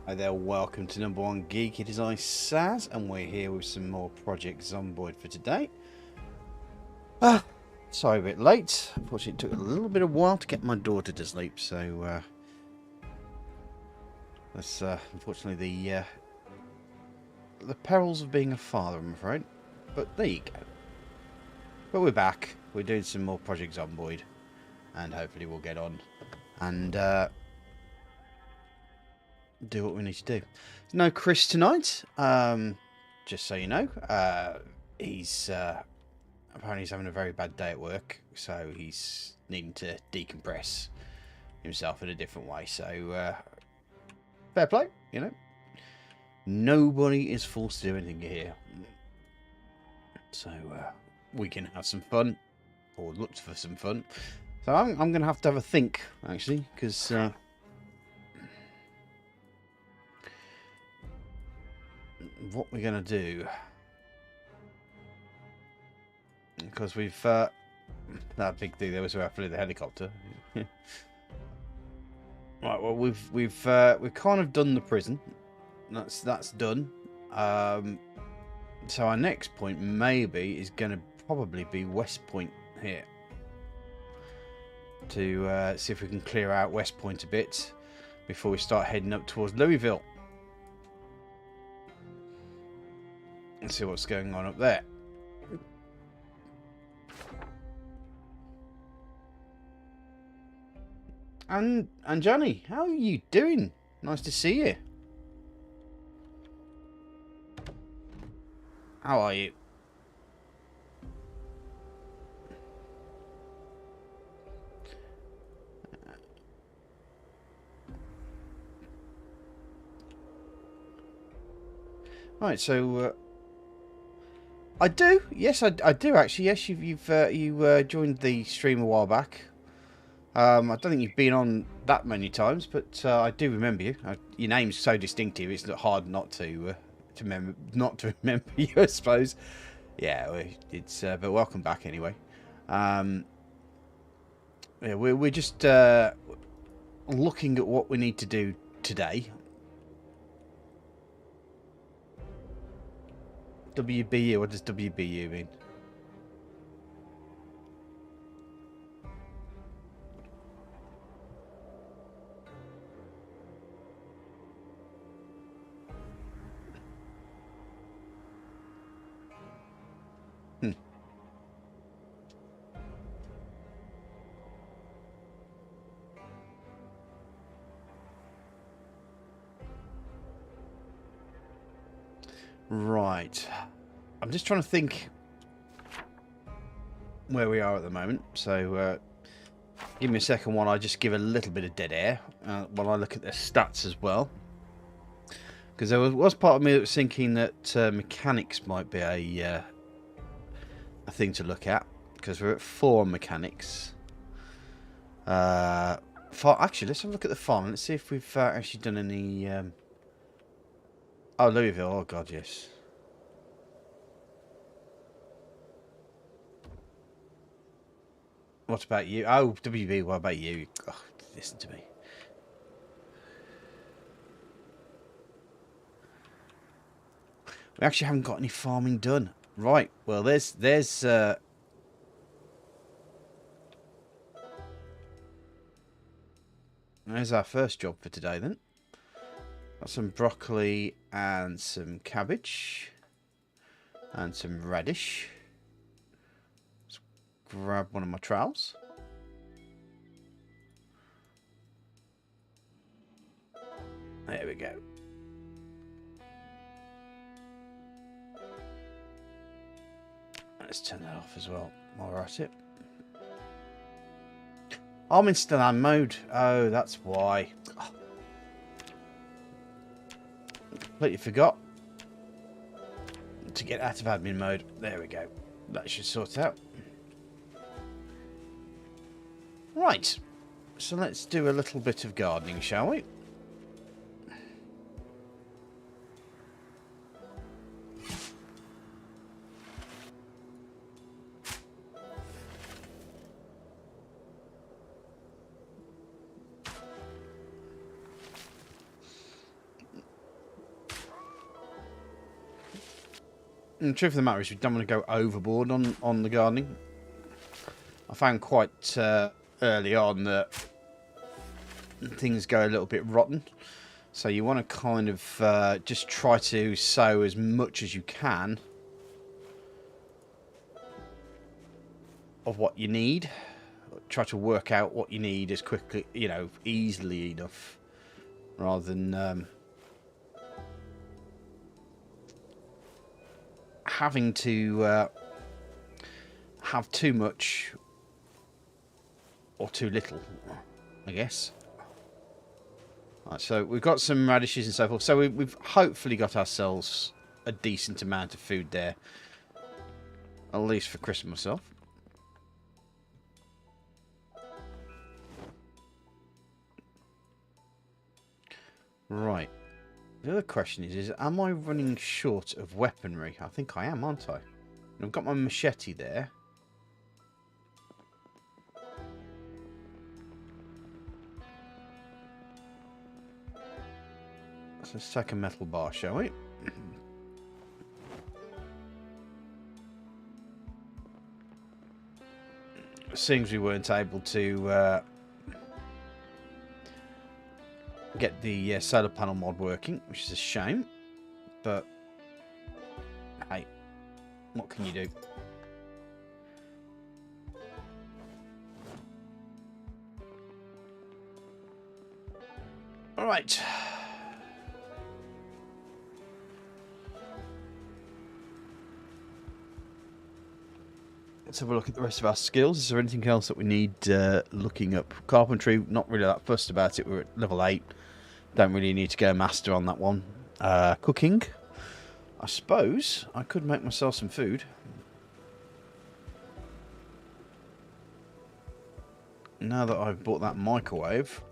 Hi there, welcome to Number One Geek. It is I, Saz, and we're here with some more Project Zomboid for today. Sorry, a bit late. Unfortunately, it took a little bit of while to get my daughter to sleep, so that's unfortunately the perils of being a father, I'm afraid. But there you go. But we're back. We're doing some more Project Zomboid, and hopefully we'll get on and do what we need to do. No Chris tonight. Just so you know, he's apparently he's having a very bad day at work, so he's needing to decompress himself in a different way. So fair play, you know. Nobody is forced to do anything here, so we can have some fun, or look for some fun. So I'm going to have a think actually, because. What we're going to do, because we've that big thing there was where I flew the helicopter. Right, well we've kind of done the prison. That's done. So our next point maybe is going to probably be West Point here, to see if we can clear out West Point a bit before we start heading up towards Louisville. And see what's going on up there. And Johnny, how are you doing? Nice to see you. How are you? Right, so I do. Yes, I do actually. Yes, you joined the stream a while back. I don't think you've been on that many times, but I do remember you. Your name's so distinctive; it's hard not to remember you, I suppose. Yeah, it's but welcome back anyway. Yeah, we're just looking at what we need to do today. WBU. What does WBU mean? Right. I'm just trying to think where we are at the moment. So give me a second while I just give a little bit of dead air while I look at the stats as well. Because there was part of me that was thinking that mechanics might be a thing to look at. Because we're at 4 mechanics. Actually, let's have a look at the farm. Let's see if we've actually done any... Oh, Louisville. Oh, God, yes. What about you? Oh, WB, what about you? Oh, listen to me. We actually haven't got any farming done. Right, well, there's our first job for today, then. Got some broccoli and some cabbage. And some radish. Let's grab one of my trowels. There we go. Let's turn that off as well while we're at it. I'm in still on mode. Oh, that's why. Oh. Completely forgot to get out of admin mode. There we go. That should sort out. Right. So let's do a little bit of gardening, shall we? And the truth of the matter is, we don't want to go overboard on the gardening. I found quite early on that things go a little bit rotten. So you want to kind of just try to sow as much as you can of what you need. Try to work out what you need as quickly, you know, easily enough, rather than having to have too much or too little, I guess. Right, so we've got some radishes and so forth. So we've hopefully got ourselves a decent amount of food there, at least for Chris and myself. Right. The other question is am I running short of weaponry? I think I am, aren't I? I've got my machete there. So let's take a metal bar, shall we? Seems we weren't able to get the solar panel mod working, which is a shame, but hey, what can you do? All right. Let's have a look at the rest of our skills. Is there anything else that we need looking up? Carpentry, not really that fussed about it. We're at level 8. Don't really need to go master on that one. Cooking. I suppose I could make myself some food. Now that I've bought that microwave.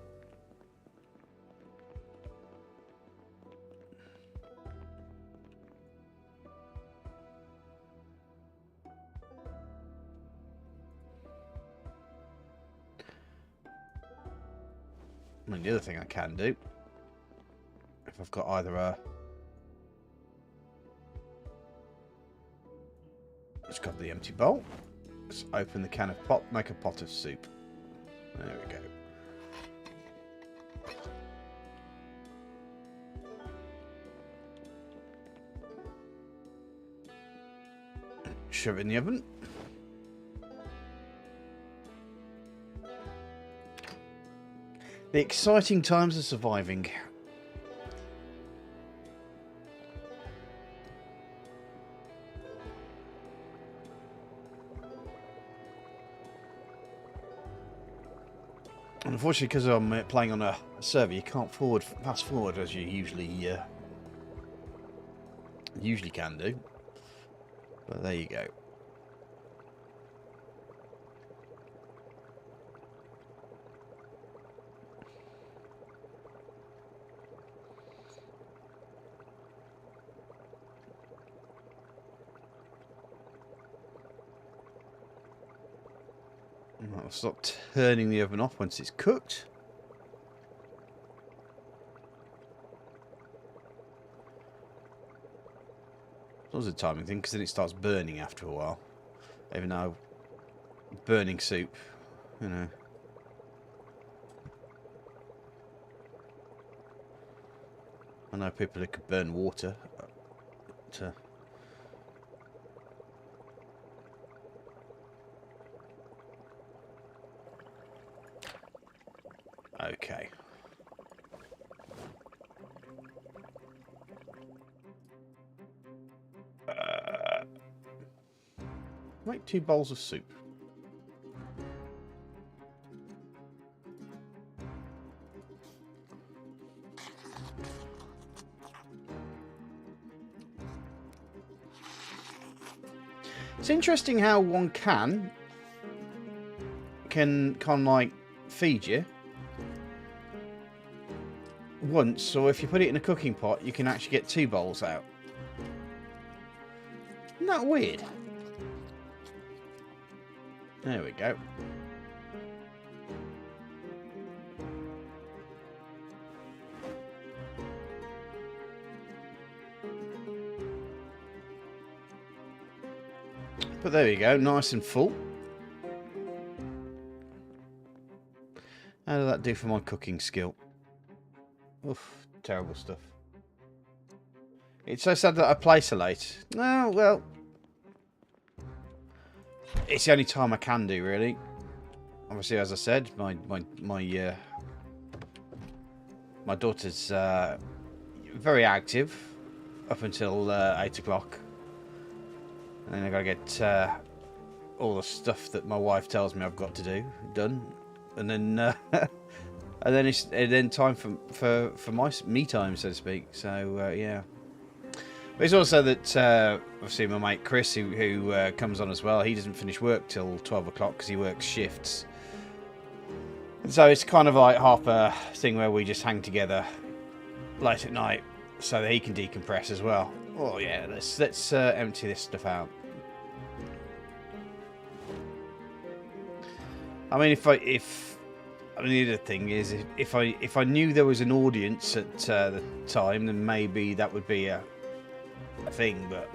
I mean, the other thing I can do, if I've got either a... Let's grab the empty bowl. Let's open the can of pot, make a pot of soup. There we go. Shove it in the oven. The exciting times of surviving. Unfortunately, because I'm playing on a server, you can't fast forward as you usually can do. But there you go. I'll stop turning the oven off once it's cooked. That was a timing thing, because then it starts burning after a while. Even though burning soup, you know. I know people who could burn water. But, okay. Make 2 bowls of soup. It's interesting how one can kind of like feed you once, or if you put it in a cooking pot, you can actually get 2 bowls out. Isn't that weird? There we go. But there you go, nice and full. How did that do for my cooking skill? Oof, terrible stuff. It's so sad that I play so late. Oh, well. It's the only time I can do, really. Obviously, as I said, my daughter's very active up until 8 o'clock. And then I gotta get all the stuff that my wife tells me I've got to do done. And then and then it's time for my me time, so to speak. So yeah. But it's also that obviously my mate Chris, who comes on as well, he doesn't finish work till 12 o'clock because he works shifts. And so it's kind of like half a thing where we just hang together late at night so that he can decompress as well. Oh yeah, let's empty this stuff out. I mean, I mean, the other thing is, if I knew there was an audience at the time, then maybe that would be a thing. But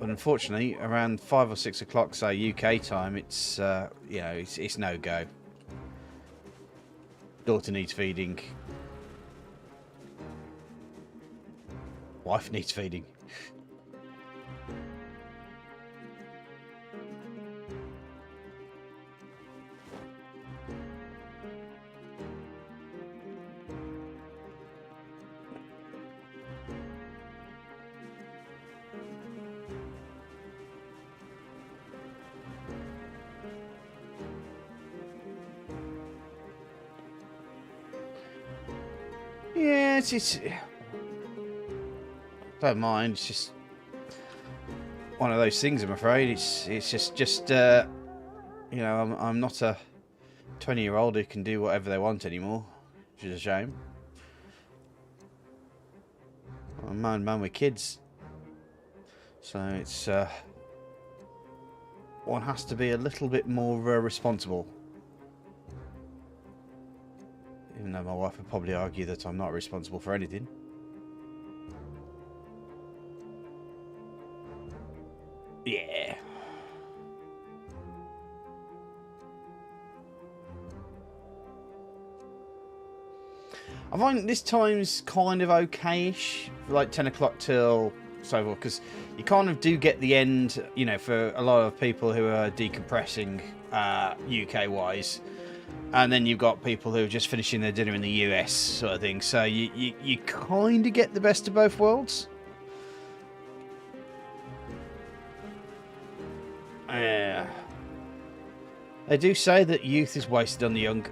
unfortunately, around 5 or 6 o'clock, say UK time, it's you know, it's no go. Daughter needs feeding. Wife needs feeding. Yeah, it's don't mind. It's just one of those things, I'm afraid. It's just you know, I'm not a 20-year-old who can do whatever they want anymore, which is a shame. I'm a man with kids, so it's one has to be a little bit more responsible. Even though my wife would probably argue that I'm not responsible for anything. Yeah. I find this time's kind of okay-ish, like 10 o'clock till so forth, because you kind of do get the end, you know, for a lot of people who are decompressing UK-wise. And then you've got people who are just finishing their dinner in the US, sort of thing. So you kind of get the best of both worlds. Yeah. They do say that youth is wasted on the young.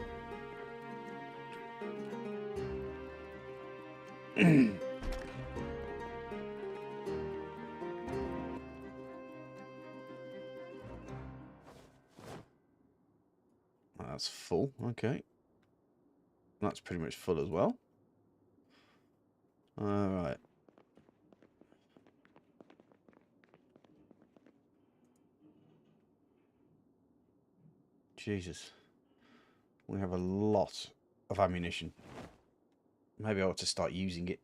That's full. Okay. That's pretty much full as well. Alright. Jesus. We have a lot of ammunition. Maybe I ought to start using it.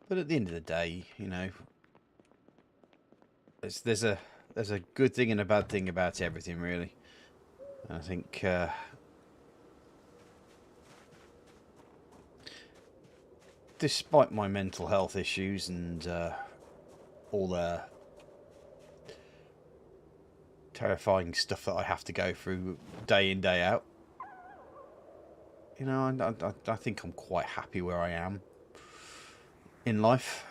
But at the end of the day, you know, there's a good thing and a bad thing about everything, really. I think despite my mental health issues and all the terrifying stuff that I have to go through day in, day out, you know, I think I'm quite happy where I am in life.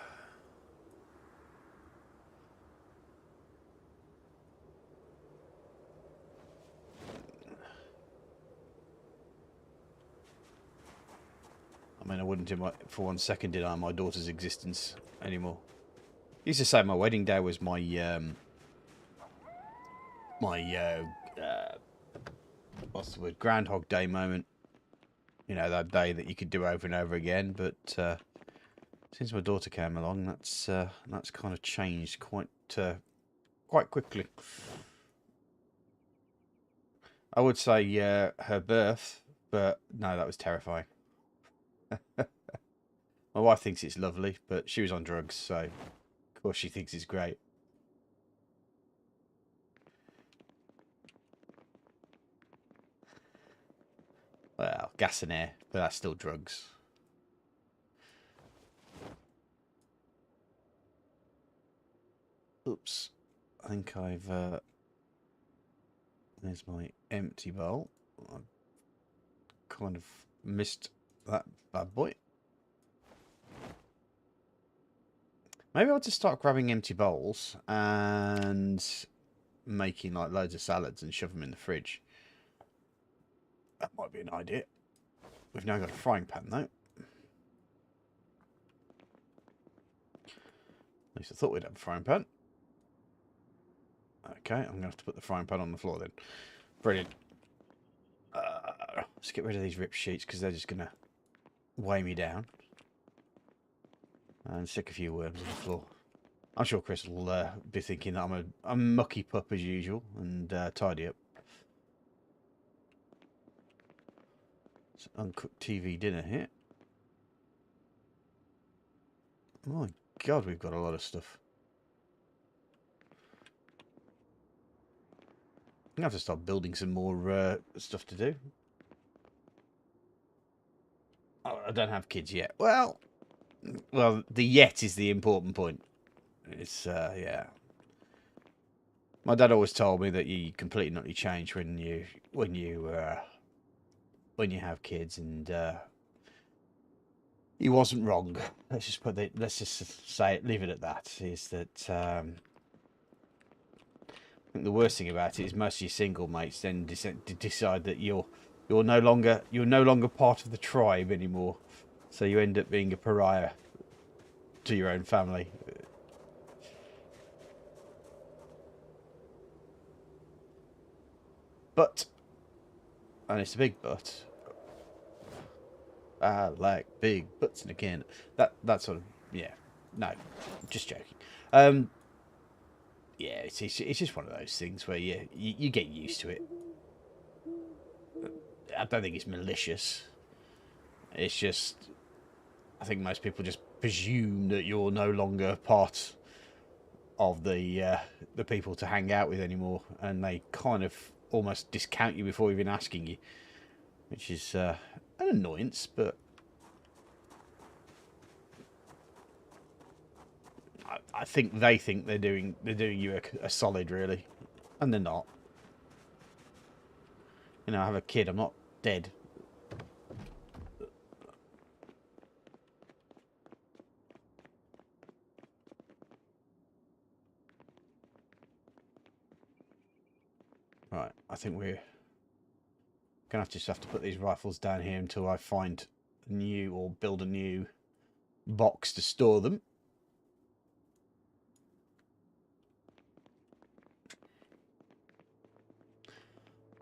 I mean, I wouldn't for one second deny my daughter's existence anymore. Used to say my wedding day was my what's the word, Groundhog Day moment. You know, that day that you could do over and over again. But since my daughter came along, that's kind of changed quite quickly. I would say her birth, but no, that was terrifying. My wife thinks it's lovely, but she was on drugs, so of course she thinks it's great. Well, gas and air, but that's still drugs. Oops. I think I've... There's my empty bowl. I kind of missed that bad boy. Maybe I'll just start grabbing empty bowls and making like loads of salads and shove them in the fridge. That might be an idea. We've now got a frying pan though. At least I thought we'd have a frying pan. Okay, I'm going to have to put the frying pan on the floor then. Brilliant. Let's get rid of these rip sheets because they're just going to weigh me down. And stick a few worms on the floor. I'm sure Chris will be thinking that I'm a mucky pup as usual and tidy up. It's uncooked TV dinner here. My God, we've got a lot of stuff. I'm going to have to start building some more stuff to do. Oh, I don't have kids yet. Well, the yet is the important point. It's, yeah. My dad always told me that you completely not change when you have kids, and he wasn't wrong. Let's just say it, leave it at that. Is that I think the worst thing about it is most of your single mates then decide that you're no longer part of the tribe anymore, so you end up being a pariah to your own family. But, and it's a big but, I like big butts in a can. That sort of, yeah, no, just joking. Yeah, it's just one of those things where you get used to it. I don't think it's malicious. It's just, I think most people just presume that you're no longer part of the people to hang out with anymore, and they kind of almost discount you before even asking you, which is an annoyance. But I think they think they're doing you a solid, really, and they're not. You know, I have a kid. I'm not dead. Right, I think we're gonna have to put these rifles down here until I find a new or build a new box to store them.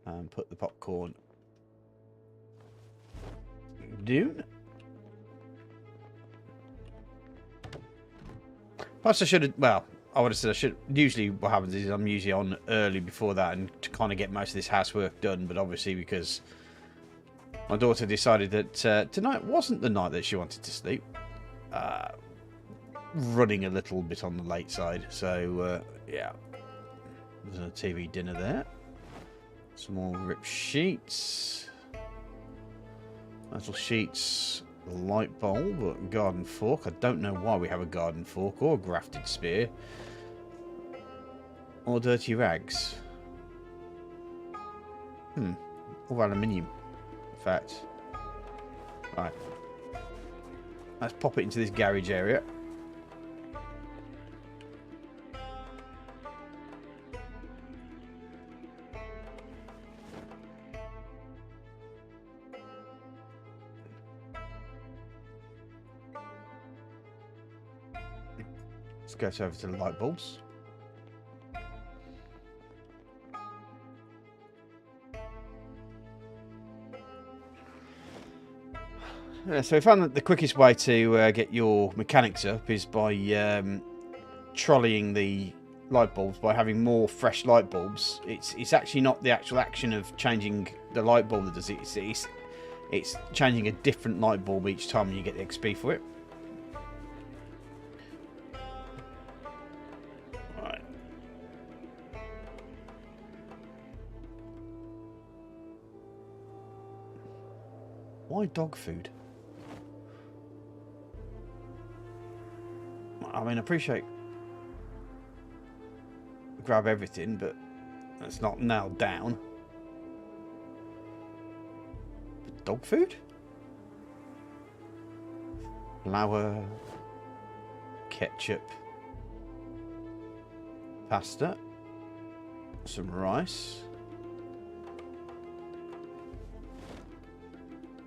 And put the popcorn down. Perhaps I should have, well, I would have said I should. Usually what happens is I'm usually on early before that and to kind of get most of this housework done, but obviously because my daughter decided that tonight wasn't the night that she wanted to sleep, running a little bit on the late side, so yeah, there's a TV dinner there. Some more ripped sheets. Metal sheets. Light bulb. Garden fork. I don't know why we have a garden fork or a grafted spear. Or dirty rags. Or aluminium. In fact. Right. Let's pop it into this garage area. Let's go over to the light bulbs. So we found that the quickest way to get your mechanics up is by trolleying the light bulbs, by having more fresh light bulbs. It's actually not the actual action of changing the light bulb that does it. It's changing a different light bulb each time and you get the XP for it. Right. Why dog food? I mean, I appreciate grab everything, but it's not nailed down. Dog food? Flour, ketchup, pasta, some rice,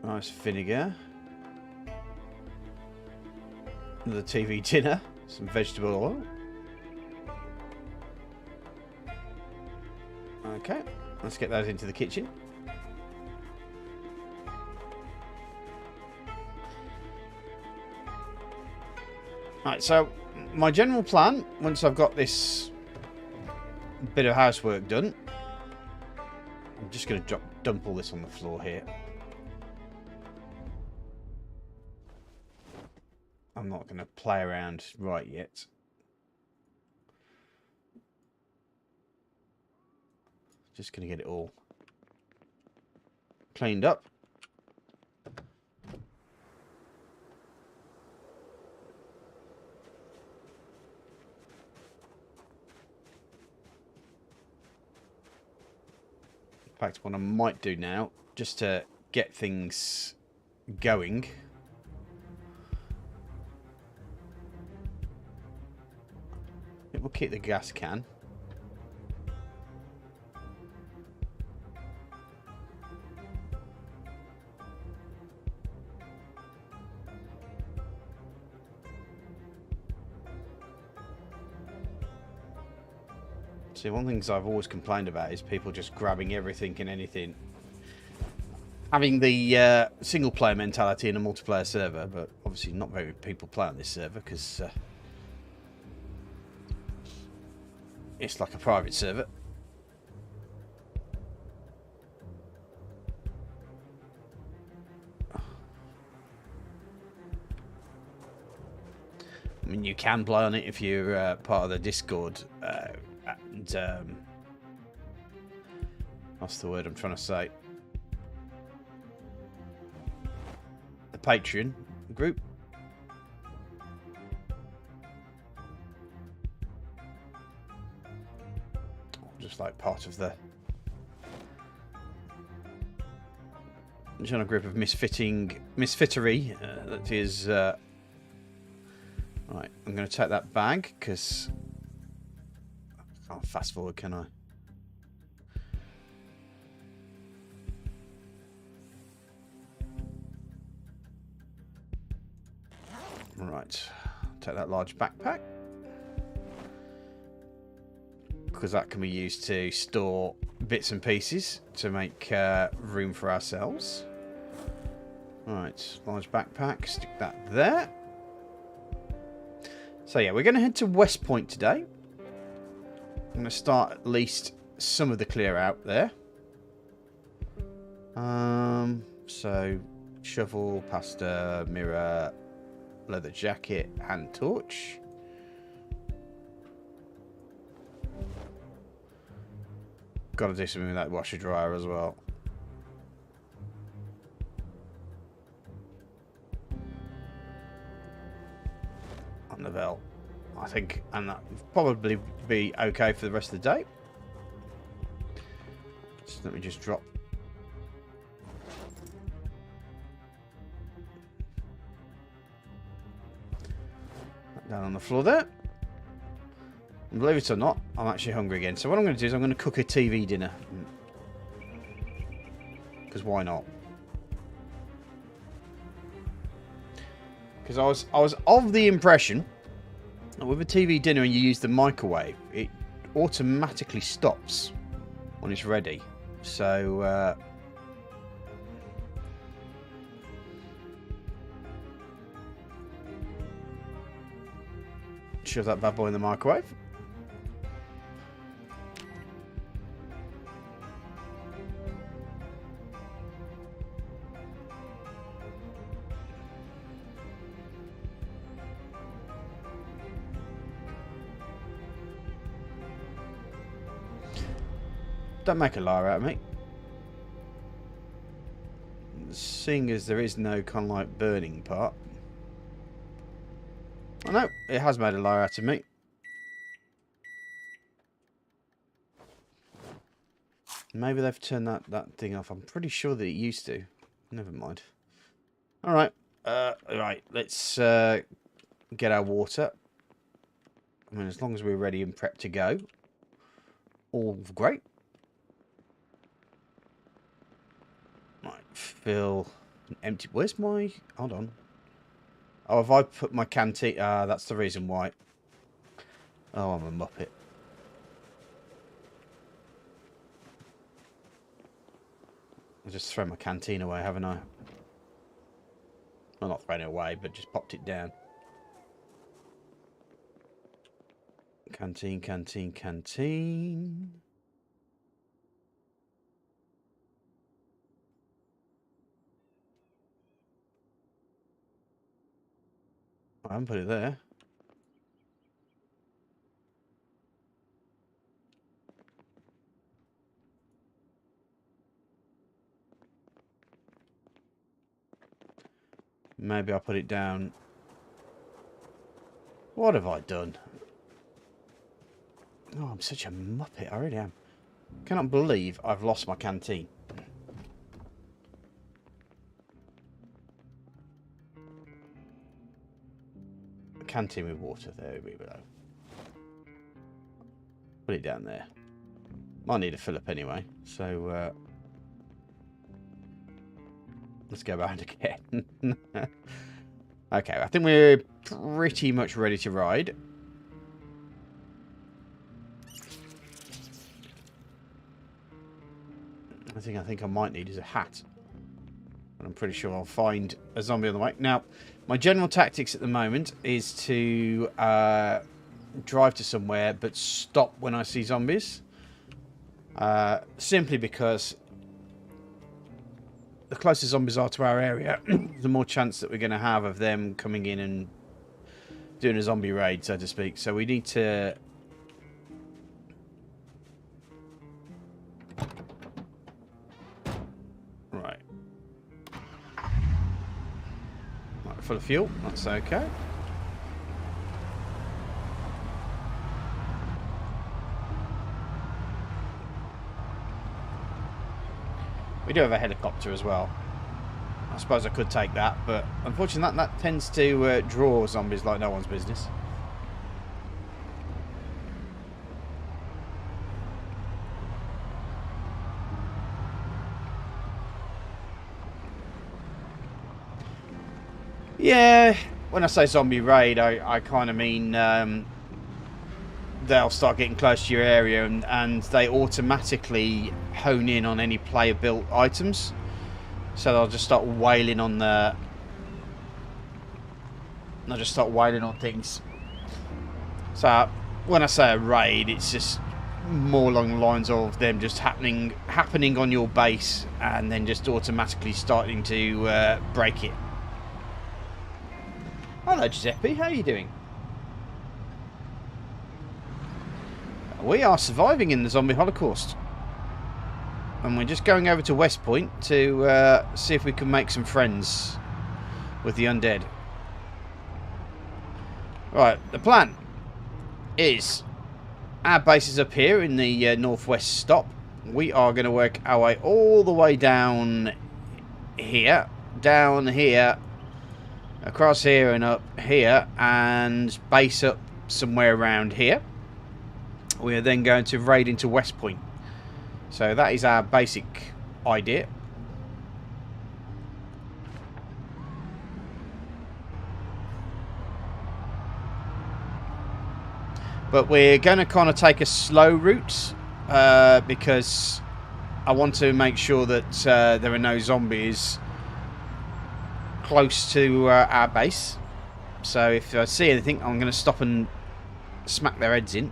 nice vinegar, another TV dinner, some vegetable oil. Okay, let's get those into the kitchen. Right, so my general plan, once I've got this bit of housework done, I'm just going to dump all this on the floor here. I'm not going to play around right yet. Just going to get it all cleaned up. In fact, what I might do now, just to get things going, it will keep the gas can. See, one of the things I've always complained about is people just grabbing everything and anything. Having the single player mentality in a multiplayer server, but obviously not very many people play on this server because it's like a private server. I mean, you can play on it if you're part of the Discord. And what's the word I'm trying to say? The Patreon group. Just like part of the general group of misfittery that is. Right, I'm going to take that bag because I can't fast forward, can I? Right, take that large backpack because that can be used to store bits and pieces to make room for ourselves. Right, large backpack, stick that there. So yeah, we're going to head to West Point today. I'm going to start at least some of the clear out there. So shovel, pasta, mirror, leather jacket, hand torch. Got to do something with that washer dryer as well. On the belt, I think, and that will probably be okay for the rest of the day. So let me just drop that down on the floor there. And believe it or not, I'm actually hungry again. So what I'm going to do is I'm going to cook a TV dinner. Because why not? Because I was of the impression With a TV dinner and you use the microwave, it automatically stops when it's ready. So shove that bad boy in the microwave. Don't make a liar out of me. Seeing as there is no kind of like burning part. I know, it has made a liar out of me. Maybe they've turned that thing off. I'm pretty sure that it used to. Never mind. Alright. Right, let's get our water. I mean, as long as we're ready and prepped to go. All great. Right, fill empty. Where's my... Hold on. Oh, have I put my canteen... that's the reason why. Oh, I'm a muppet. I just thrown my canteen away, haven't I? Well, not thrown it away, but just popped it down. Canteen, canteen, canteen. I haven't put it there. Maybe I'll put it down. What have I done? Oh, I'm such a muppet. I really am. Cannot believe I've lost my canteen. A canteen with water. There we go. Put it down there. Might need a fill up anyway. So, let's go back again. Okay, I think we're pretty much ready to ride. I think I might need is a hat. And I'm pretty sure I'll find a zombie on the way. Now, my general tactics at the moment is to drive to somewhere but stop when I see zombies. Simply because the closer zombies are to our area, the more chance that we're going to have of them coming in and doing a zombie raid, so to speak. So we need to... Right. Right, full of fuel. That's okay. We do have a helicopter as well. I suppose I could take that, but unfortunately that tends to draw zombies like no one's business. Yeah, when I say zombie raid, I kind of mean they'll start getting close to your area and they automatically hone in on any player built items, so they'll just start wailing on things. So when I say a raid, it's just more along the lines of them just happening on your base and then just automatically starting to break it. Hello Giuseppe, how are you doing? We are surviving in the zombie holocaust. And we're just going over to West Point to see if we can make some friends with the undead. Right, the plan is our base is up here in the northwest stop. We are going to work our way all the way down here, across here and up here, and base up somewhere around here. We are then going to raid into West Point. So that is our basic idea. But we're going to kind of take a slow route because I want to make sure that there are no zombies close to our base. So if I see anything, I'm going to stop and smack their heads in.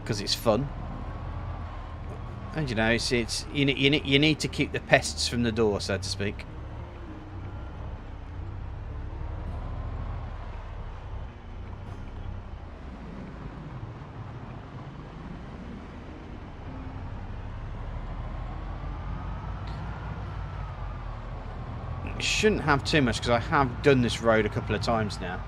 Because it's fun. And you know, it's you need to keep the pests from the door, so to speak. Shouldn't have too much because I have done this road a couple of times now.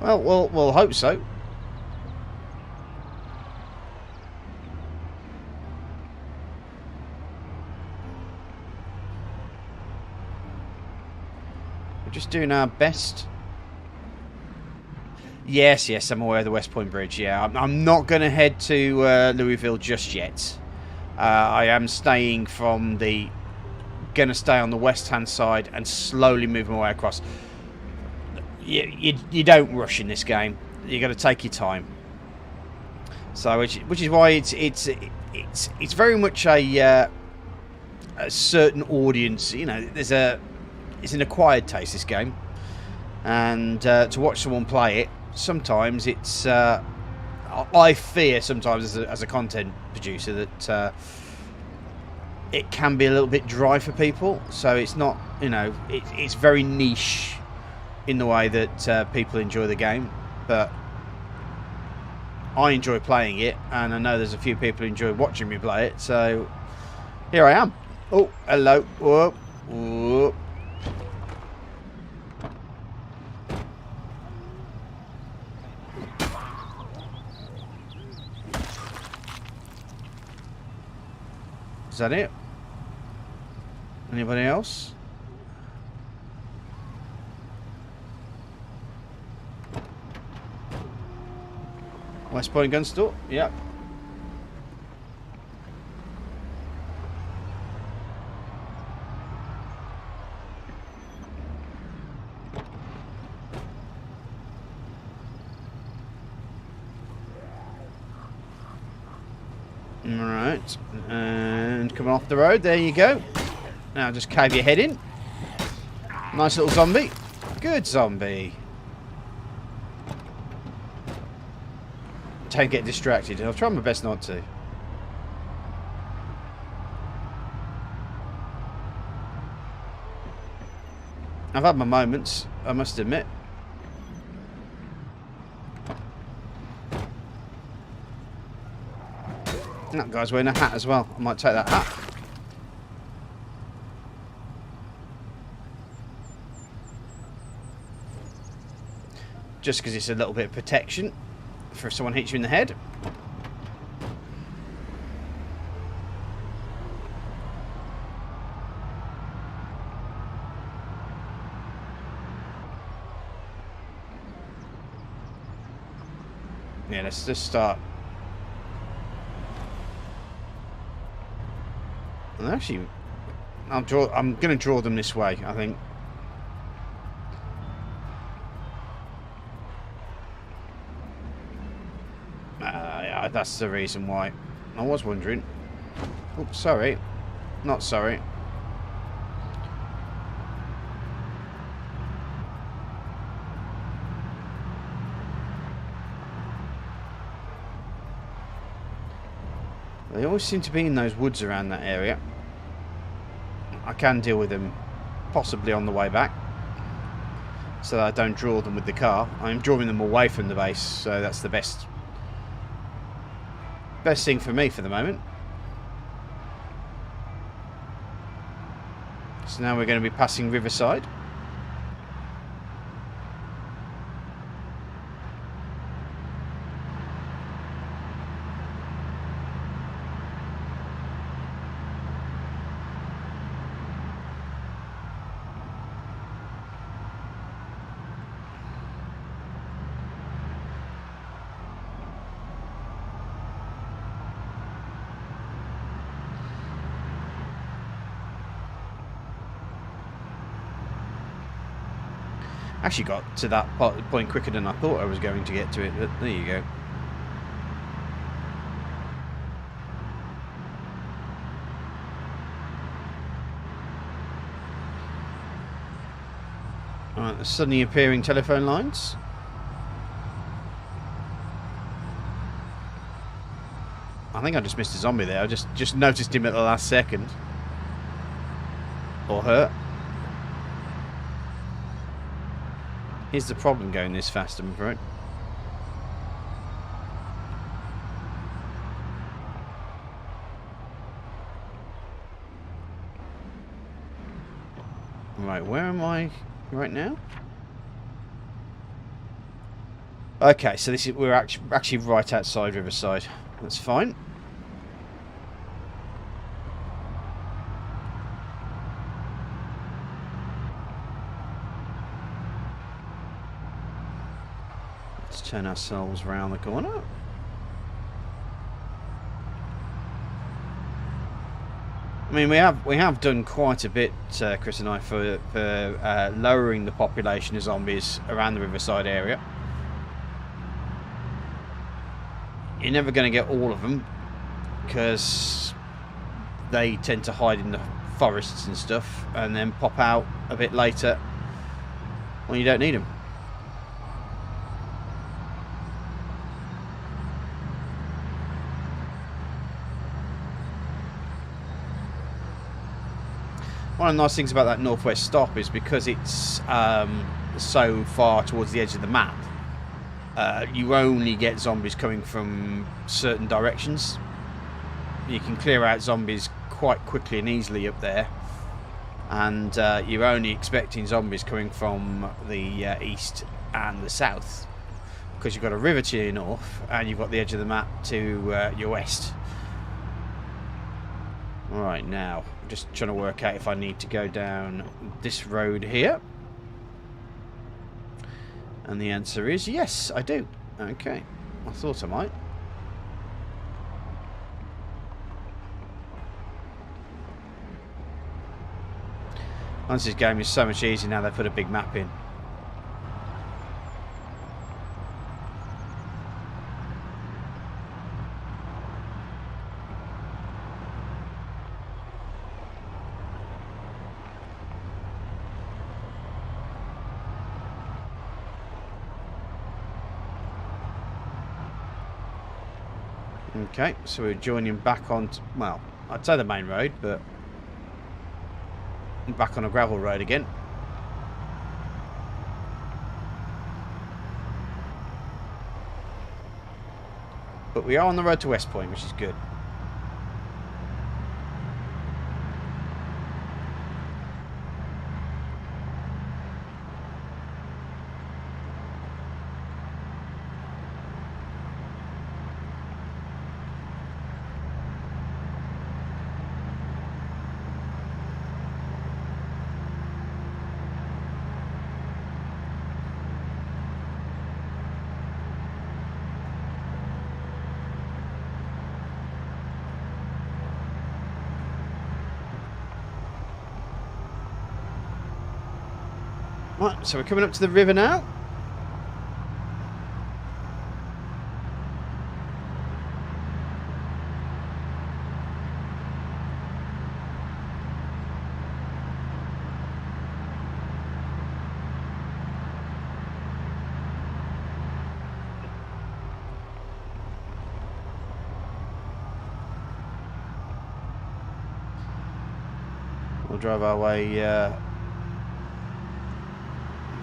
Well, we'll hope so. We're just doing our best. Yes, I'm aware of the West Point Bridge. Yeah, I'm not going to head to Louisville just yet. I am staying from the... going to stay on the west-hand side and slowly move my way across. You don't rush in this game. You got to take your time. So, which is why it's very much a certain audience. You know, it's an acquired taste, this game, and to watch someone play it, sometimes it's. I fear sometimes as a content producer that it can be a little bit dry for people. So it's not, you know, it's very niche in the way that people enjoy the game. But I enjoy playing it, and I know there's a few people who enjoy watching me play it. So here I am. Oh, hello. Whoop, whoop. Is that it? Anybody else? West Point gun store? Yep. Alright. And coming off the road, there you go. Now just cave your head in. Nice little zombie. Good zombie. Don't get distracted. I'll try my best not to. I've had my moments, I must admit. That guy's wearing a hat as well. I might take that hat. Just because it's a little bit of protection for if someone hits you in the head. Yeah, let's just start. And actually, I'm going to draw them this way, I think. Yeah, that's the reason why. I was wondering. Oops, sorry. Not sorry. They always seem to be in those woods around that area. I can deal with them possibly on the way back, so that I don't draw them with the car. I'm drawing them away from the base, so that's the best thing for me for the moment. So now we're going to be passing Riverside. Actually got to that point quicker than I thought I was going to get to it, but there you go. Alright, the suddenly appearing telephone lines. I think I just missed a zombie there. I just noticed him at the last second. Or her. Here's the problem going this fast, I'm afraid. Right, where am I right now? Okay, so this is we're actually right outside Riverside. That's fine. Let's turn ourselves round the corner. I mean, we have done quite a bit, Chris and I, for lowering the population of zombies around the Riverside area. You're never going to get all of them because they tend to hide in the forests and stuff and then pop out a bit later when you don't need them. One of the nice things about that northwest stop is because it's so far towards the edge of the map, you only get zombies coming from certain directions. You can clear out zombies quite quickly and easily up there, and you're only expecting zombies coming from the east and the south, because you've got a river to your north and you've got the edge of the map to your west. Alright, now just trying to work out if I need to go down this road here. And the answer is yes, I do. Okay, I thought I might. This game is so much easier now they put a big map in. Okay, so we're joining back on, well, I'd say the main road, but back on a gravel road again. But we are on the road to West Point, which is good. Right, so we're coming up to the river now. We'll drive our way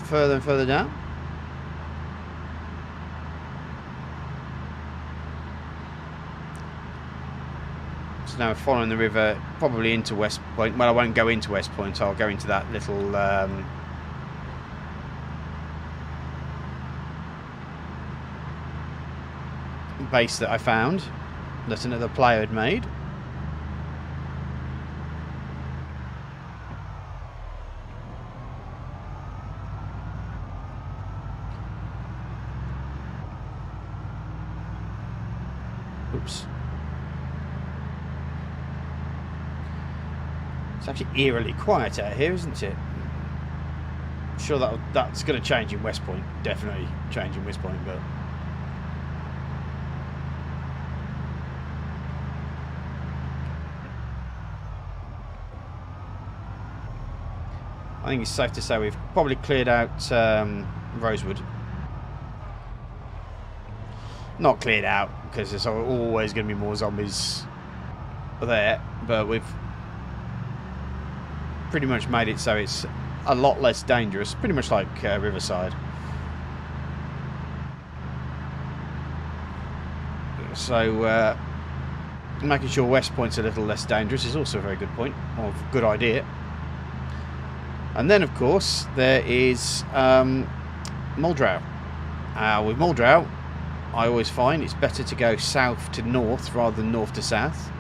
further and further down. So now we're following the river probably into West Point. Well, I won't go into West Point, I'll go into that little base that I found that another player had made. Oops. It's actually eerily quiet out here, isn't it? sure that's going to change in West Point. Definitely change in West Point, but I think it's safe to say we've probably cleared out Rosewood. Not cleared out, because there's always going to be more zombies there, but we've pretty much made it so it's a lot less dangerous, pretty much like Riverside. So making sure West Point's a little less dangerous is also a very good point, or a good idea. And then, of course, there is Muldrow. With Muldrow, I always find it's better to go south to north rather than north to south.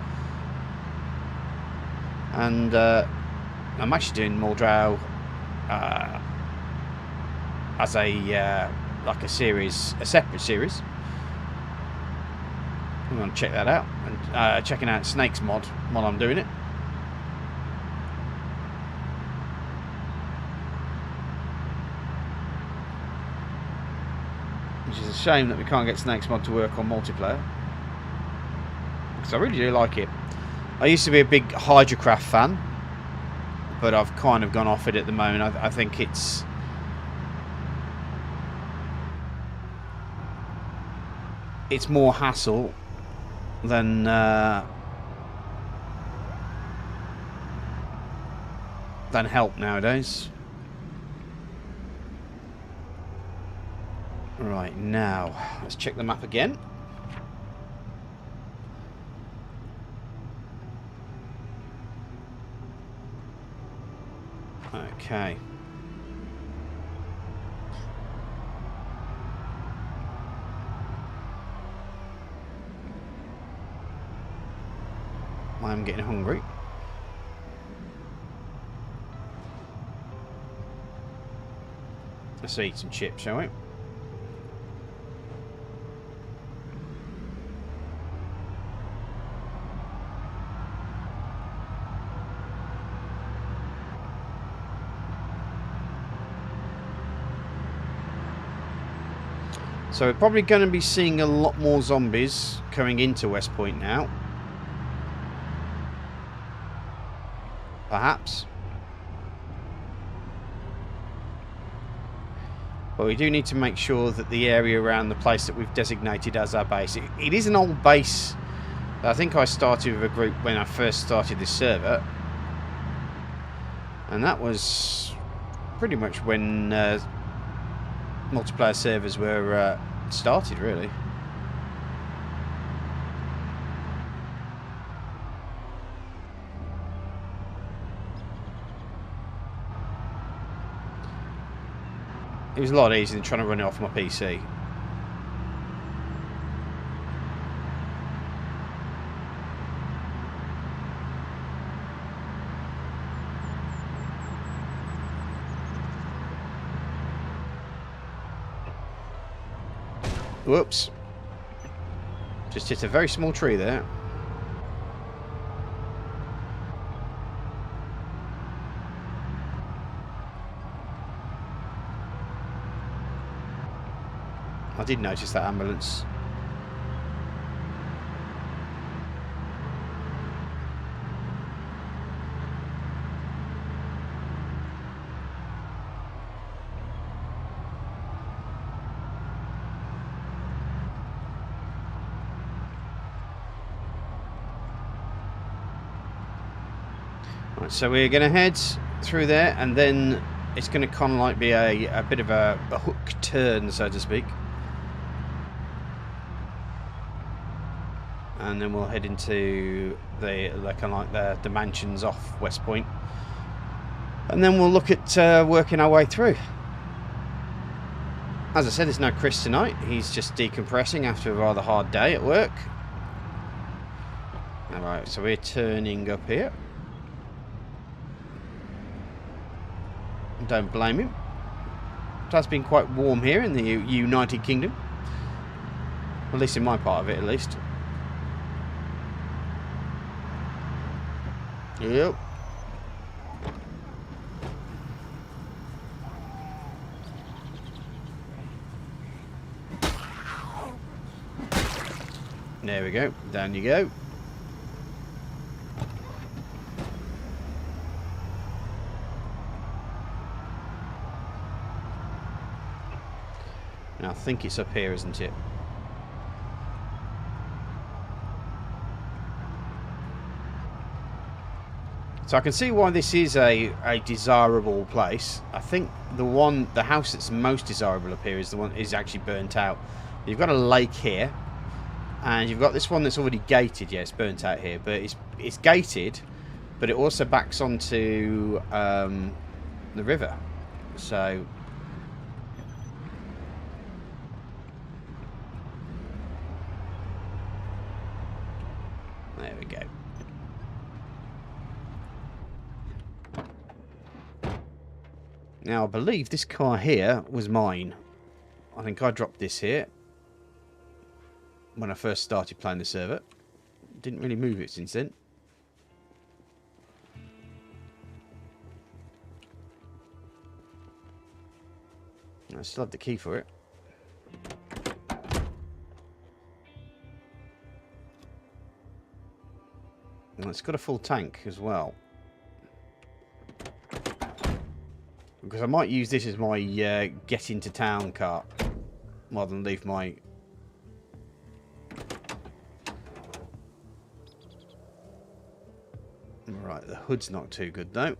And I'm actually doing Muldrow as a like a series, a separate series. I'm going to check that out, and checking out Snake's mod while I'm doing it. Which is a shame that we can't get Snake's mod to work on multiplayer, because I really do like it. I used to be a big Hydrocraft fan, but I've kind of gone off it at the moment. I think it's more hassle than help nowadays. Right, now let's check the map again. Okay. I'm getting hungry. Let's eat some chips, shall we? So we're probably going to be seeing a lot more zombies coming into West Point now. Perhaps. But we do need to make sure that the area around the place that we've designated as our base, it is an old base. I think I started with a group when I first started this server. And that was pretty much when multiplayer servers were started, really. It was a lot easier than trying to run it off my PC. Whoops. Just hit a very small tree there. I did notice that ambulance. Right, so we're going to head through there, and then it's going to kind of like be a bit of a hook turn, so to speak. And then we'll head into the kind of like the mansions off West Point, and then we'll look at working our way through. As I said, there's no Chris tonight. He's just decompressing after a rather hard day at work. Alright, so we're turning up here. Don't blame him. It has been quite warm here in the United Kingdom. At least in my part of it, at least. Yep. There we go. Down you go. Now I think it's up here, isn't it? So I can see why this is a desirable place. I think the house that's most desirable up here is the one is actually burnt out. You've got a lake here, and you've got this one that's already gated. Yeah, it's burnt out here, but it's gated, but it also backs onto the river. So there we go. Now, I believe this car here was mine. I think I dropped this here when I first started playing the server. Didn't really move it since then. I still have the key for it. And it's got a full tank as well. Because I might use this as my get into town car rather than leave my... Right, the hood's not too good though.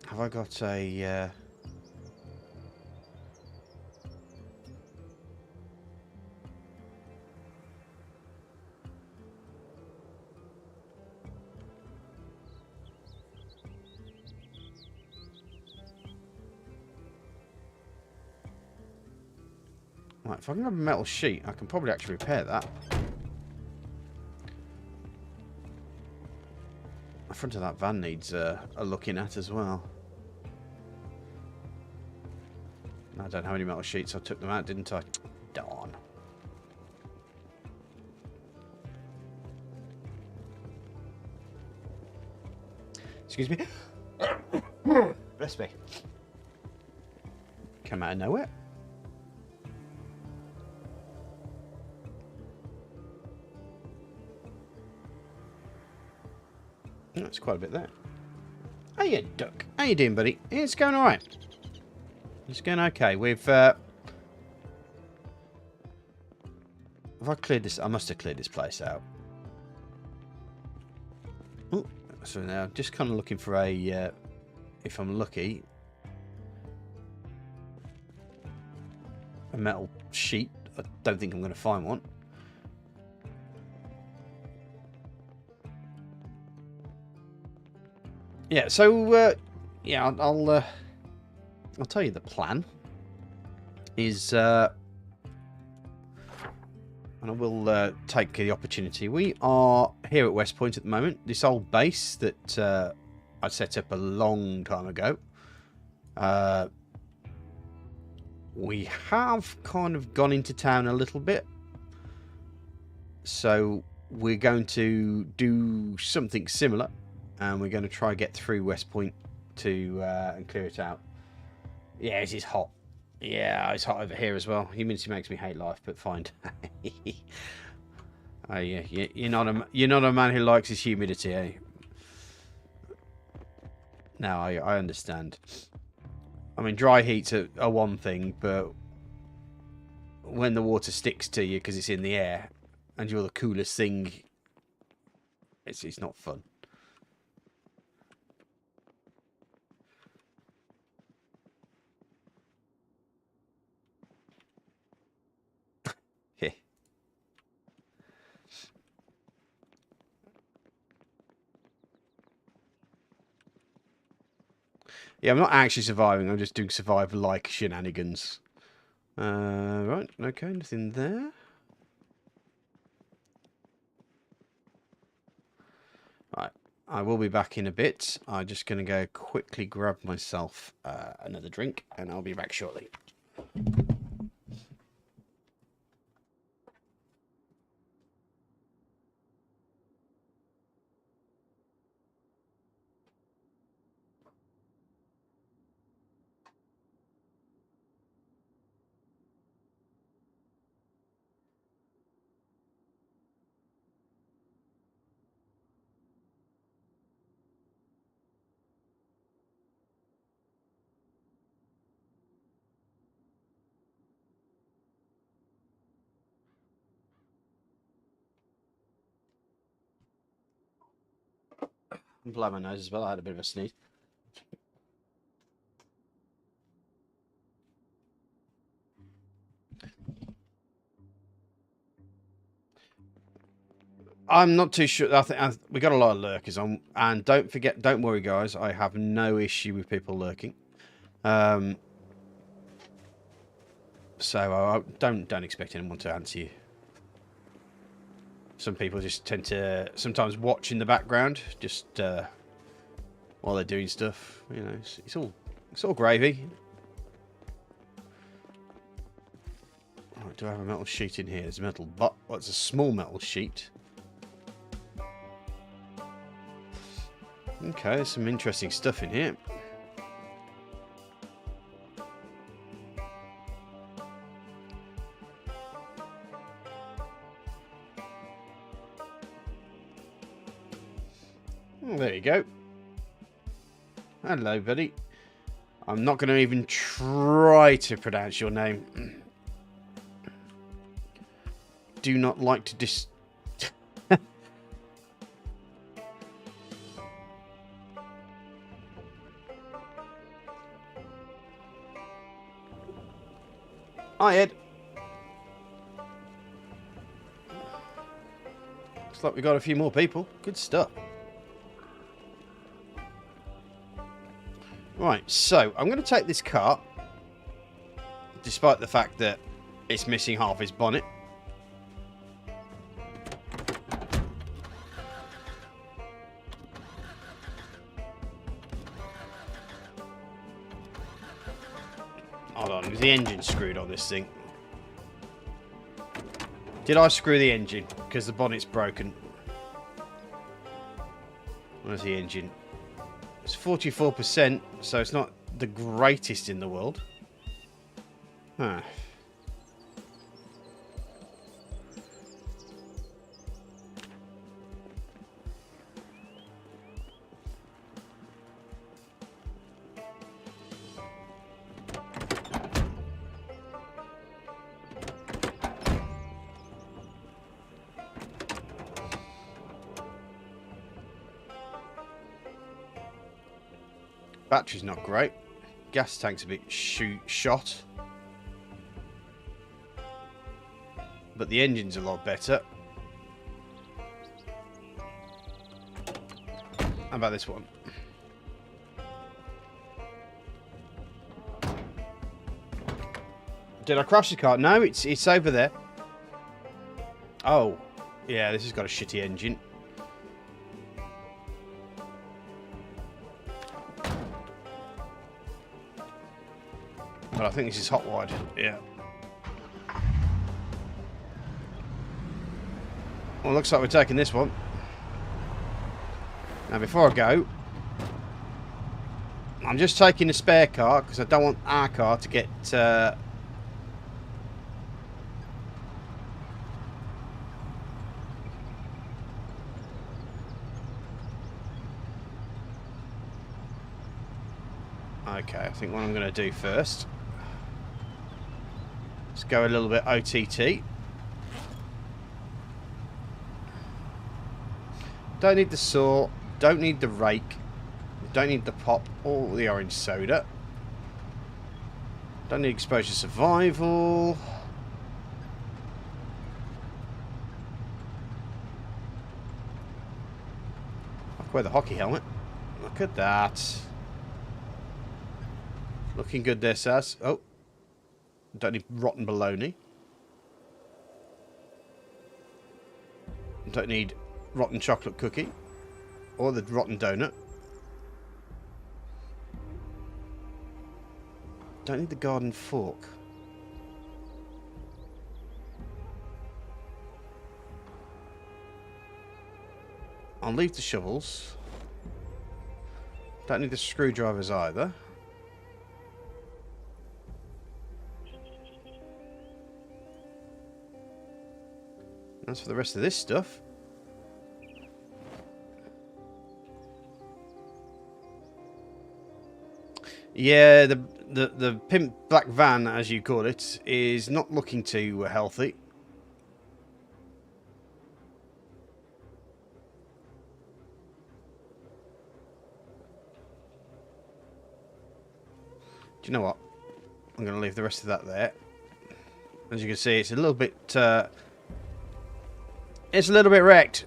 Have I got a... Right, if I can have a metal sheet, I can probably actually repair that. The front of that van needs a looking at as well. I don't have any metal sheets, I took them out, didn't I? Darn. Excuse me. Bless me. Come out of nowhere. That's quite a bit there. How you duck? How you doing, buddy? It's going alright. It's going okay. We've have I cleared this? I must have cleared this place out. Oh, so now just kind of looking for a if I'm lucky, a metal sheet. I don't think I'm going to find one. Yeah, so yeah, I'll tell you the plan is, and I will take the opportunity. We are here at West Point at the moment. This old base that I set up a long time ago. We have kind of gone into town a little bit, so we're going to do something similar. And we're going to try and get through West Point to and clear it out. Yeah, it is hot. Yeah, it's hot over here as well. Humidity makes me hate life, but fine. Oh yeah, you're not a man who likes his humidity, eh? No, I understand. I mean, dry heat's a one thing, but when the water sticks to you because it's in the air and you're the coolest thing, it's not fun. Yeah, I'm not actually surviving. I'm just doing survival-like shenanigans. Right, okay, nothing there. Right, I will be back in a bit. I'm just going to go quickly grab myself another drink, and I'll be back shortly. Blow my nose as well. I had a bit of a sneeze. I'm not too sure. I think we got a lot of lurkers on, and don't worry, guys. I have no issue with people lurking. So I don't expect anyone to answer you. Some people just tend to sometimes watch in the background, just while they're doing stuff. You know, it's all gravy. Right, do I have a metal sheet in here? There's a metal, but it's a small metal sheet. Okay, there's some interesting stuff in here. Oh, there you go. Hello, buddy. I'm not going to even try to pronounce your name. Do not like to Hi, Ed. Looks like we got a few more people. Good stuff. Right, so I'm going to take this cart, despite the fact that it's missing half his bonnet. Hold on, is the engine screwed on this thing? Did I screw the engine? Because the bonnet's broken. Where's the engine? It's 44%, so it's not the greatest in the world. Huh. Battery's not great. Gas tank's a bit shot. But the engine's a lot better. How about this one? Did I crash the car? No, it's over there. Oh, yeah, this has got a shitty engine. But I think this is hot-wired. Yeah. Well, looks like we're taking this one. Now, before I go, I'm just taking the spare car because I don't want our car to get... Okay, I think what I'm going to do first... Let's go a little bit OTT. Don't need the saw. Don't need the rake. Don't need the pop or the orange soda. Don't need exposure survival. I can wear the hockey helmet. Look at that. Looking good there, Saz. Oh. Don't need rotten bologna. Don't need rotten chocolate cookie. Or the rotten donut. Don't need the garden fork. I'll leave the shovels. Don't need the screwdrivers either. As for the rest of this stuff, yeah, the pimp black van, as you call it, is not looking too healthy. you know what? I'm going to leave the rest of that there. As you can see, it's a little bit wrecked.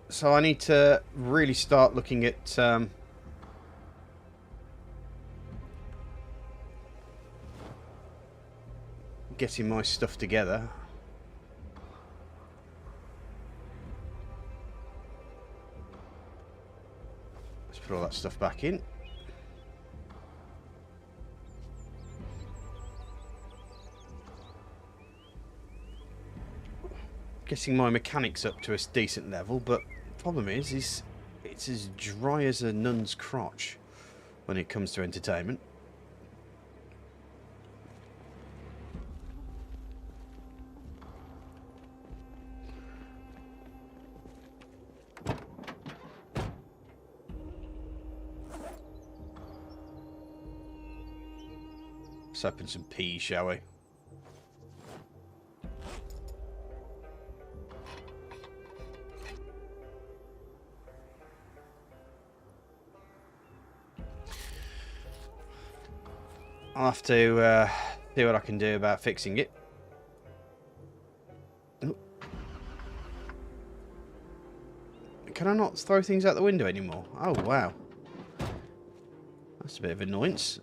So I need to really start looking at getting my stuff together. Let's put all that stuff back in. Getting my mechanics up to a decent level, but the problem is it's as dry as a nun's crotch when it comes to entertainment. Let's open some peas, shall we? I'll have to see what I can do about fixing it. Ooh. Can I not throw things out the window anymore? Oh, wow. That's a bit of annoyance.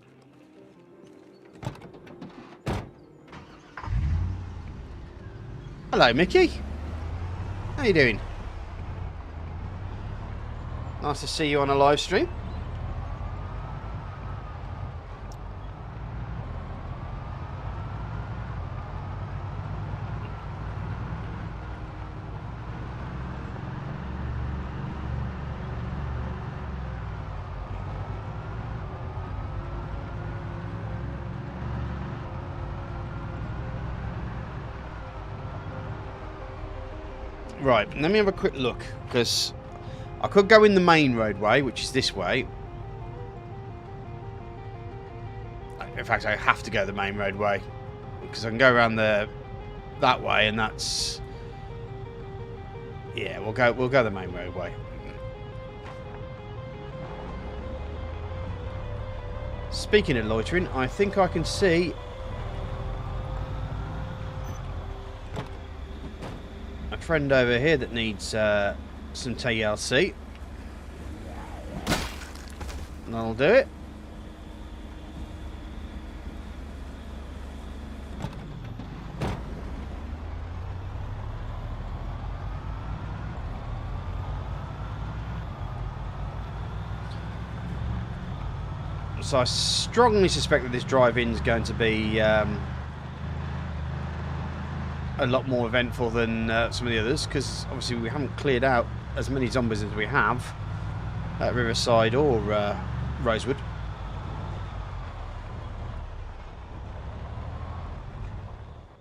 Hello, Mickey. How you doing? Nice to see you on a live stream. Right, let me have a quick look, because I could go in the main roadway, which is this way. In fact, I have to go the main roadway, because I can go around that way, and that's... Yeah, we'll go the main roadway. Speaking of loitering, I think I can see friend over here that needs some TLC. And I'll do it. So I strongly suspect that this drive-in is going to be a lot more eventful than some of the others, because obviously we haven't cleared out as many zombies as we have at Riverside or Rosewood.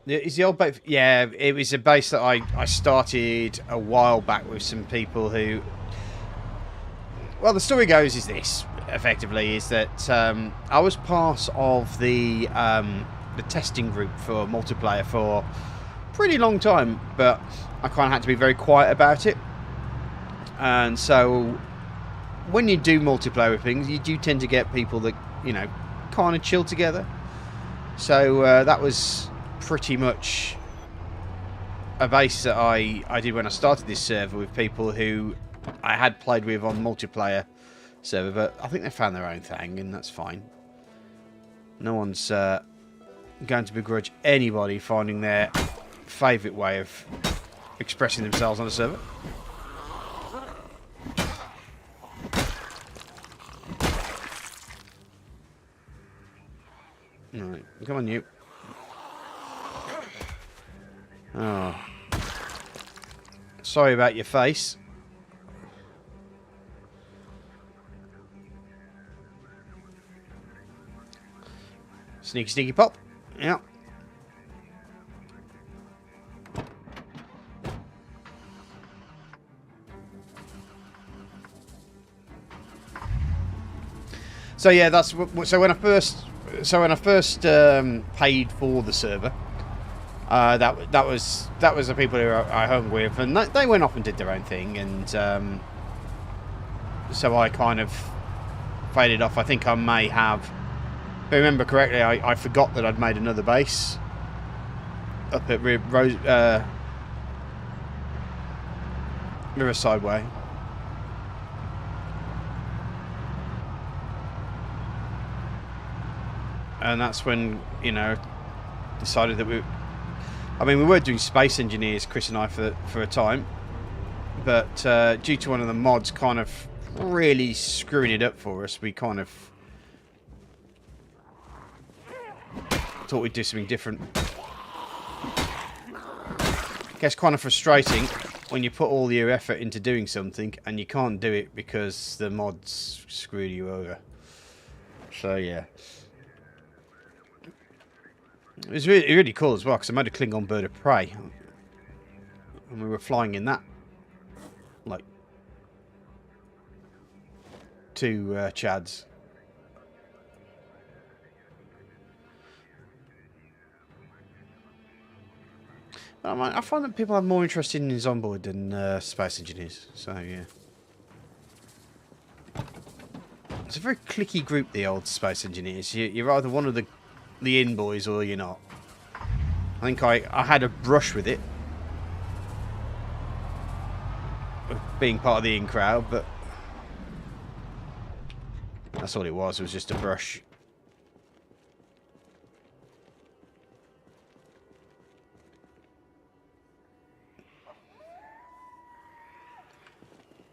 Is the old base? Yeah, it was a base that I started a while back with some people who... Well, the story goes is this, effectively, is that I was part of the testing group for multiplayer for pretty long time, but I kind of had to be very quiet about it. And so when you do multiplayer with things, you do tend to get people that, you know, kind of chill together. So that was pretty much a base that I did when I started this server with people who I had played with on multiplayer server, but I think they found their own thing, and that's fine. No one's going to begrudge anybody finding their favourite way of expressing themselves on a server. Alright, come on, you. Oh. Sorry about your face. Sneaky, sneaky pop. Yeah. So yeah, that's so when I first paid for the server, that was the people who I hung with, and they went off and did their own thing, and so I kind of faded off. I think I may have If I remember correctly, I forgot that I'd made another base up at Riverside Way. And that's when, you know, decided that we were doing Space Engineers, Chris and I, for a time. But due to one of the mods kind of really screwing it up for us, we kind of thought we'd do something different. Gets kind of frustrating when you put all your effort into doing something and you can't do it because the mods screwed you over. So yeah, it was really cool as well, because I made a Klingon bird of prey and we were flying in that, like, 2 Chads. I find that people have more interest in Zomboid than Space Engineers, so yeah. It's a very cliquey group, the old Space Engineers. You're either one of the in boys or you're not. I think I had a brush with it, being part of the in crowd, but that's all it was. It was just a brush.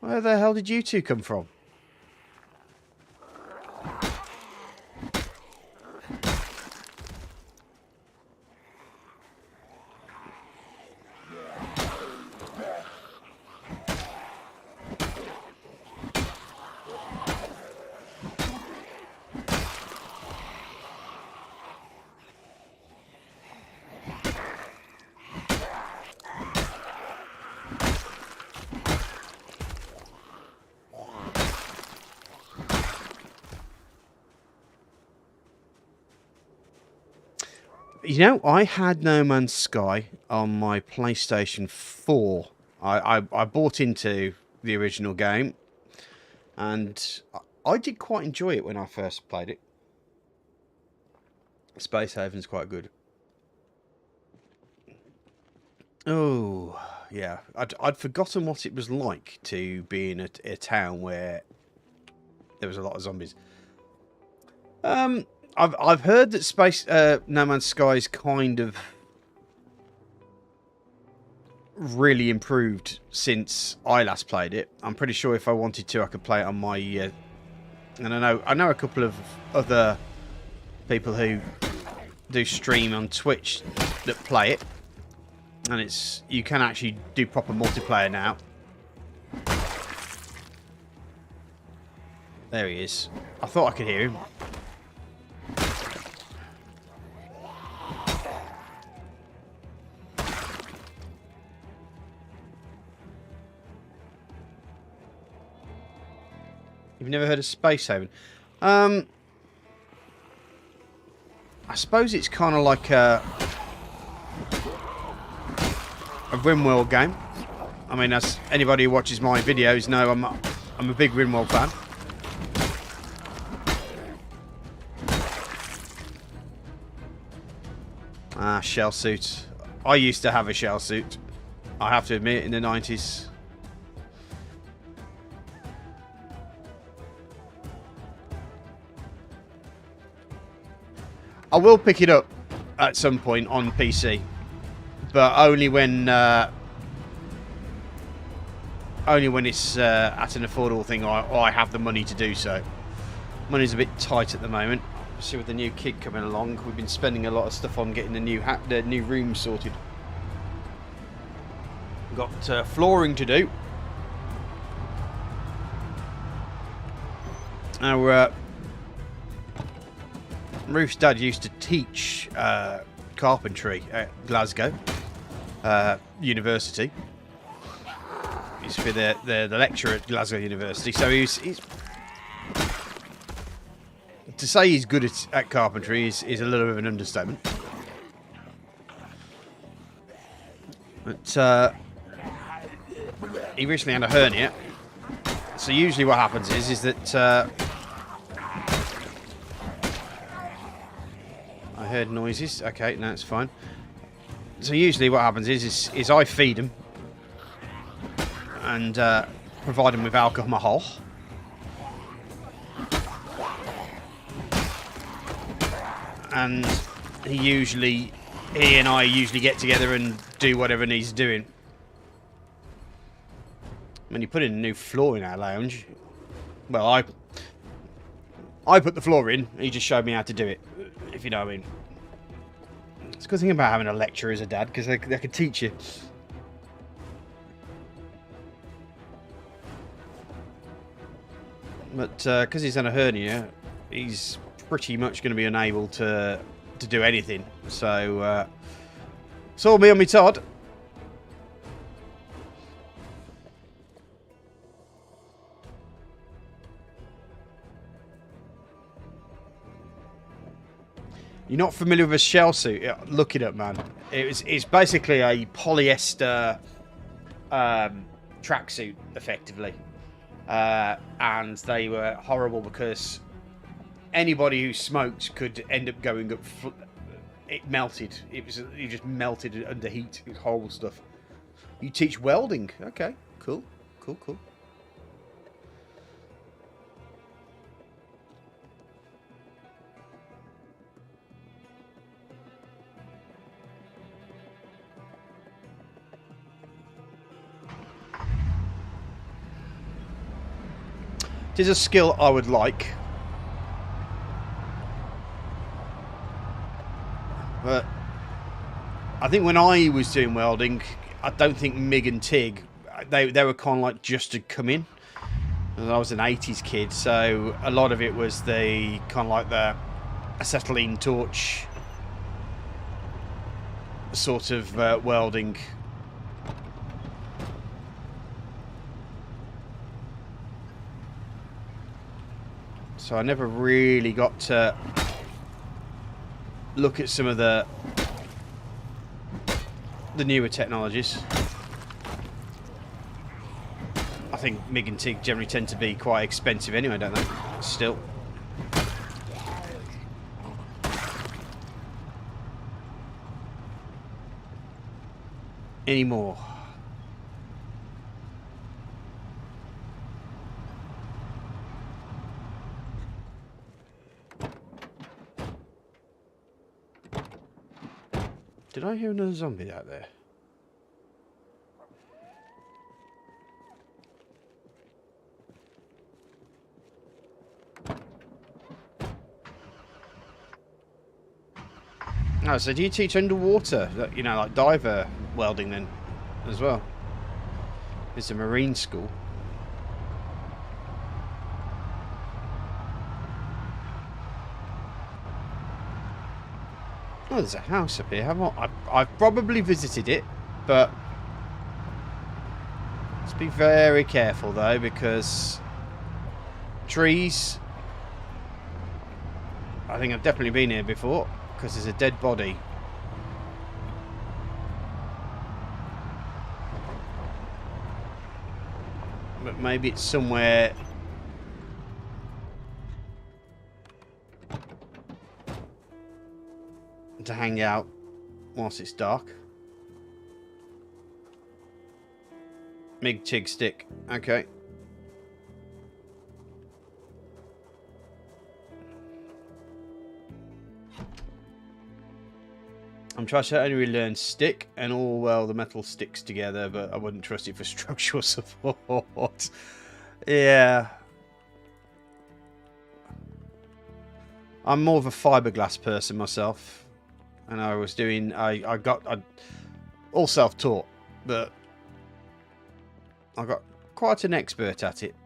Where the hell did you two come from? You know, I had No Man's Sky on my PlayStation 4. I bought into the original game, and I did quite enjoy it when I first played it. Space Haven's quite good. Oh, yeah. I'd forgotten what it was like to be in a town where there was a lot of zombies. I've heard that No Man's Sky's kind of really improved since I last played it. I'm pretty sure if I wanted to, I could play it on my and I know a couple of other people who do stream on Twitch that play it, and you can actually do proper multiplayer now. There he is. I thought I could hear him. You've never heard of Space Haven? I suppose it's kind of like a RimWorld game. I mean, as anybody who watches my videos know, I'm a big RimWorld fan. Shell suit. I used to have a shell suit, I have to admit, in the 90s. I will pick it up at some point on PC, but only when it's at an affordable thing, or I have the money to do so. Money's a bit tight at the moment. See, with the new kid coming along, we've been spending a lot of stuff on getting the new room sorted. We've got flooring to do. Our Ruth's dad used to teach carpentry at Glasgow University. He used to be the lecturer at Glasgow University, so he's to say he's good at carpentry is a little bit of an understatement. But he recently had a hernia, so usually what happens is that heard noises. Okay, no, it's fine. So usually what happens is I feed them and provide them with alcohol. And he and I usually get together and do whatever needs doing. When you put in a new floor in our lounge, well, I put the floor in, he just showed me how to do it, if you know what I mean. It's a good thing about having a lecturer as a dad, because they can teach you. But because he's on a hernia, he's pretty much going to be unable to do anything. So, it's all me on me Todd. You're not familiar with a shell suit? Look it up, man. It's basically a polyester tracksuit, effectively. And they were horrible because anybody who smoked could end up going up. It melted. You just melted under heat. It was horrible stuff. You teach welding? Okay, cool. It is a skill I would like. But I think when I was doing welding, I don't think Mig and Tig, they were kind of like just to come in. And I was an 80s kid, so a lot of it was the kind of like the acetylene torch sort of welding. So I never really got to look at some of the newer technologies. I think MIG and TIG generally tend to be quite expensive anyway, don't they? Still. Anymore. Did I hear another zombie out there? Oh, so do you teach underwater? You know, like diver welding then, as well? It's a marine school. Oh, there's a house up here. I've probably visited it, but let's be very careful though, because trees. I think I've definitely been here before, because there's a dead body. But maybe it's somewhere. To hang out whilst it's dark. MIG TIG stick. Okay. I'm trying to only learn stick, and all well the metal sticks together, but I wouldn't trust it for structural support. Yeah. I'm more of a fiberglass person myself. And I was doing, I all self-taught, but I got quite an expert at it.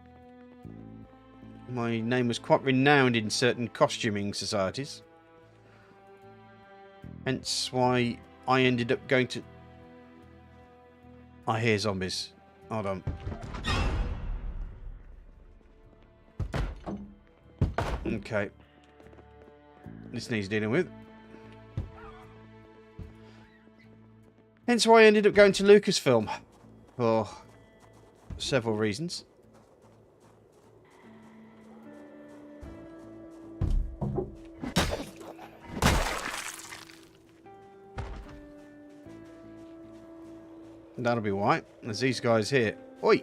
My name was quite renowned in certain costuming societies. Hence why I ended up going to... I hear zombies. Hold on. Okay. This needs dealing with. Hence why I ended up going to Lucasfilm. For several reasons. That'll be why. There's these guys here. Oi!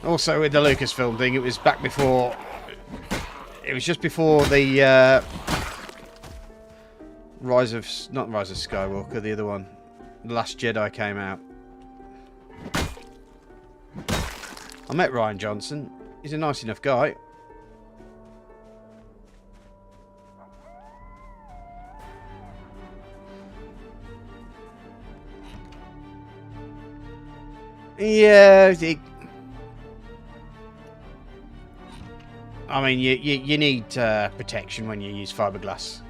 Also with the Lucasfilm thing, it was back before... It was just before the Rise of... Not Rise of Skywalker, the other one. The Last Jedi came out. I met Ryan Johnson. He's a nice enough guy. Yeah, I mean, you need protection when you use fiberglass.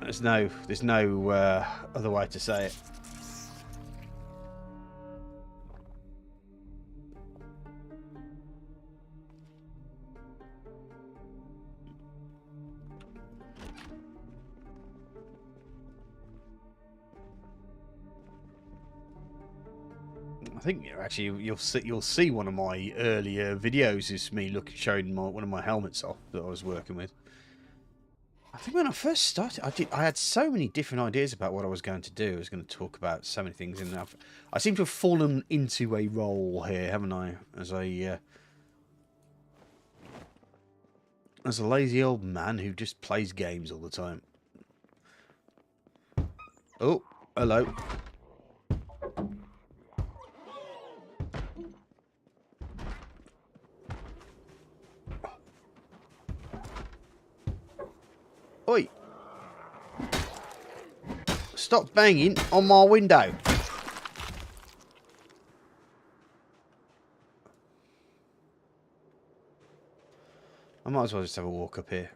There's no other way to say it. I think actually you'll see one of my earlier videos is me showing one of my helmets off that I was working with. I think when I first started, I had so many different ideas about what I was going to do. I was going to talk about so many things, and I seem to have fallen into a role here, haven't I? As a lazy old man who just plays games all the time. Oh, hello. Oi! Stop banging on my window. I might as well just have a walk up here.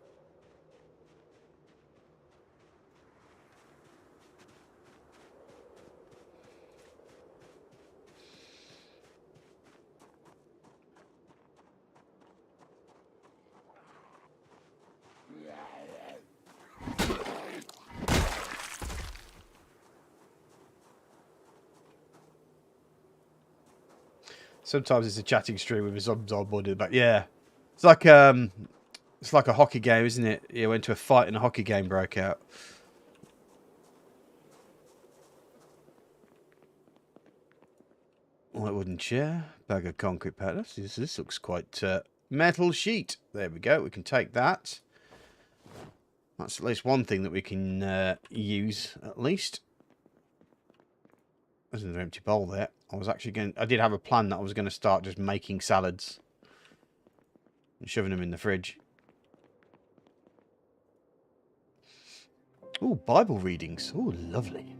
Sometimes it's a chatting stream with a Zomboid in the back. Yeah, it's like a hockey game, isn't it? You went to a fight and a hockey game broke out. White wooden chair, bag of concrete pallets. This looks quite metal sheet. There we go. We can take that. That's at least one thing that we can use at least. There's another empty bowl there. I did have a plan that I was going to start just making salads and shoving them in the fridge. Oh, Bible readings. Oh, lovely.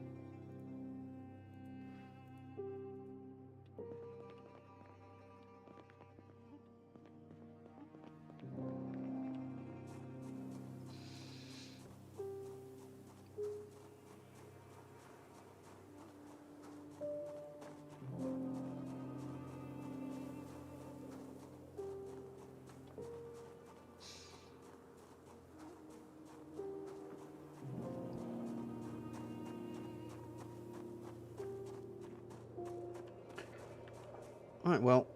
Right, well,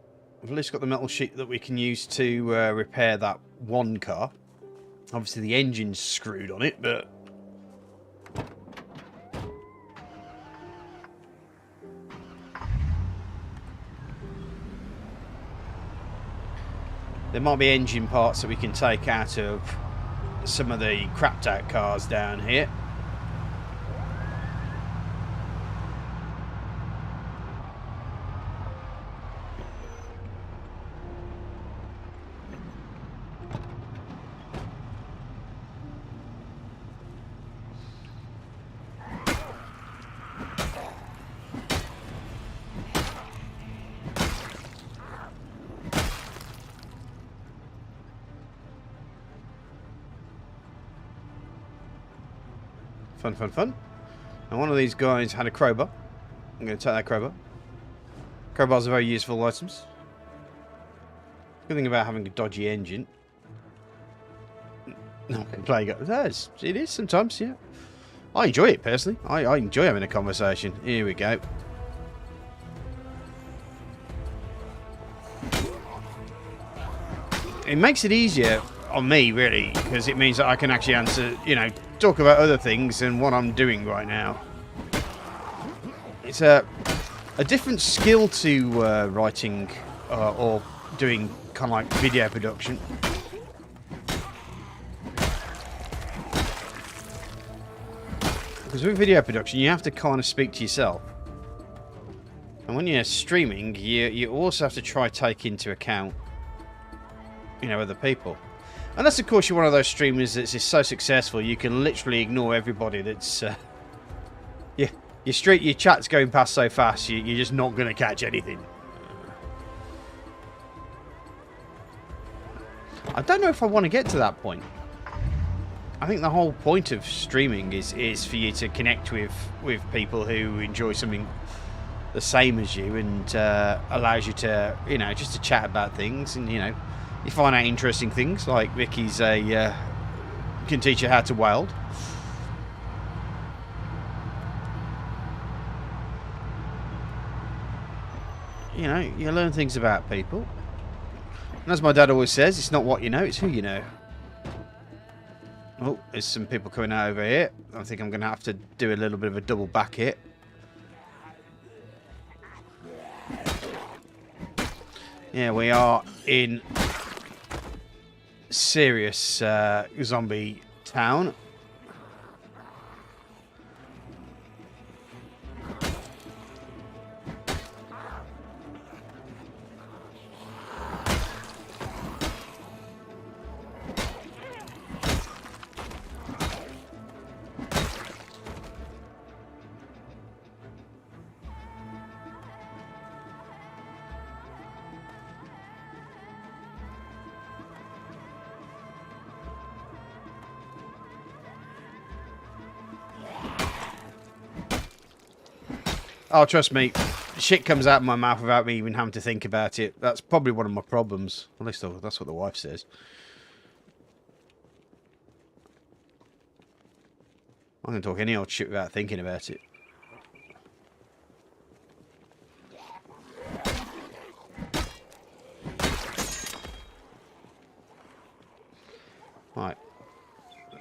we've at least got the metal sheet that we can use to repair that one car. Obviously, the engine's screwed on it, but... there might be engine parts that we can take out of some of the crapped out cars down here. Fun, fun, fun. And one of these guys had a crowbar. I'm going to take that crowbar. Crowbars are very useful items. Good thing about having a dodgy engine No, playing it. It is sometimes, yeah. I enjoy it personally. I enjoy having a conversation. Here we go. It makes it easier on me, really, because it means that I can actually answer, you know, talk about other things than what I'm doing right now. It's a different skill to writing or doing kind of like video production. Because with video production, you have to kind of speak to yourself. And when you're streaming, you also have to try take into account, you know, other people. Unless, of course, you're one of those streamers that's just so successful, you can literally ignore everybody that's... Your chat's going past so fast, you're just not going to catch anything. I don't know if I want to get to that point. I think the whole point of streaming is for you to connect with people who enjoy something the same as you, and allows you to, you know, just to chat about things, and, you know, you find out interesting things, like Vicky's can teach you how to weld. You know, you learn things about people. And as my dad always says, it's not what you know, it's who you know. Oh, there's some people coming out over here. I think I'm going to have to do a little bit of a double back hit. Yeah, we are in serious zombie town. Oh, trust me, shit comes out of my mouth without me even having to think about it. That's probably one of my problems. At least that's what the wife says. I'm going to talk any old shit without thinking about it. Right.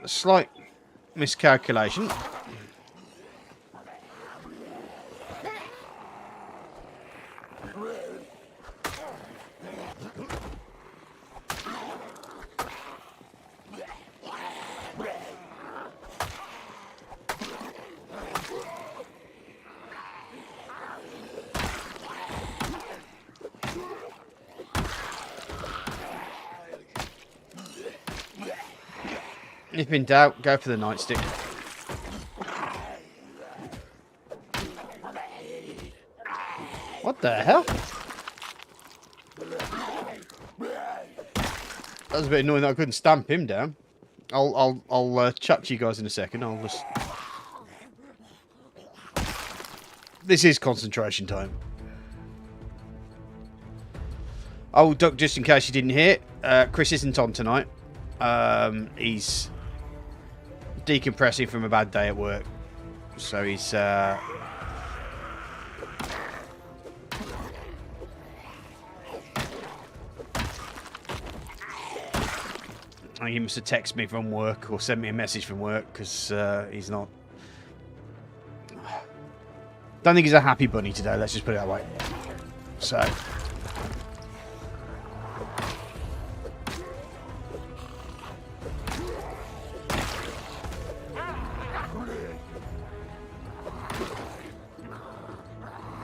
A slight miscalculation. If in doubt, go for the nightstick. What the hell? That was a bit annoying that I couldn't stamp him down. I'll chat to you guys in a second. I'll just... This is concentration time. Oh, Duck, just in case you didn't hear, Chris isn't on tonight. He's decompressing from a bad day at work, so he's I think he must have texted me from work or sent me a message from work, because he's not... Don't think he's a happy bunny today, let's just put it that way. So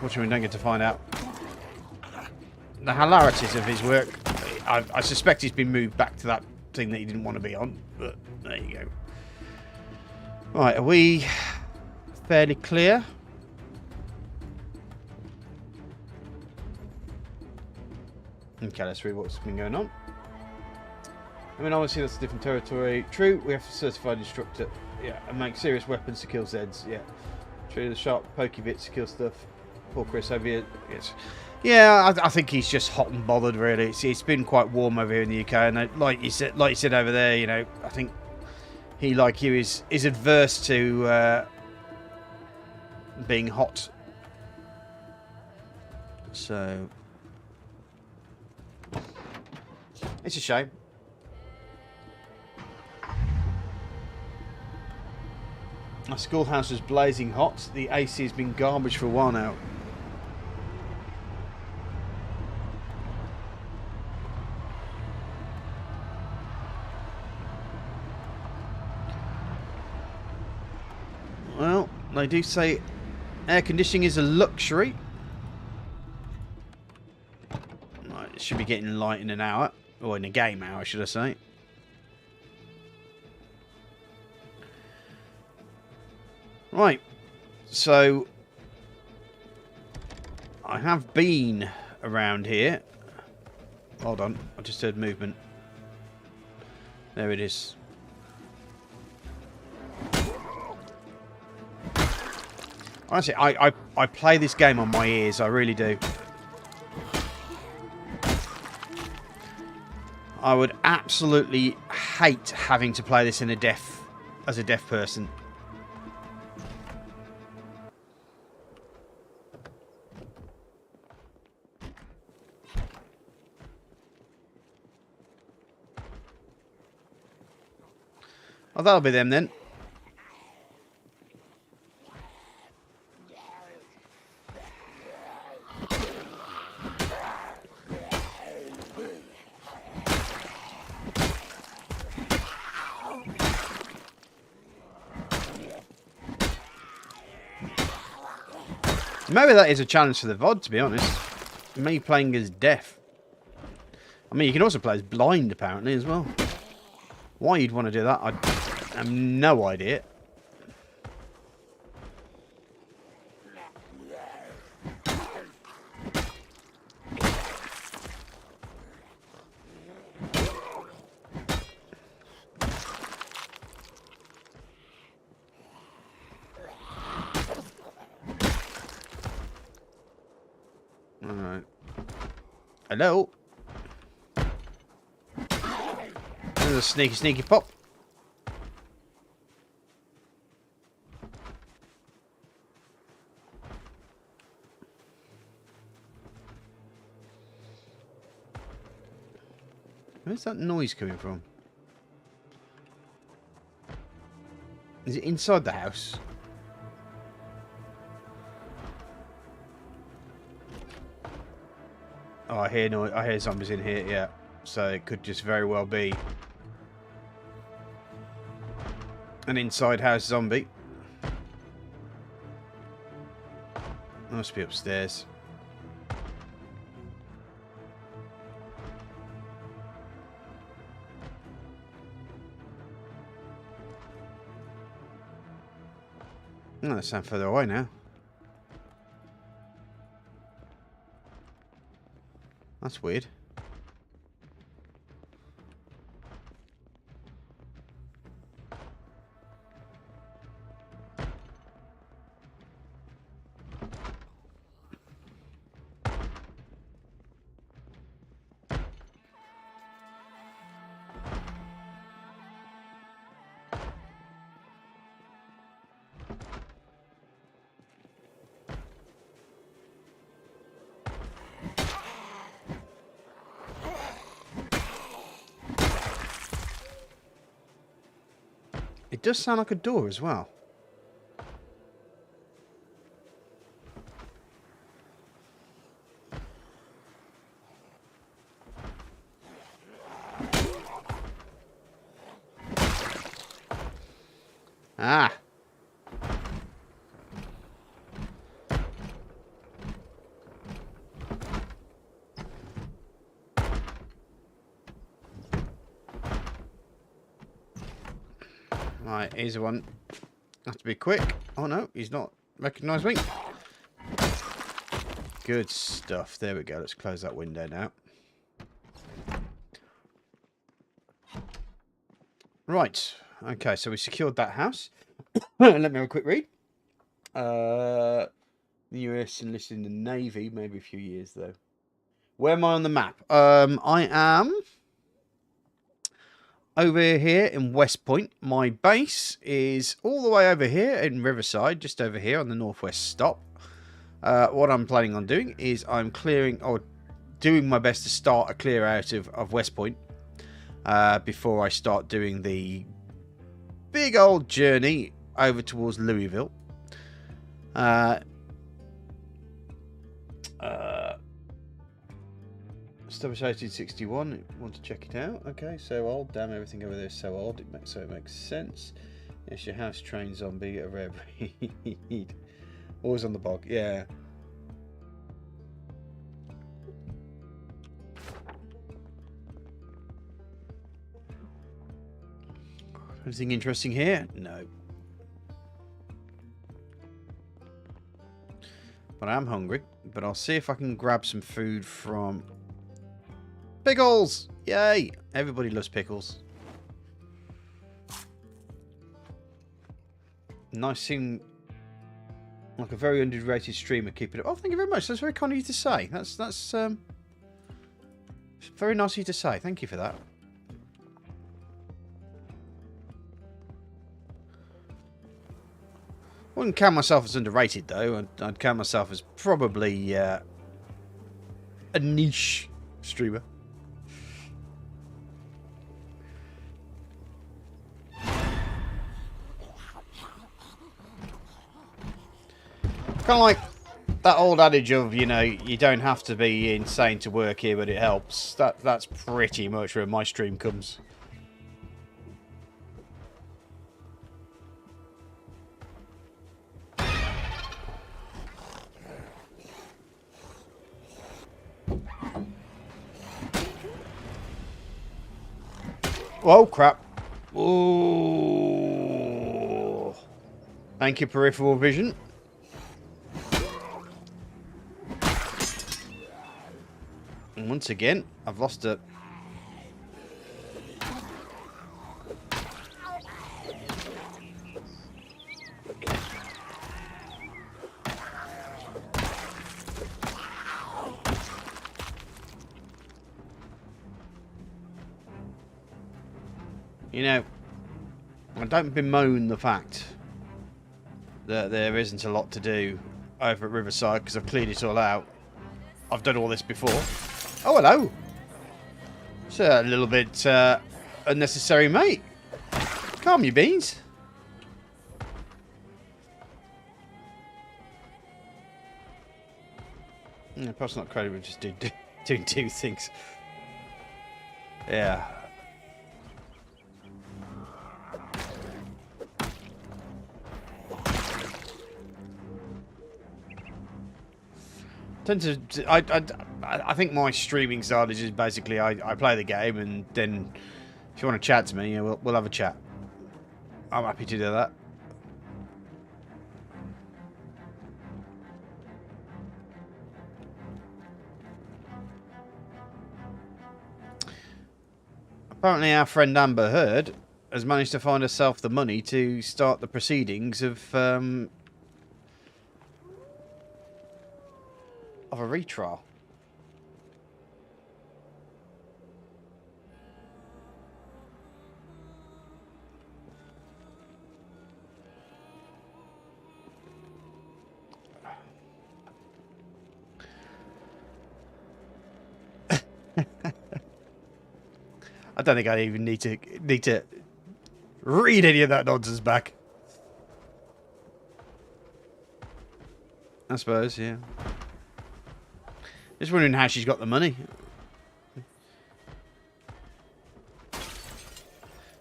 fortunately, we don't get to find out the hilarities of his work. I suspect he's been moved back to that thing that he didn't want to be on, but there you go. Right, are we fairly clear? Okay, let's read what's been going on. I mean, obviously that's a different territory. True, we have a certified instructor. Yeah, and make serious weapons to kill Zeds. Yeah. True, the sharp, pokey bits to kill stuff. Poor Chris over here. Yes. Yeah, I think he's just hot and bothered, really. It's been quite warm over here in the UK, and like you said over there, you know, I think he, like you, is adverse to being hot. So it's a shame. My schoolhouse is blazing hot. The AC has been garbage for a while now. Well, they do say air conditioning is a luxury. Right, it should be getting light in an hour. Or in a game hour, should I say. Right, so I have been around here. Hold on, I just heard movement. There it is. Honestly, I play this game on my ears, I really do. I would absolutely hate having to play this in as a deaf person. Oh, that'll be them then. Maybe that is a challenge for the VOD, to be honest. Me playing as deaf. I mean, you can also play as blind, apparently, as well. Why you'd want to do that, I have no idea. Alright. Hello? There's a sneaky pop. Where's that noise coming from? Is it inside the house? Oh, I hear zombies in here, yeah. So it could just very well be an inside house zombie. Must be upstairs. Oh, they sound further away now. That's weird. It does sound like a door as well. Ah. Right, here's the one. Have to be quick. Oh no, he's not recognised me. Good stuff. There we go. Let's close that window now. Right. Okay, so we secured that house. Let me have a quick read. The US enlisted in the Navy, maybe a few years though. Where am I on the map? I am over here in West Point. My base is all the way over here in Riverside, just over here on the northwest stop. What I'm planning on doing is I'm clearing, or doing my best to start a clear out of West Point before I start doing the big old journey over towards Louisville. Established 1861. Want to check it out? Okay, so old. Damn, everything over there is so old. So it makes sense. Yes, your house trained zombie, a rare breed. Always on the bog. Yeah. Anything interesting here? No. But I am hungry. But I'll see if I can grab some food from... Pickles! Yay! Everybody loves pickles. Nice seeing like a very underrated streamer keeping it. Oh, thank you very much. That's very kind of you to say. That's very nice of you to say. Thank you for that. I wouldn't count myself as underrated though. I'd count myself as probably a niche streamer. Kind of like that old adage of, you know, you don't have to be insane to work here, but it helps. That's pretty much where my stream comes. Oh crap! Ooh! Thank you, peripheral vision. And once again, I've lost it. You know, I don't bemoan the fact that there isn't a lot to do over at Riverside because I've cleared it all out. I've done all this before. Oh, hello. It's a little bit unnecessary, mate. Calm your beans. Yeah, perhaps not credible, just doing two things. Yeah. I think my streaming style is just basically I play the game and then if you want to chat to me, we'll have a chat. I'm happy to do that. Apparently our friend Amber Heard has managed to find herself the money to start the proceedings of a retrial. I don't think I even need to read any of that nonsense back. I suppose, yeah. Just wondering how she's got the money.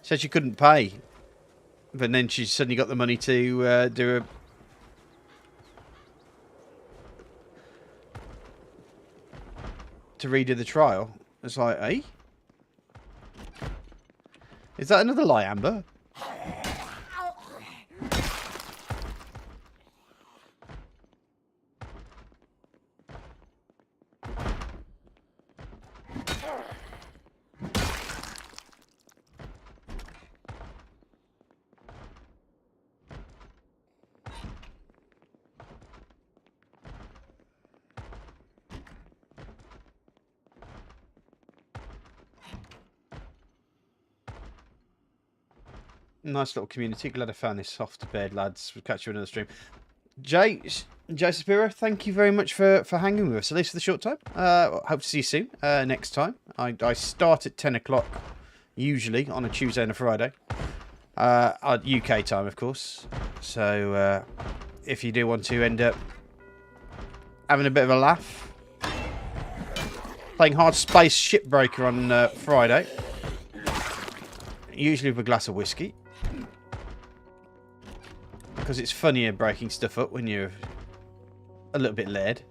Said she couldn't pay, but then she suddenly got the money to do a... to redo the trial. It's like, eh? Is that another lie, Amber? Nice little community. Glad I found this soft bed, lads. We'll catch you in another stream. Jay Sapiro, thank you very much for hanging with us, at least for the short time. Hope to see you soon next time. I start at 10 o'clock, usually, on a Tuesday and a Friday. UK time, of course. So, if you do want to end up having a bit of a laugh, playing Hard Space Shipbreaker on Friday, usually with a glass of whiskey, because it's funnier breaking stuff up when you're a little bit laid.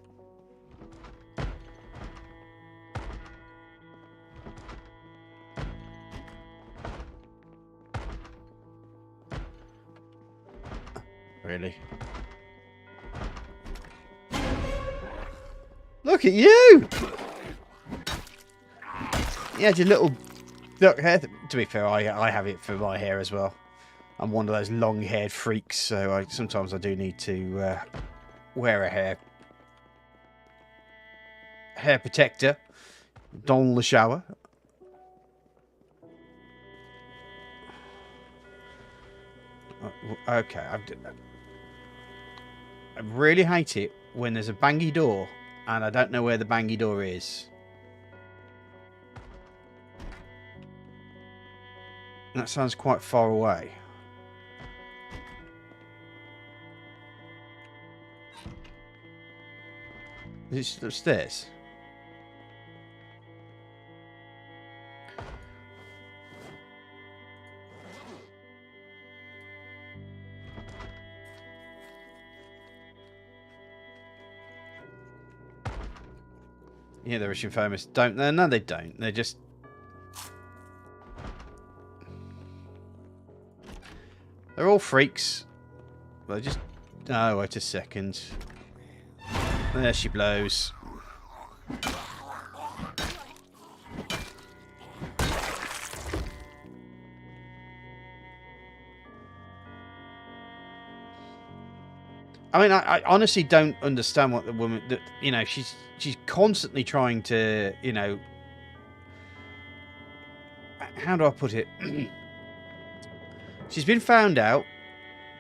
Really? Look at you! You had your little duck hair. To be fair, I have it for my hair as well. I'm one of those long-haired freaks, so sometimes I do need to wear a hair protector dans the shower. Okay, I've done that. I really hate it when there's a bangy door and I don't know where the bangy door is. That sounds quite far away. Is it upstairs? Yeah, they're rich and famous. Don't they? No, they don't. They're just... They're all freaks. They just... Oh, wait a second. There she blows. I mean, I honestly don't understand what the woman... You know, she's constantly trying to, you know... How do I put it? She's been found out,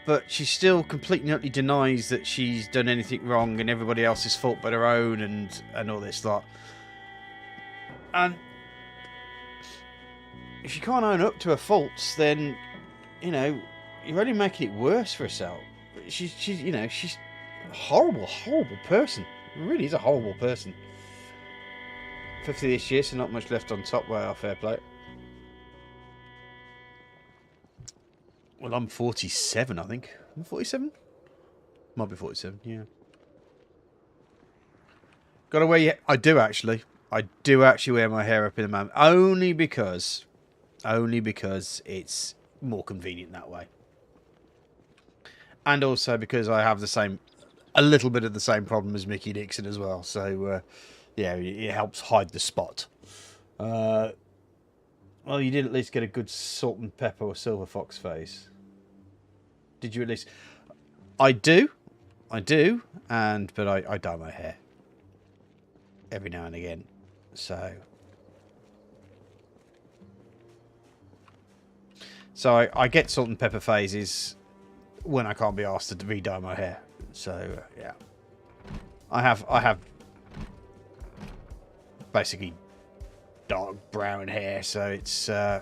but she still completely utterly denies that she's done anything wrong and everybody else's fault but her own and all this lot. And if you can't own up to her faults, then, you know, you're only making it worse for herself. She's you know, she's a horrible person. Really is a horrible person. 50 this year, so not much left on top by our fair play. Well, I'm 47, I think. I'm 47? Might be 47, yeah. Gotta wear your... I do actually wear my hair up in the man. Only because it's more convenient that way. And also because I have a little bit of the same problem as Mickey Dixon as well. So, yeah, it helps hide the spot. Well, you did at least get a good salt and pepper or silver fox face. Did you at least... I do, but I dye my hair every now and again. So I get salt and pepper phases when I can't be asked to re-dye my hair. So yeah, I have basically dark brown hair, so it's right.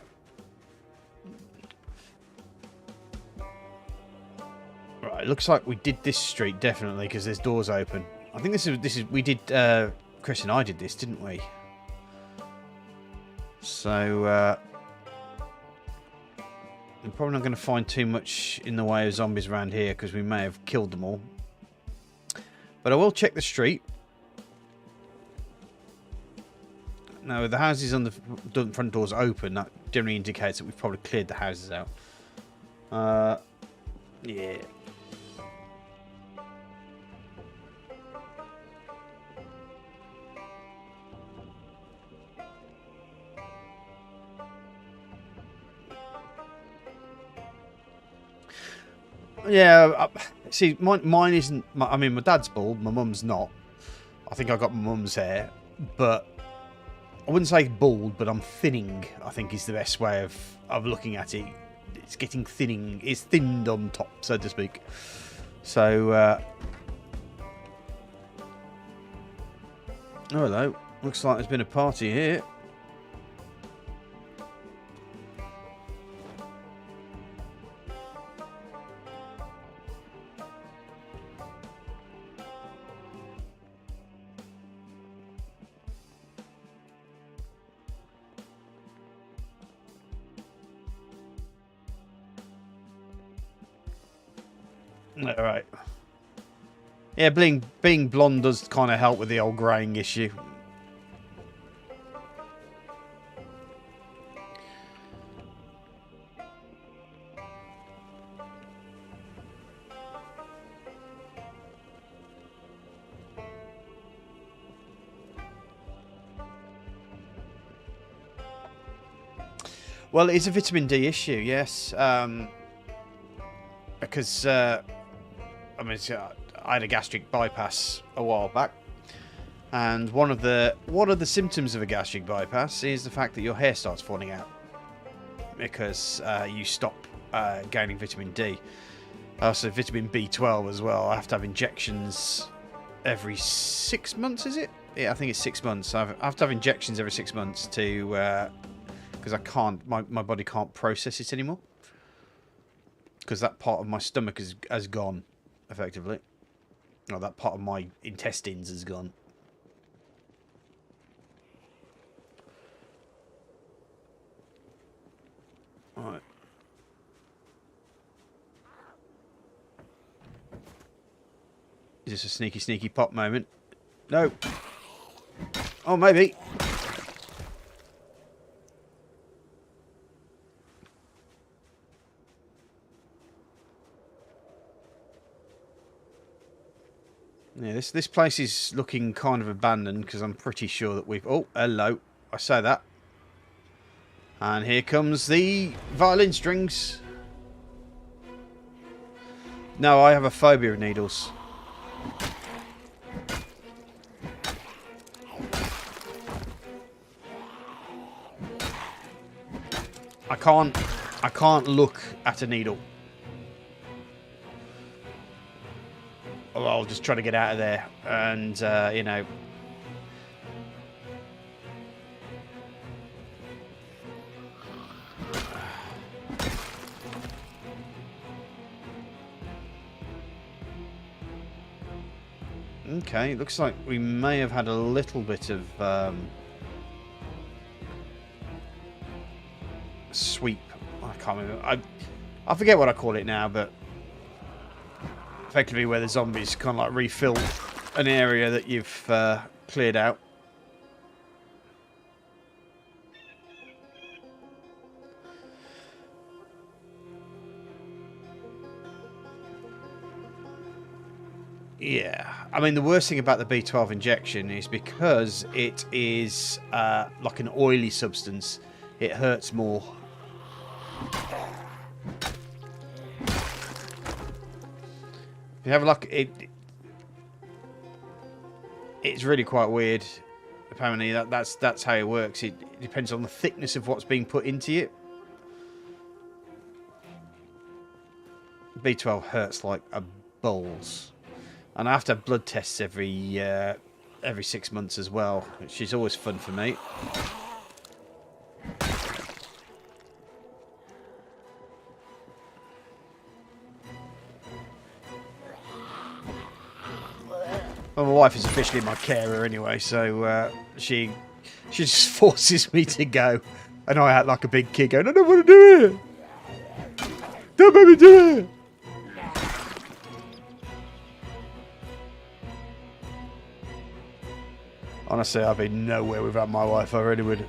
It looks like we did this street definitely because there's doors open. I think this is we did. Chris and I did this, didn't we? So I'm probably not going to find too much in the way of zombies around here because we may have killed them all. But I will check the street. Now, with the houses on the front doors open, that generally indicates that we've probably cleared the houses out. Yeah. Yeah, see, mine isn't... I mean, my dad's bald, my mum's not. I think I got my mum's hair, but... I wouldn't say bald, but I'm thinning, I think is the best way of looking at it. it's getting thinning. It's thinned on top, so to speak. So, oh, hello. Looks like there's been a party here. All right. Yeah, being blonde does kind of help with the old greying issue. Well, it's a vitamin D issue, yes. Because I mean, I had a gastric bypass a while back, and one of the symptoms of a gastric bypass is the fact that your hair starts falling out because you stop gaining vitamin D. Also, vitamin B12 as well. I have to have injections every 6 months. Is it? Yeah, I think it's 6 months. I have to have injections every 6 months to because I can't. My body can't process it anymore because that part of my stomach has gone effectively. Oh, that part of my intestines has gone. Alright. Is this a sneaky pop moment? No. Oh, maybe. Yeah, this place is looking kind of abandoned because I'm pretty sure that we've... Oh, hello. I say that. And here comes the violin strings. No, I have a phobia of needles. I can't look at a needle. Or I'll just try to get out of there, and you know. Okay, looks like we may have had a little bit of sweep. I can't remember. I forget what I call it now, but effectively where the zombies kind of like refill an area that you've cleared out. Yeah, I mean the worst thing about the B12 injection is because it is like an oily substance, it hurts more. You have like it's really quite weird. Apparently that's how it works. It depends on the thickness of what's being put into you. B12 hurts like a balls, and I have to have blood tests every 6 months as well, which is always fun for me. Well, my wife is officially my carer anyway, so she just forces me to go, and I act like a big kid going, I don't want to do it! Don't make me do it! Honestly, I'd be nowhere without my wife, I really would.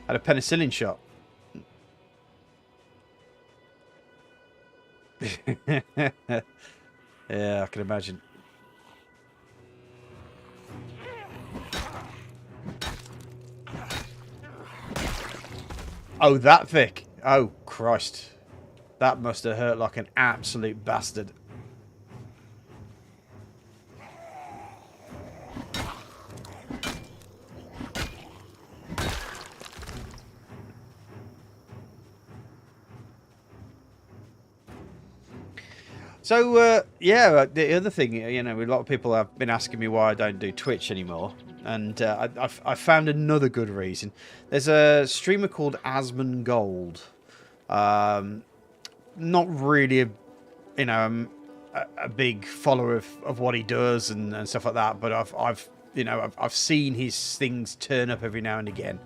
At a penicillin shop. Yeah, I can imagine. Oh, that thick. Oh, Christ. That must have hurt like an absolute bastard. So, yeah, the other thing, you know, a lot of people have been asking me why I don't do Twitch anymore. And I found another good reason. There's a streamer called Asmongold. Not really you know, a big follower of what he does and stuff like that. But I've seen his things turn up every now and again.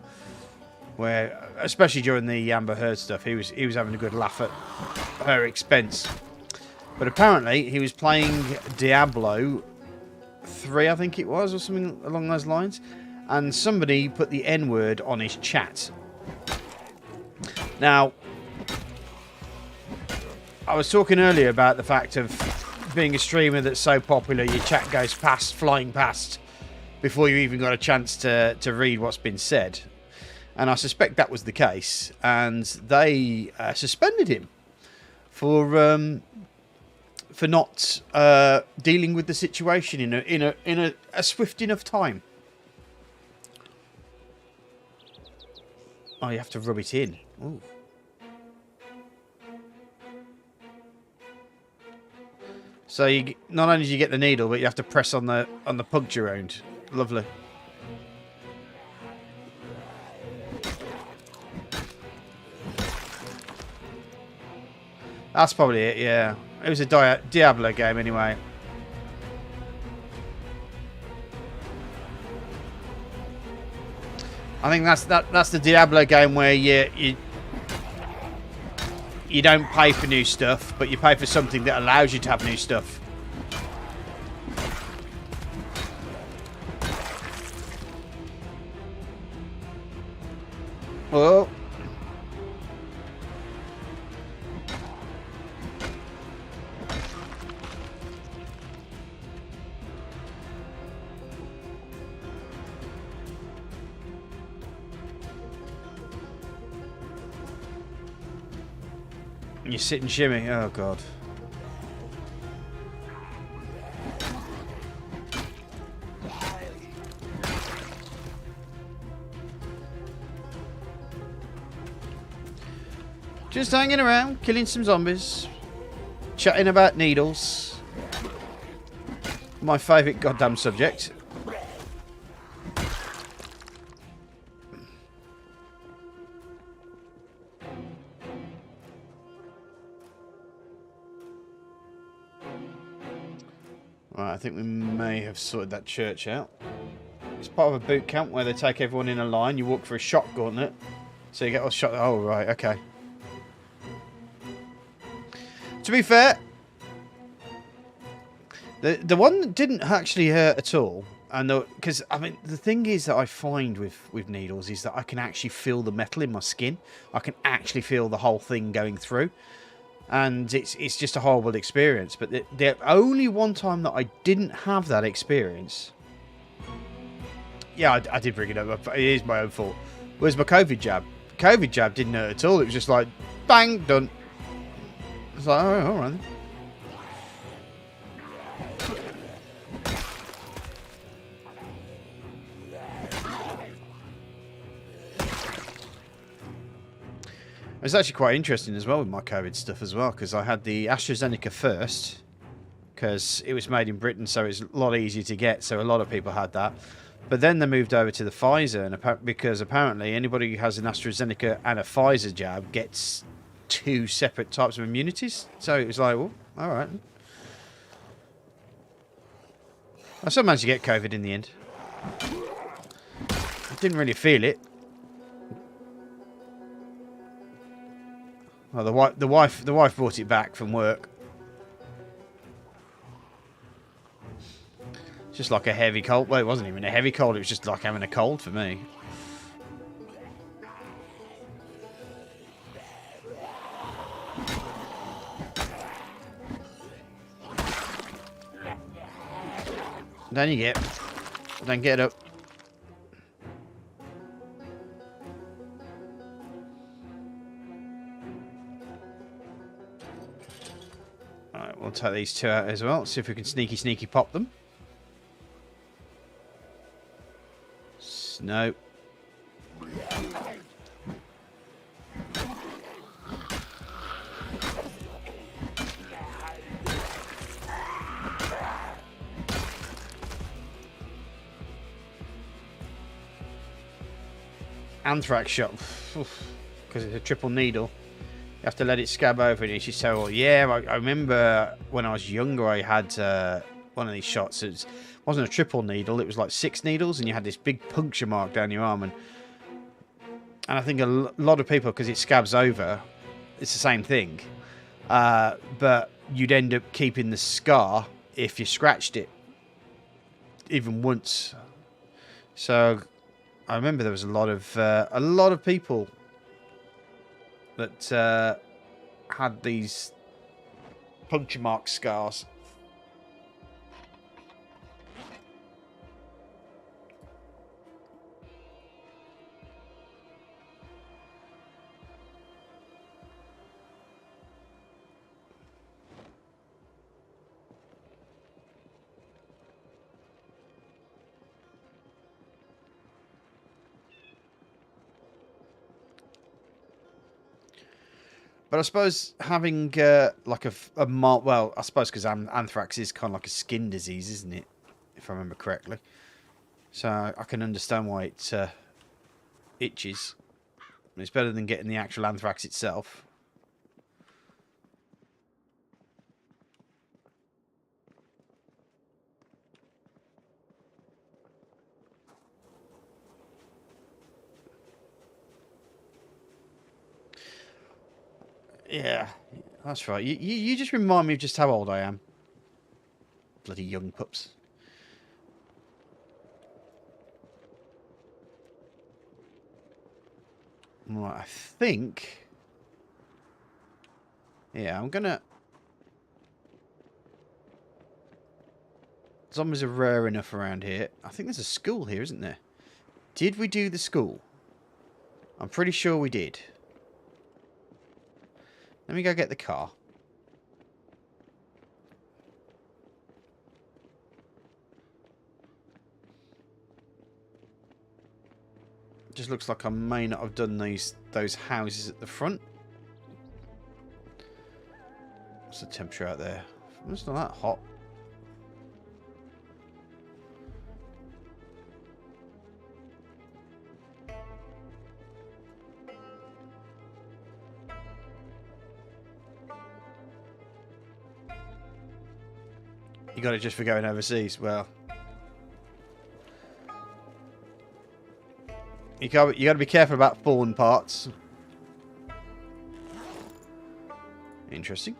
Where, especially during the Amber Heard stuff, he was having a good laugh at her expense. But apparently he was playing Diablo 3, I think it was, or something along those lines, and somebody put the N-word on his chat. Now, I was talking earlier about the fact of being a streamer that's so popular, your chat goes flying past, before you even got a chance to read what's been said. And I suspect that was the case, and they suspended him for not dealing with the situation in a swift enough time. Oh, you have to rub it in. Ooh. So you not only do you get the needle, but you have to press on the puncture wound. Lovely. That's probably it. Yeah, it was a Diablo game anyway. I think that's the Diablo game where you don't pay for new stuff, but you pay for something that allows you to have new stuff. Oh. You sit and shimmy. Oh, God. Just hanging around, killing some zombies, chatting about needles. My favourite goddamn subject. Right, I think we may have sorted that church out. It's part of a boot camp where they take everyone in a line. You walk for a shot gauntlet. So you get all shot. Oh, right, okay. To be fair, the one that didn't actually hurt at all. And because, I mean, the thing is that I find with needles is that I can actually feel the metal in my skin. I can actually feel the whole thing going through. And it's just a horrible experience. But the only one time that I didn't have that experience... Yeah, I did bring it up. It is my own fault. Was my COVID jab. COVID jab didn't hurt at all. It was just like, bang, done. It's like, oh, all right then. It was actually quite interesting as well with my COVID stuff as well, because I had the AstraZeneca first, because it was made in Britain, so it's a lot easier to get, so a lot of people had that. But then they moved over to the Pfizer, and because apparently anybody who has an AstraZeneca and a Pfizer jab gets 2 separate types of immunities. So it was like, well, all right. I still managed to get COVID in the end. I didn't really feel it. Well, the wife brought it back from work. Just like a heavy cold. Well, it wasn't even a heavy cold. It was just like having a cold for me. Down you get. Then get up. Alright, we'll take these 2 out as well. See if we can sneaky pop them. No. anthrax shot, because it's a triple needle. You have to let it scab over, and she's so, yeah, I remember when I was younger, I had one of these shots. It wasn't a triple needle, it was like 6 needles, and you had this big puncture mark down your arm. And I think a lot of people, because it scabs over, it's the same thing. But you'd end up keeping the scar if you scratched it even once. So I remember there was a lot of people that had these puncture mark scars. But I suppose having like a mark, well, I suppose because anthrax is kind of like a skin disease, isn't it? If I remember correctly. So I can understand why it itches. It's better than getting the actual anthrax itself. Yeah, that's right. You just remind me of just how old I am. Bloody young pups. Right, I think... Yeah, I'm gonna... Zombies are rare enough around here. I think there's a school here, isn't there? Did we do the school? I'm pretty sure we did. Let me go get the car. Just looks like I may not have done those houses at the front. What's the temperature out there? It's not that hot. You got it just for going overseas. Well, you got to be careful about fallen parts. Interesting.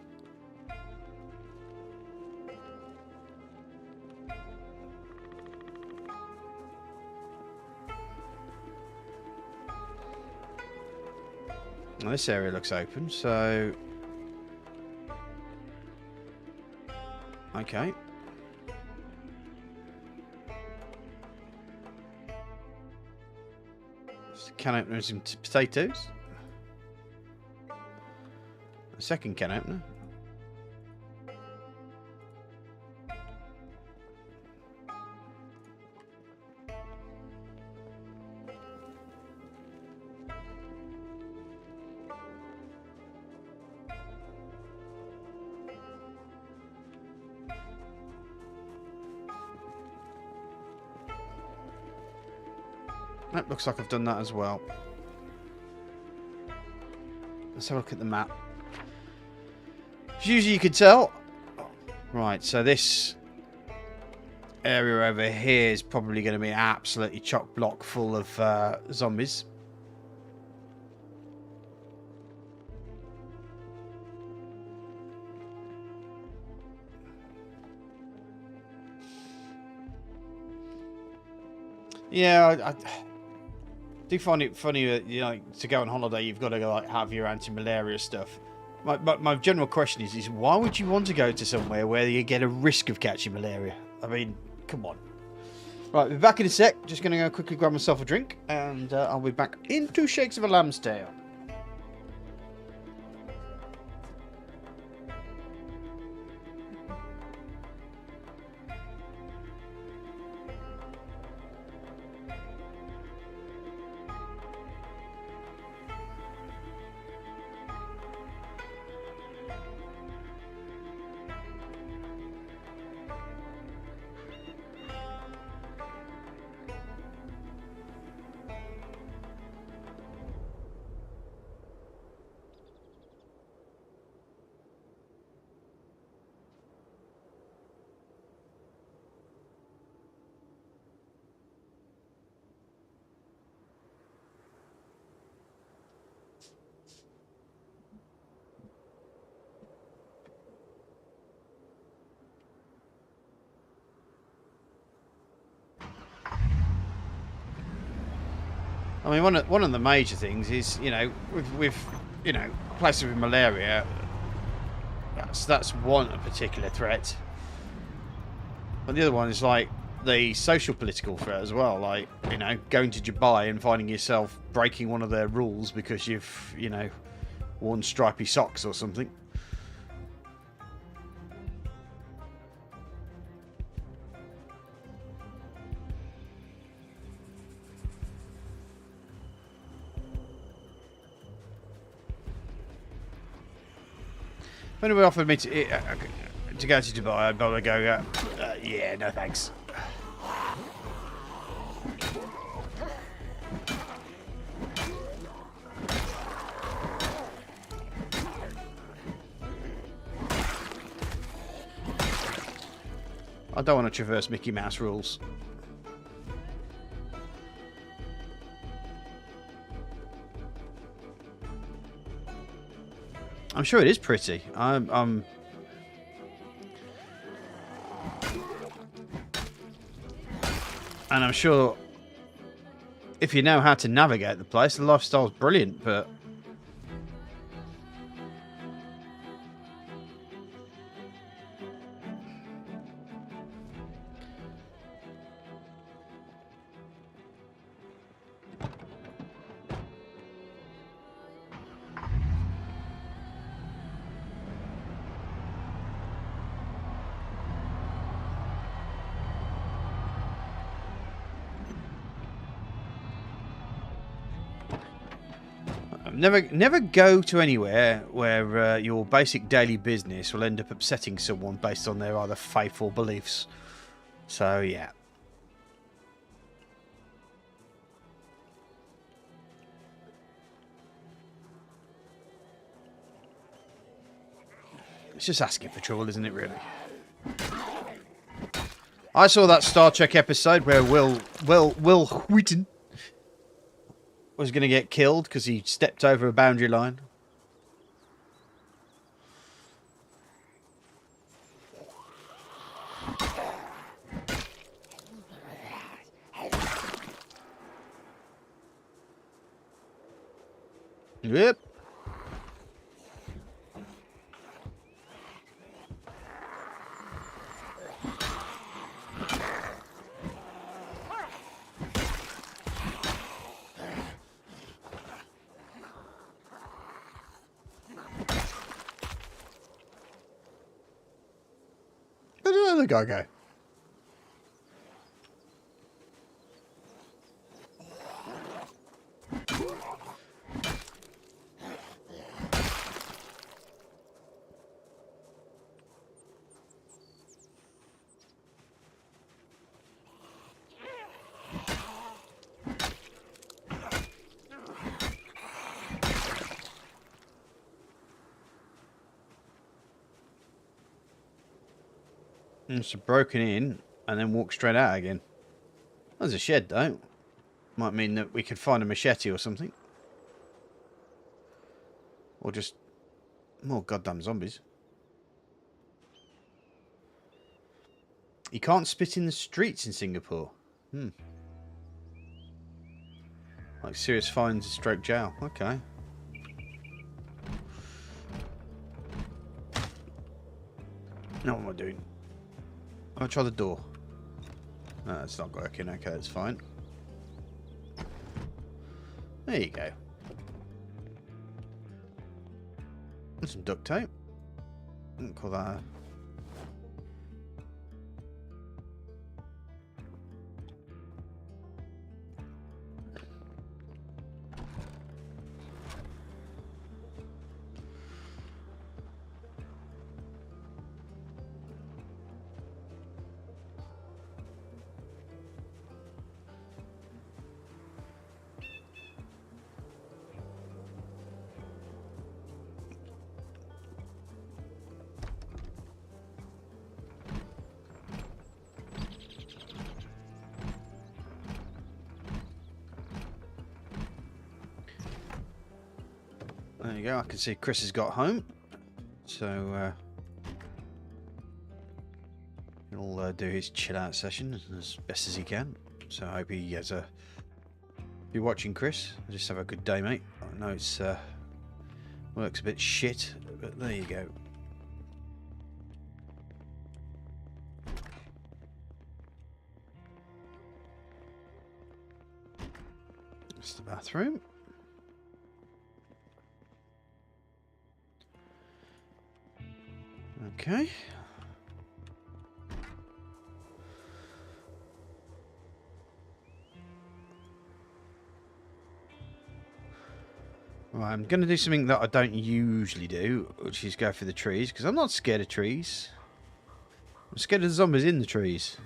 Well, this area looks open, so... Okay. Can opener and some potatoes. A second can opener. That looks like I've done that as well. Let's have a look at the map. As usually you can tell. Right, so this area over here is probably going to be absolutely chock-block full of zombies. Yeah, I do find it funny that, you know, to go on holiday you've got to go, like, have your anti-malaria stuff. My general question is why would you want to go to somewhere where you get a risk of catching malaria? I mean, come on. Right, we'll be back in a sec. Just going to go quickly grab myself a drink, and I'll be back in 2 shakes of a lamb's tail. mean, one of the major things is, you know, with you know, places with malaria, that's one a particular threat. But the other one is like the social political threat as well. Like, you know, going to Dubai and finding yourself breaking one of their rules because you've, you know, worn stripy socks or something. If anyone offered me to go to Dubai, I'd probably go, yeah, no thanks. I don't want to traverse Mickey Mouse rules. I'm sure it is pretty. And I'm sure if you know how to navigate the place, the lifestyle's brilliant, but never go to anywhere where your basic daily business will end up upsetting someone based on their either faith or beliefs. So yeah. It's just asking for trouble, isn't it, really? I saw that Star Trek episode where Will Wheaton was going to get killed because he stepped over a boundary line. Yep. Where did the other guy go? It's broken in and then walk straight out again. There's a shed though. Might mean that we could find a machete or something. Or just more goddamn zombies. You can't spit in the streets in Singapore. Like serious fines, stroke jail. Okay. Now what am I doing? I'll try the door. No, it's not working. Okay, that's fine. There you go. And some duct tape. I'll call that. There you go. I can see Chris has got home, so he'll do his chill out session as best as he can. So I hope he has a If you're watching, Chris, just have a good day, mate. I know it's works a bit shit, but there you go. That's the bathroom. Okay. Right, I'm going to do something that I don't usually do, which is go for the trees, because I'm not scared of trees. I'm scared of the zombies in the trees.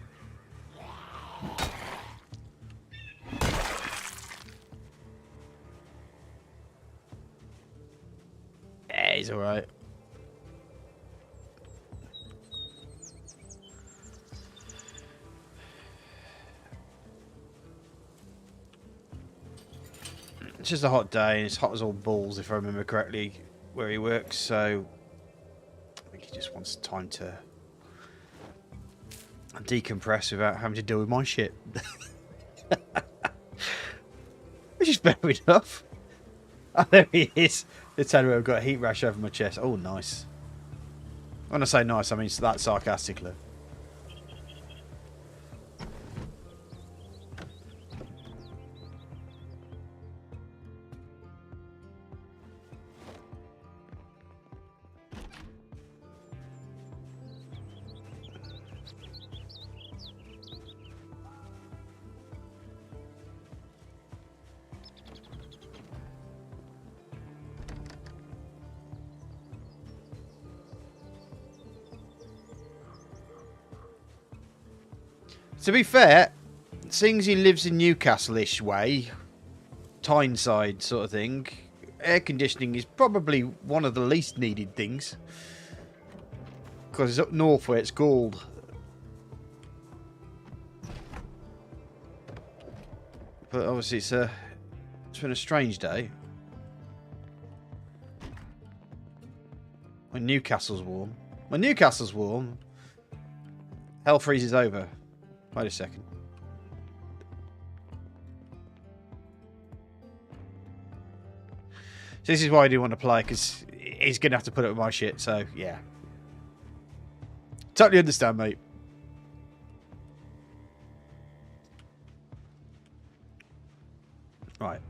Yeah, he's alright. It's just a hot day, and it's hot as all balls, if I remember correctly, where he works, so I think he just wants time to decompress without having to deal with my shit. Which is fair enough. Oh, there he is. The tell I've got a heat rash over my chest. Oh, nice. When I say nice, I mean that sarcastically. To be fair, seeing as he lives in Newcastle-ish way, Tyneside sort of thing, air conditioning is probably one of the least needed things. Because it's up north where it's cold. But obviously it's been a strange day. When Newcastle's warm. When Newcastle's warm, hell freezes over. Wait a second. So this is why I do want to play, because he's going to have to put up with my shit, so yeah. Totally understand, mate. Right.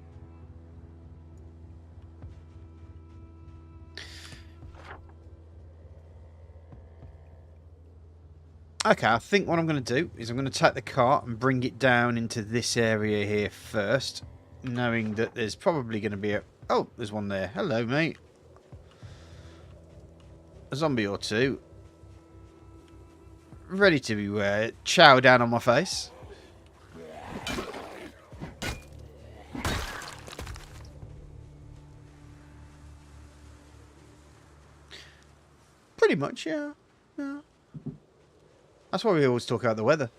Okay, I think what I'm going to do is I'm going to take the cart and bring it down into this area here first, knowing that there's probably going to be a... Oh, there's one there. Hello, mate. A zombie or two. Ready to be chow down on my face. Pretty much, yeah. Yeah. That's why we always talk about the weather.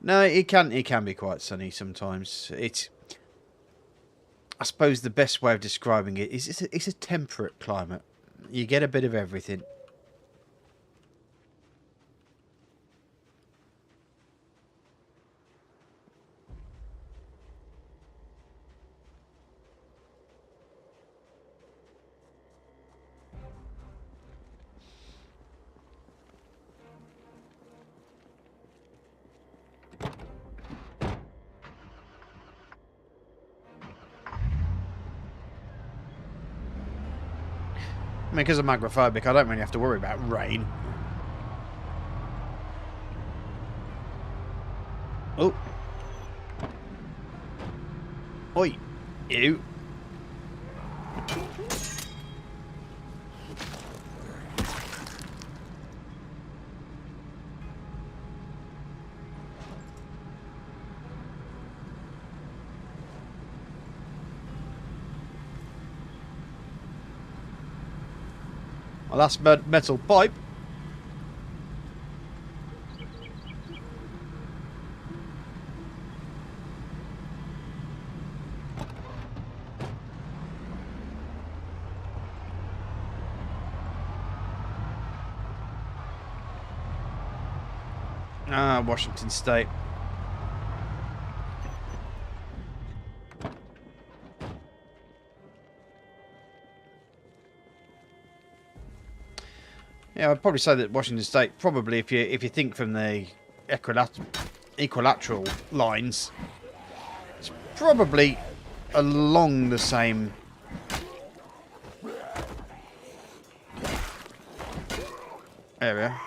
No, it can be quite sunny sometimes. It's, I suppose the best way of describing it is it's a temperate climate. You get a bit of everything. I mean, because I'm agoraphobic, I don't really have to worry about rain. Oh. Oi. You. Well, that's metal pipe. Ah, Washington State. Yeah, I'd probably say that Washington State, probably if you think from the equilateral lines, it's probably along the same. Area.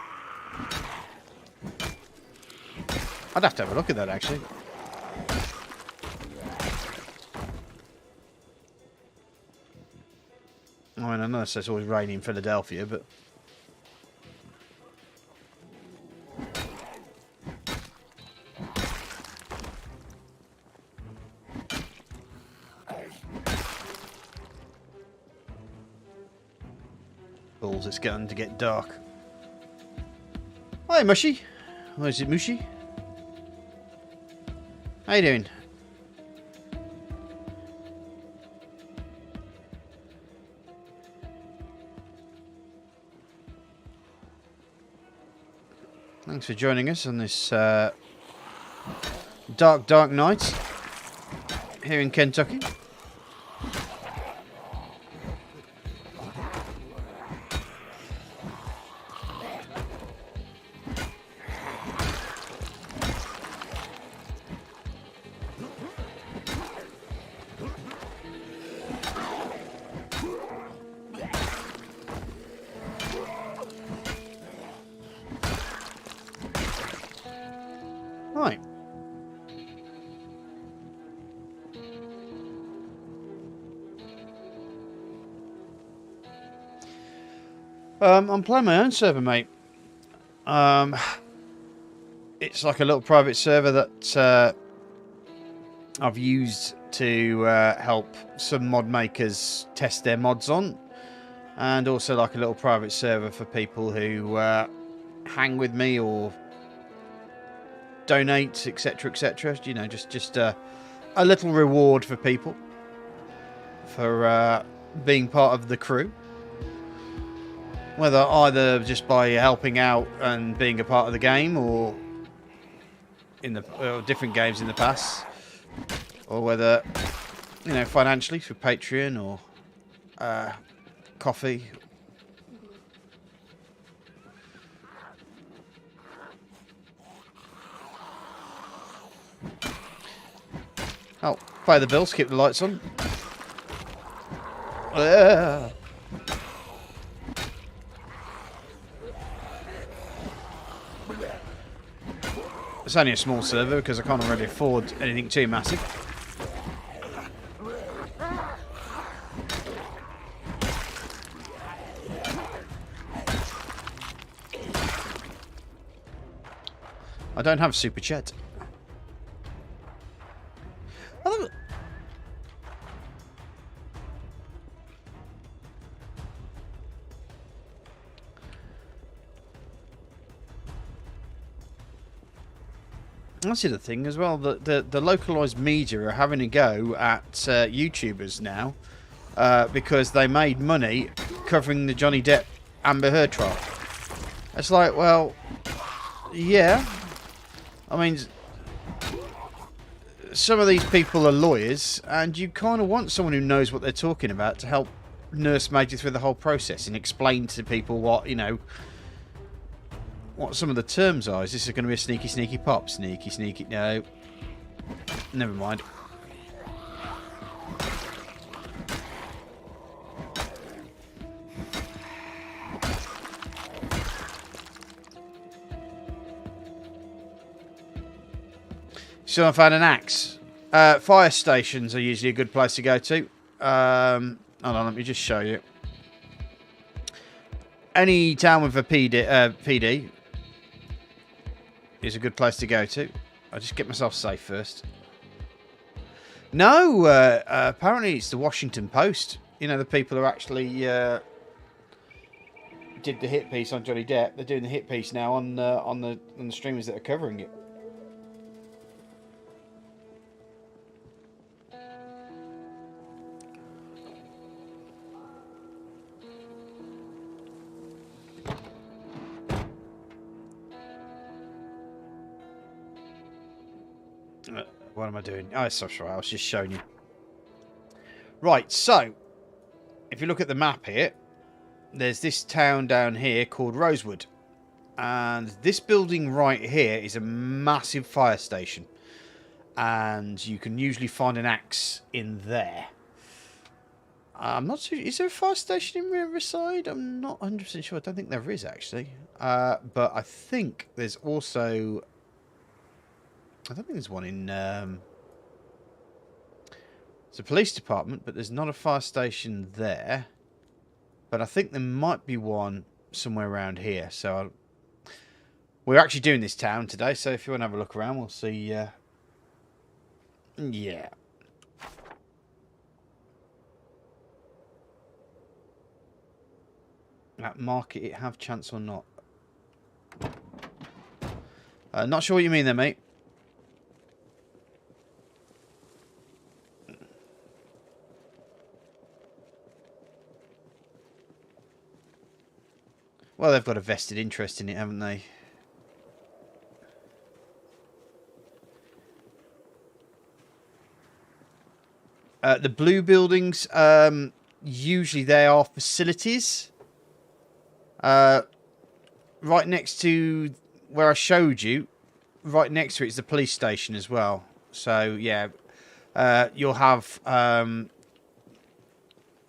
I'd have to have a look at that actually. I mean, I know it's always raining in Philadelphia, but balls, it's going to get dark. Hi, Mushy. Or is it Mushy? How you doing? Thanks for joining us on this dark, dark night here in Kentucky. Right. I'm playing my own server, mate. It's like a little private server that I've used to help some mod makers test their mods on, and also like a little private server for people who hang with me or donate, etc., etc. You know, just a little reward for people for being part of the crew. Whether either just by helping out and being a part of the game, or in the different games in the past, or whether, you know, financially through Patreon or coffee. Oh, pay the bills, keep the lights on. It's only a small server because I can't really afford anything too massive. I don't have super chat. That's the other thing as well. The localised media are having a go at YouTubers now because they made money covering the Johnny Depp Amber Heard trial. It's like, well, yeah. I mean, some of these people are lawyers, and you kind of want someone who knows what they're talking about to help nursemaid you through the whole process and explain to people what, you know, what some of the terms are. Is this going to be a sneaky, sneaky pop? Sneaky, sneaky. No. Never mind. So I found an axe. Fire stations are usually a good place to go to. Hold on, let me just show you. Any town with a PD is a good place to go to. I'll just get myself safe first. No, apparently it's the Washington Post. You know, the people who actually did the hit piece on Johnny Depp. They're doing the hit piece now on the streamers that are covering it. What am I doing? Oh, it's right. I was just showing you. Right, so if you look at the map here, there's this town down here called Rosewood. And this building right here is a massive fire station. And you can usually find an axe in there. I'm not sure. Is there a fire station in Riverside? I'm not 100% sure. I don't think there is, actually. But I think there's also... I don't think there's one in... It's a police department, but there's not a fire station there. But I think there might be one somewhere around here. So we're actually doing this town today. So if you want to have a look around, we'll see. Yeah. That market, it have chance or not? Not sure what you mean there, mate. Well, they've got a vested interest in it, haven't they? The blue buildings, usually they are facilities. Right next to where I showed you, right next to it is the police station as well. So, yeah, you'll have...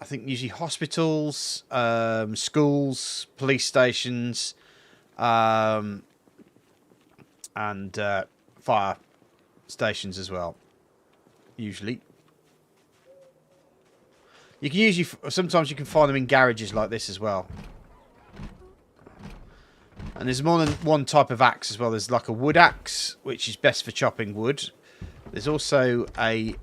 I think usually hospitals, schools, police stations, and fire stations as well. Usually, you can usually sometimes you can find them in garages like this as well. And there's more than one type of axe as well. There's like a wood axe, which is best for chopping wood. There's also a...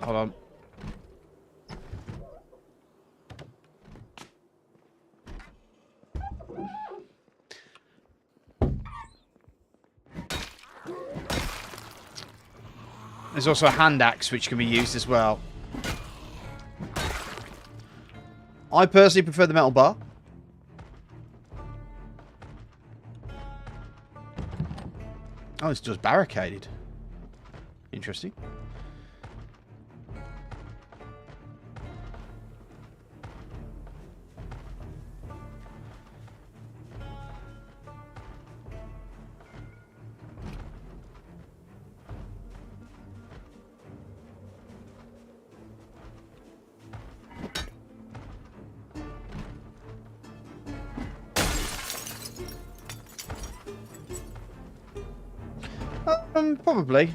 Hold on. There's also a hand axe which can be used as well. I personally prefer the metal bar. Oh, this door's barricaded. Interesting. Probably.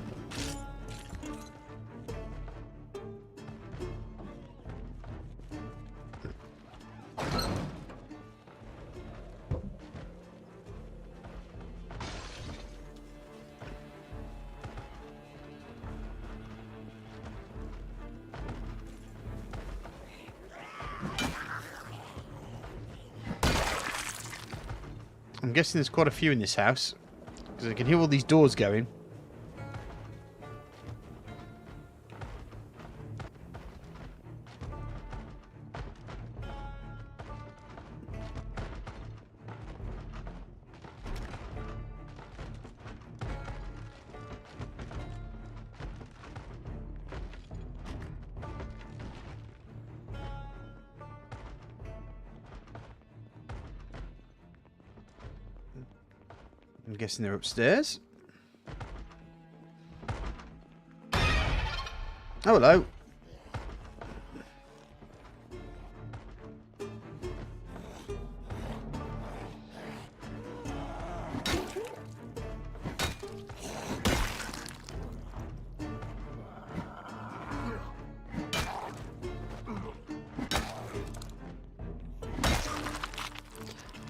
I'm guessing there's quite a few in this house, because I can hear all these doors going. I'm guessing they're upstairs. Oh, hello.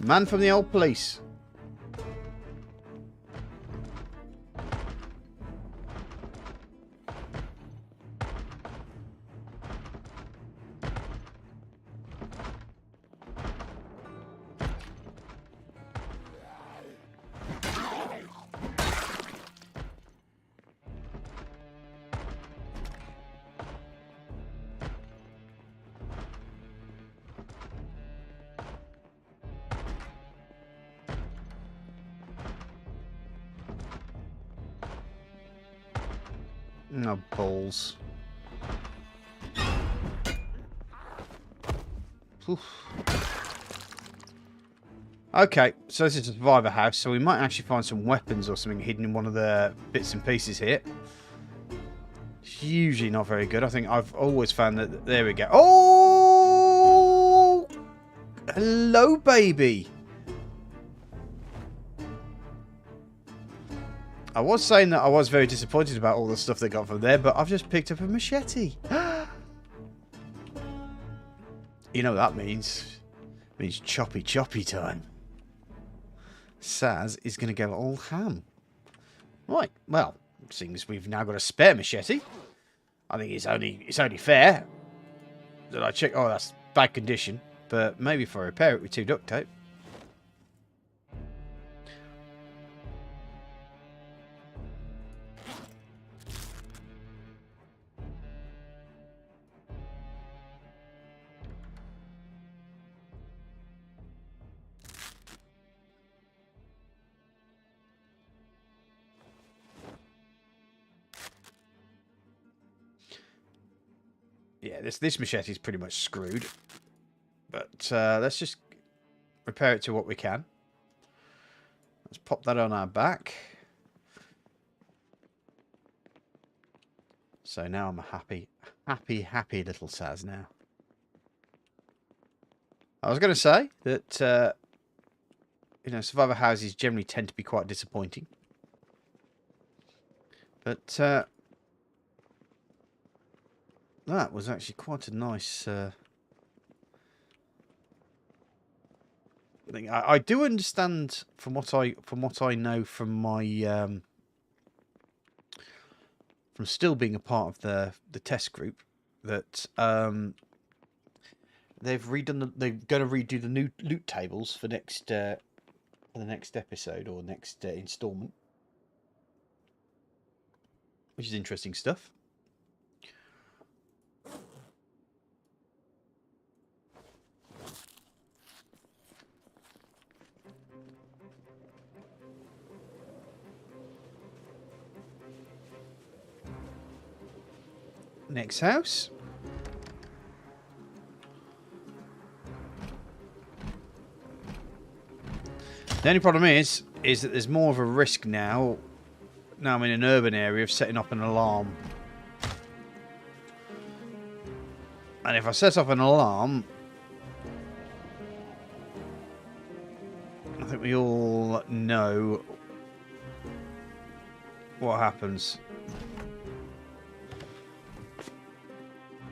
Man from the old police. Oh, balls. Oof. Okay, so this is a survivor house, so we might actually find some weapons or something hidden in one of the bits and pieces here. It's usually not very good. I think I've always found that... There we go. Oh! Hello, baby! I was saying that I was very disappointed about all the stuff they got from there, but I've just picked up a machete. You know what that means? It means choppy time. Saz is going to go all ham. Right, well, seeing as we've now got a spare machete, I think it's only fair that I check... Oh, that's bad condition, but maybe if I repair it with 2 duct tape. Yeah, this machete is pretty much screwed. But let's just repair it to what we can. Let's pop that on our back. So now I'm a happy little Saz now. I was going to say that, you know, survivor houses generally tend to be quite disappointing. But that was actually quite a nice thing. I do understand from what I know from my from still being a part of the test group that they've redone they're going to redo the new loot tables for the next episode or next installment, which is interesting stuff. Next house. The only problem is that there's more of a risk now. Now I'm in an urban area of setting up an alarm. And if I set off an alarm, I think we all know what happens.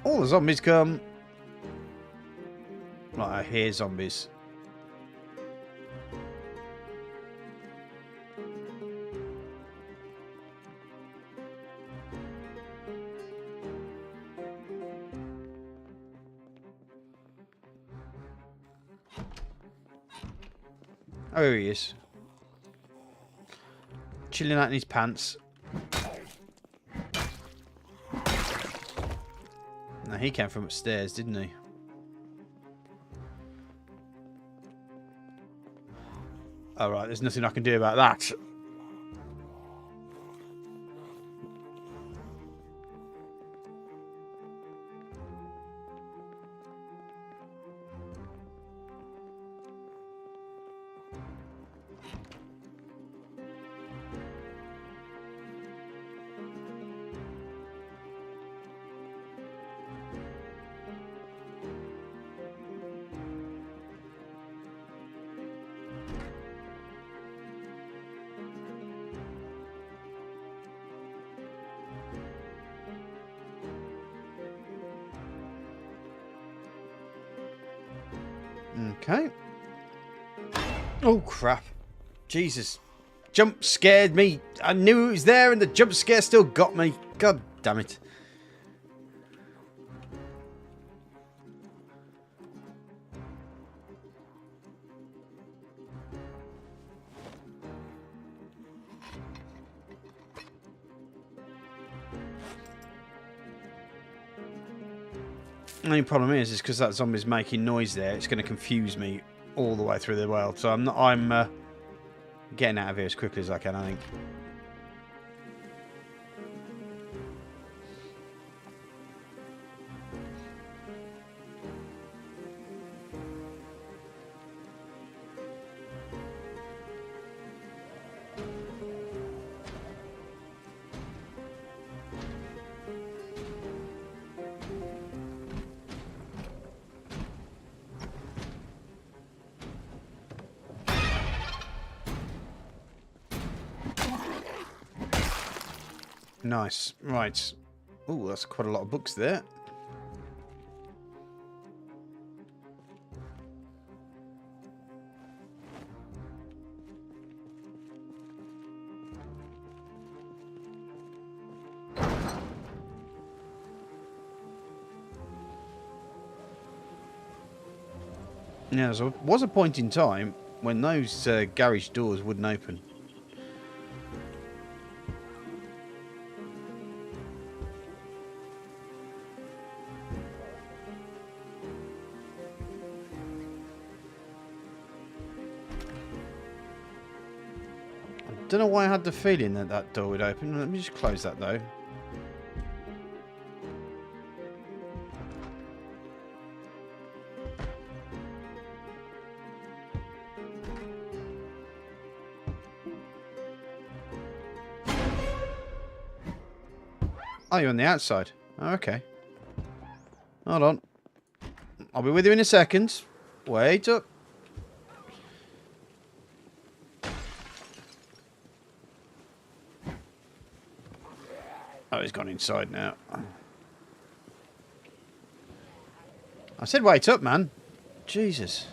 All the zombies come. Right, I hear zombies. Oh, here he is. Chilling out in his pants. Now, he came from upstairs, didn't he? Alright, there's nothing I can do about that. Okay. Oh, crap. Jesus. Jump scared me. I knew it was there and the jump scare still got me. God damn it. The only problem is because that zombie's making noise there, it's going to confuse me all the way through the world. So I'm getting out of here as quickly as I can, I think. Nice. Right. Oh, that's quite a lot of books there. Yeah, there was a point in time when those garage doors wouldn't open. I don't know why I had the feeling that that door would open. Let me just close that though. Oh, you're on the outside. Oh, okay. Hold on. I'll be with you in a second. Wait up. Oh, he's gone inside now. I said wait up, man. Jesus.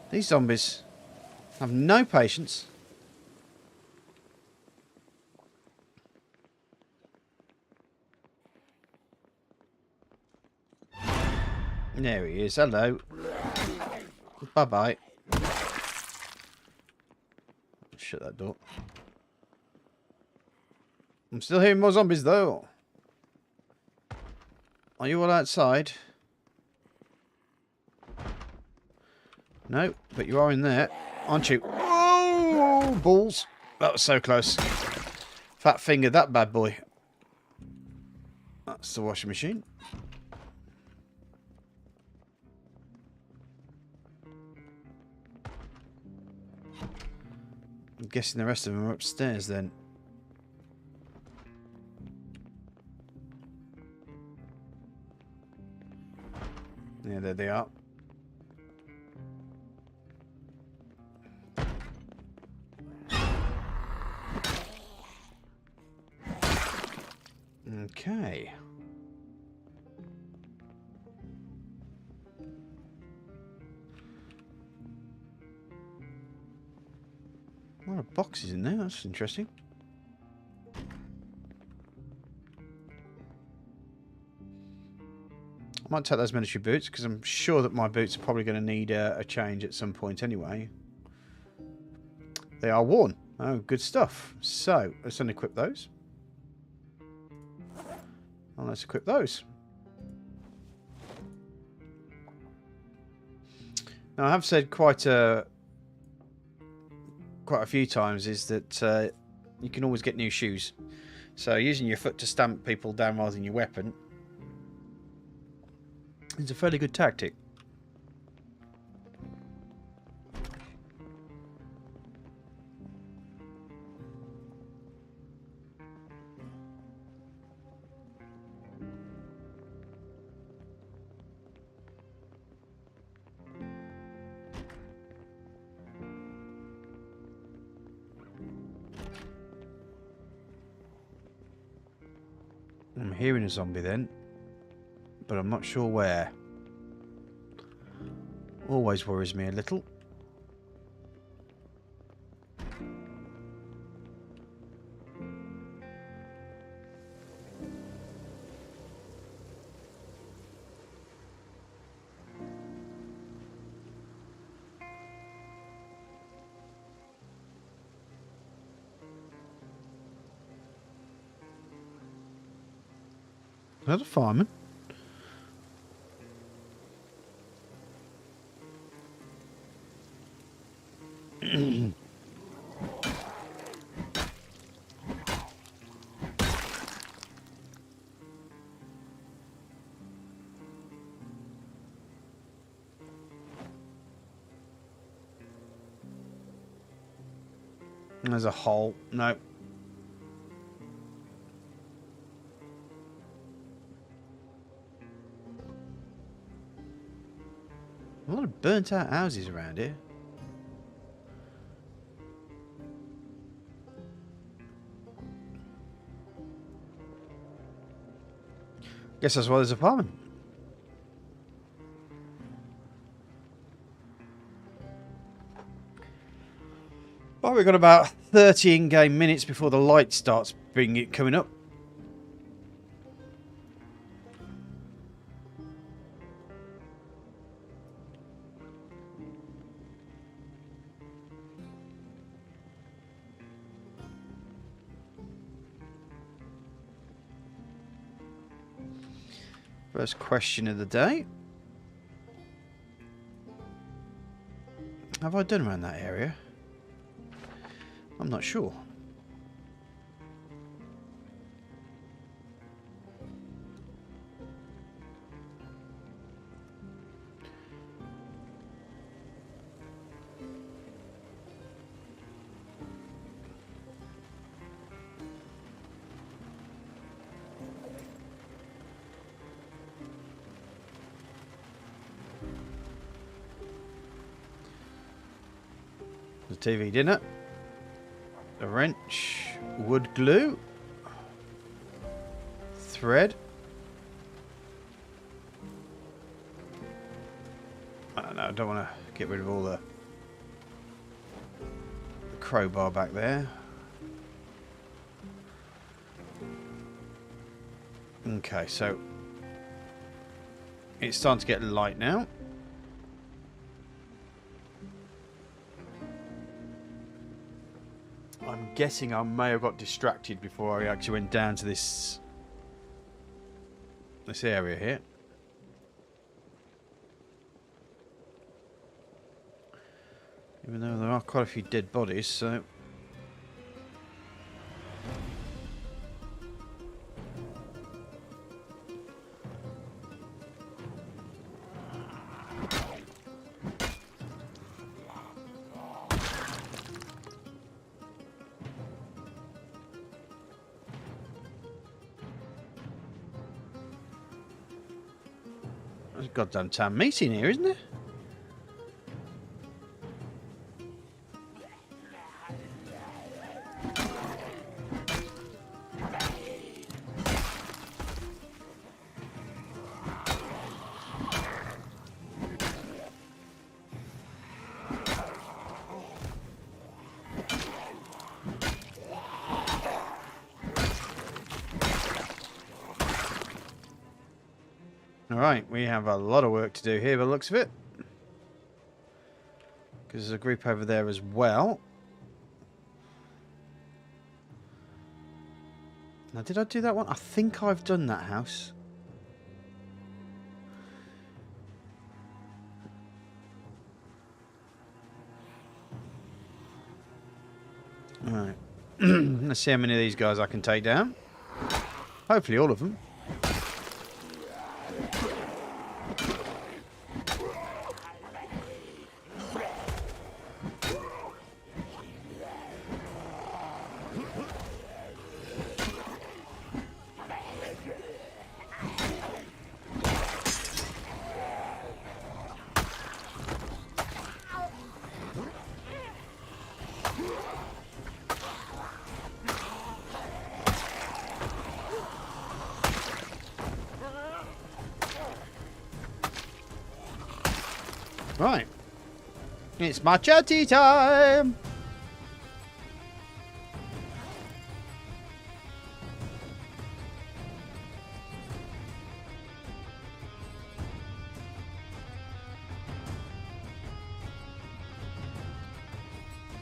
These zombies have no patience. There he is. Hello. Bye-bye. Shut that door. I'm still hearing more zombies, though. Are you all outside? No, but you are in there, aren't you? Oh, balls. That was so close. Fat fingered that bad boy. That's the washing machine. I'm guessing the rest of them are upstairs then. Yeah, there they are. Okay. A lot of boxes in there, that's interesting. I might take those military boots because I'm sure that my boots are probably going to need a change at some point anyway. They are worn. Oh, good stuff. So, let's unequip those. And let's equip those. Now, I have said quite a few times is that you can always get new shoes. So, using your foot to stamp people down rather than your weapon is a fairly good tactic. I'm hearing a zombie then, but I'm not sure where. Always worries me a little. Is that a fireman? There's a hole. No. A lot of burnt out houses around here. Guess that's why there's a apartment. Well, we've got about 30 in-game minutes before the light starts coming up. First question of the day. Have I done around that area? I'm not sure. The TV dinner. A wrench, wood glue, thread. I don't want to get rid of all the crowbar back there. Okay, so it's starting to get light now. I'm guessing I may have got distracted before I actually went down to this area here. Even though there are quite a few dead bodies, so... There's a goddamn town meeting here, isn't there? Alright, we have a lot of work to do here by the looks of it. Because there's a group over there as well. Now, did I do that one? I think I've done that house. Alright. Let's see how many of these guys I can take down. Hopefully all of them. Right. It's machete time!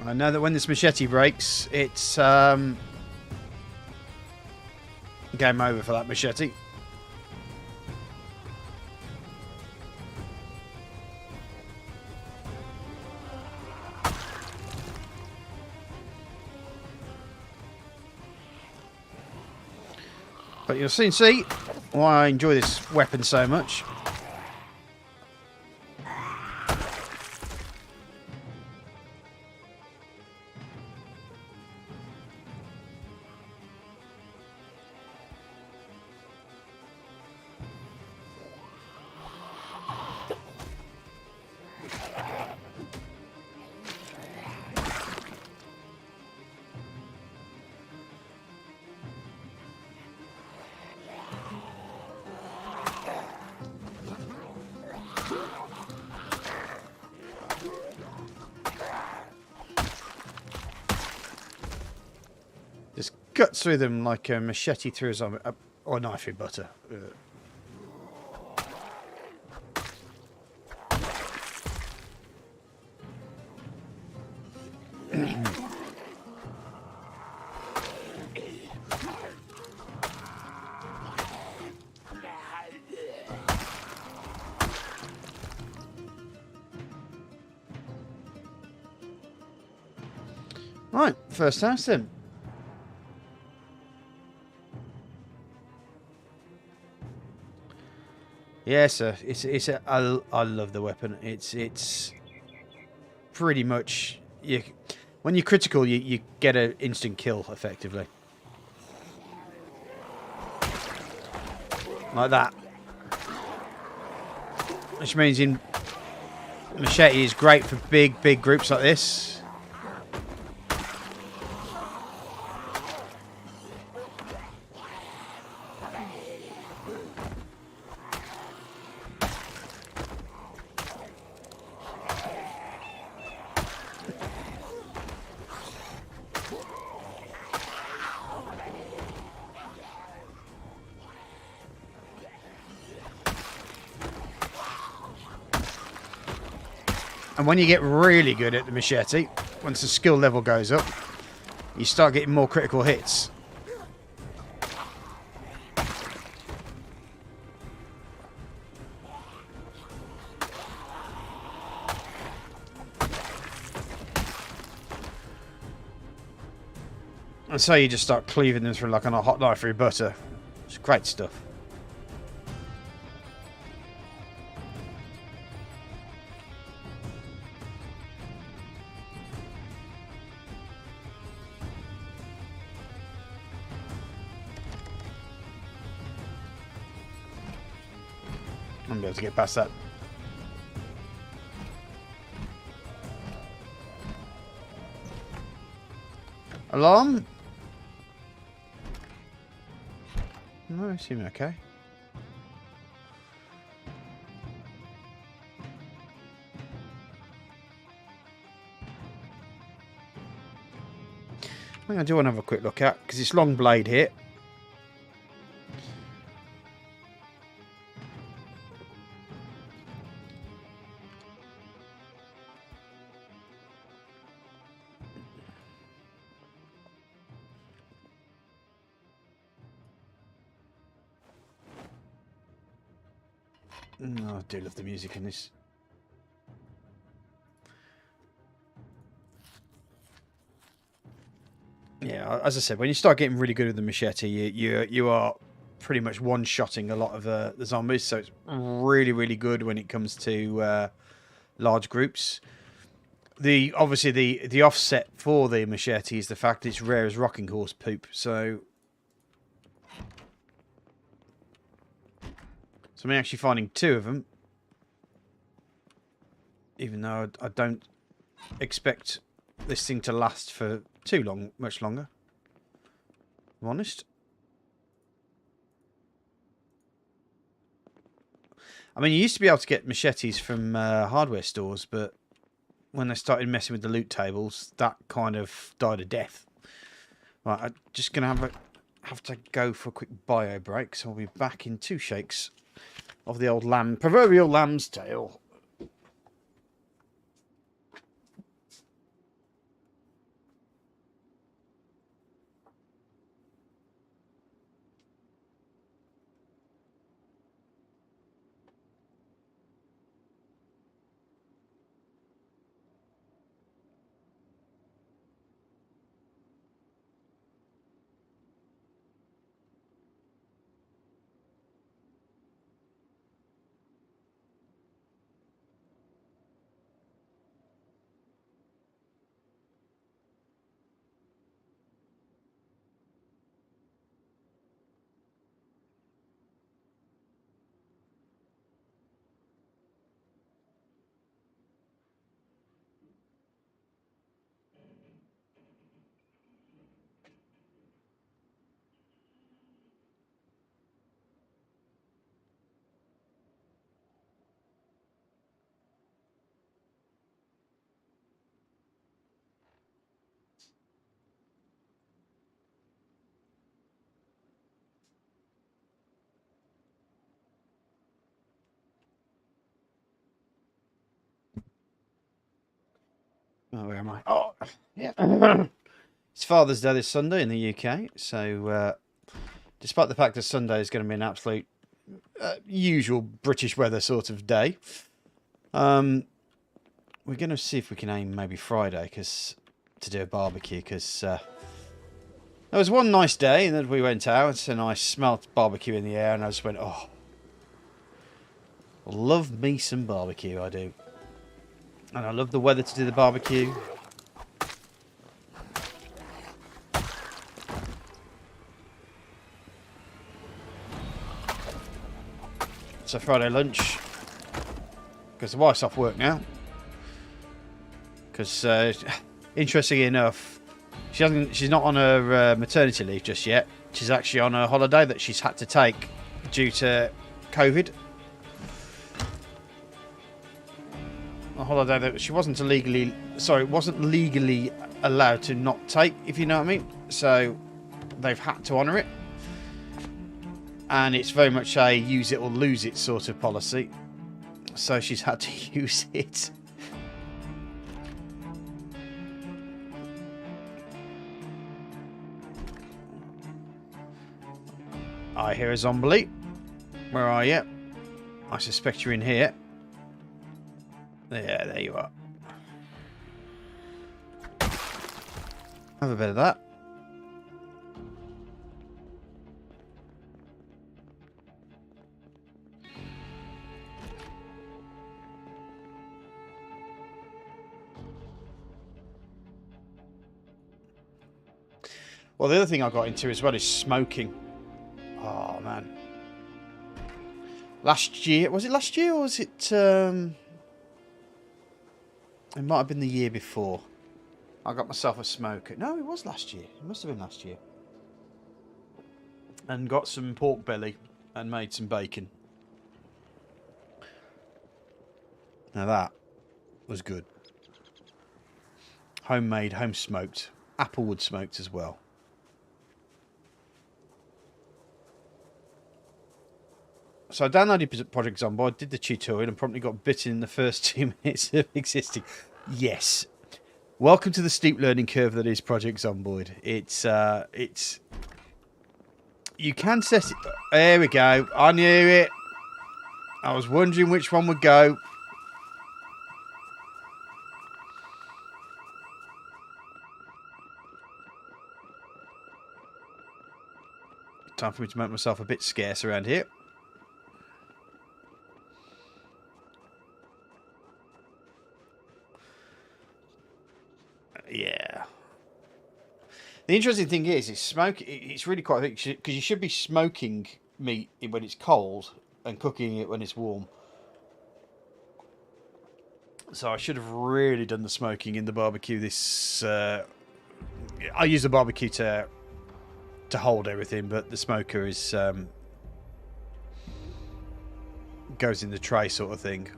I know that when this machete breaks, it's game over for that machete. But you'll soon see why I enjoy this weapon so much. cuts through them like a machete through a zombie, or a knife through butter. Right, first house then. Yeah, sir. I love the weapon. It's pretty much when you're critical, you get an instant kill effectively, like that. Which means in machete is great for big groups like this. And when you get really good at the machete, once the skill level goes up, you start getting more critical hits. And so you just start cleaving them through like on a hot knife through butter. It's great stuff. I'm able to get past that. Alarm? No, it seemed okay. I think I do want to have a quick look at, because it's long blade here. Oh, I do love the music in this. Yeah, as I said, when you start getting really good with the machete, you are pretty much one-shotting a lot of the zombies. So it's really good when it comes to large groups. Obviously the offset for the machete is the fact that it's rare as rocking horse poop. So I'm actually finding 2 of them, even though I don't expect this thing to last for much longer. I'm honest. I mean, you used to be able to get machetes from hardware stores, but when they started messing with the loot tables, that kind of died a death. Right, I'm just gonna have to go for a quick bio break, so I'll be back in 2 shakes of the old proverbial lamb's tail. Oh, where am I? Oh, yeah. It's Father's Day this Sunday in the UK, so despite the fact that Sunday is going to be an absolute usual British weather sort of day, we're going to see if we can aim maybe Friday to do a barbecue, because there was one nice day that we went out and I smelt barbecue in the air and I just went, oh, love me some barbecue, I do. And I love the weather to do the barbecue. So Friday lunch, because the wife's off work now. Because interestingly enough, she's not on her maternity leave just yet. She's actually on a holiday that she's had to take due to COVID. A holiday that she wasn't legally allowed to not take, if you know what I mean. So they've had to honour it. And it's very much a use it or lose it sort of policy. So she's had to use it. I hear a zombie. Where are you? I suspect you're in here. Yeah, there you are. Have a bit of that. Well, the other thing I got into as well is smoking. Oh, man. Last year, was it last year or was it... It might have been the year before. I got myself a smoker. No, it was last year. It must have been last year. And got some pork belly and made some bacon. Now that was good. Homemade, home smoked. Applewood smoked as well. So I downloaded Project Zomboid, did the tutorial, and promptly got bitten in the first 2 minutes of existing. Yes. Welcome to the steep learning curve that is Project Zomboid. It's... You can set it... There we go. I knew it. I was wondering which one would go. Time for me to make myself a bit scarce around here. Yeah. The interesting thing is, it's really quite big, because you should be smoking meat when it's cold and cooking it when it's warm. So I should have really done the smoking in the barbecue. I use the barbecue to hold everything, but the smoker is goes in the tray sort of thing.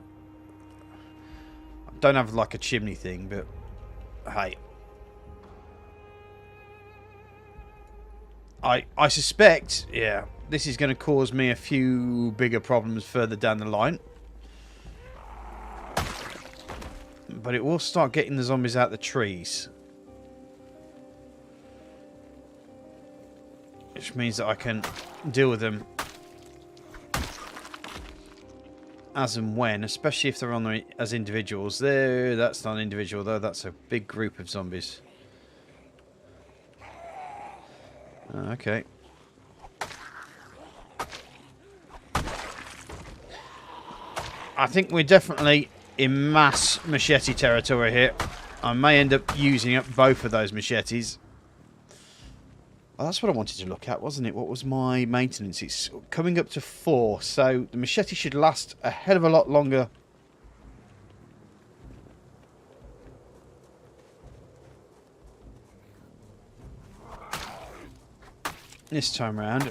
I don't have like a chimney thing, but hey. I suspect, yeah, this is going to cause me a few bigger problems further down the line. But it will start getting the zombies out the trees. Which means that I can deal with them as and when, especially if they're on there as individuals. There, that's not an individual though, that's a big group of zombies. Okay. I think we're definitely in mass machete territory here. I may end up using up both of those machetes. Oh, that's what I wanted to look at, wasn't it? What was my maintenance? It's coming up to 4, so the machete should last a hell of a lot longer. This time round.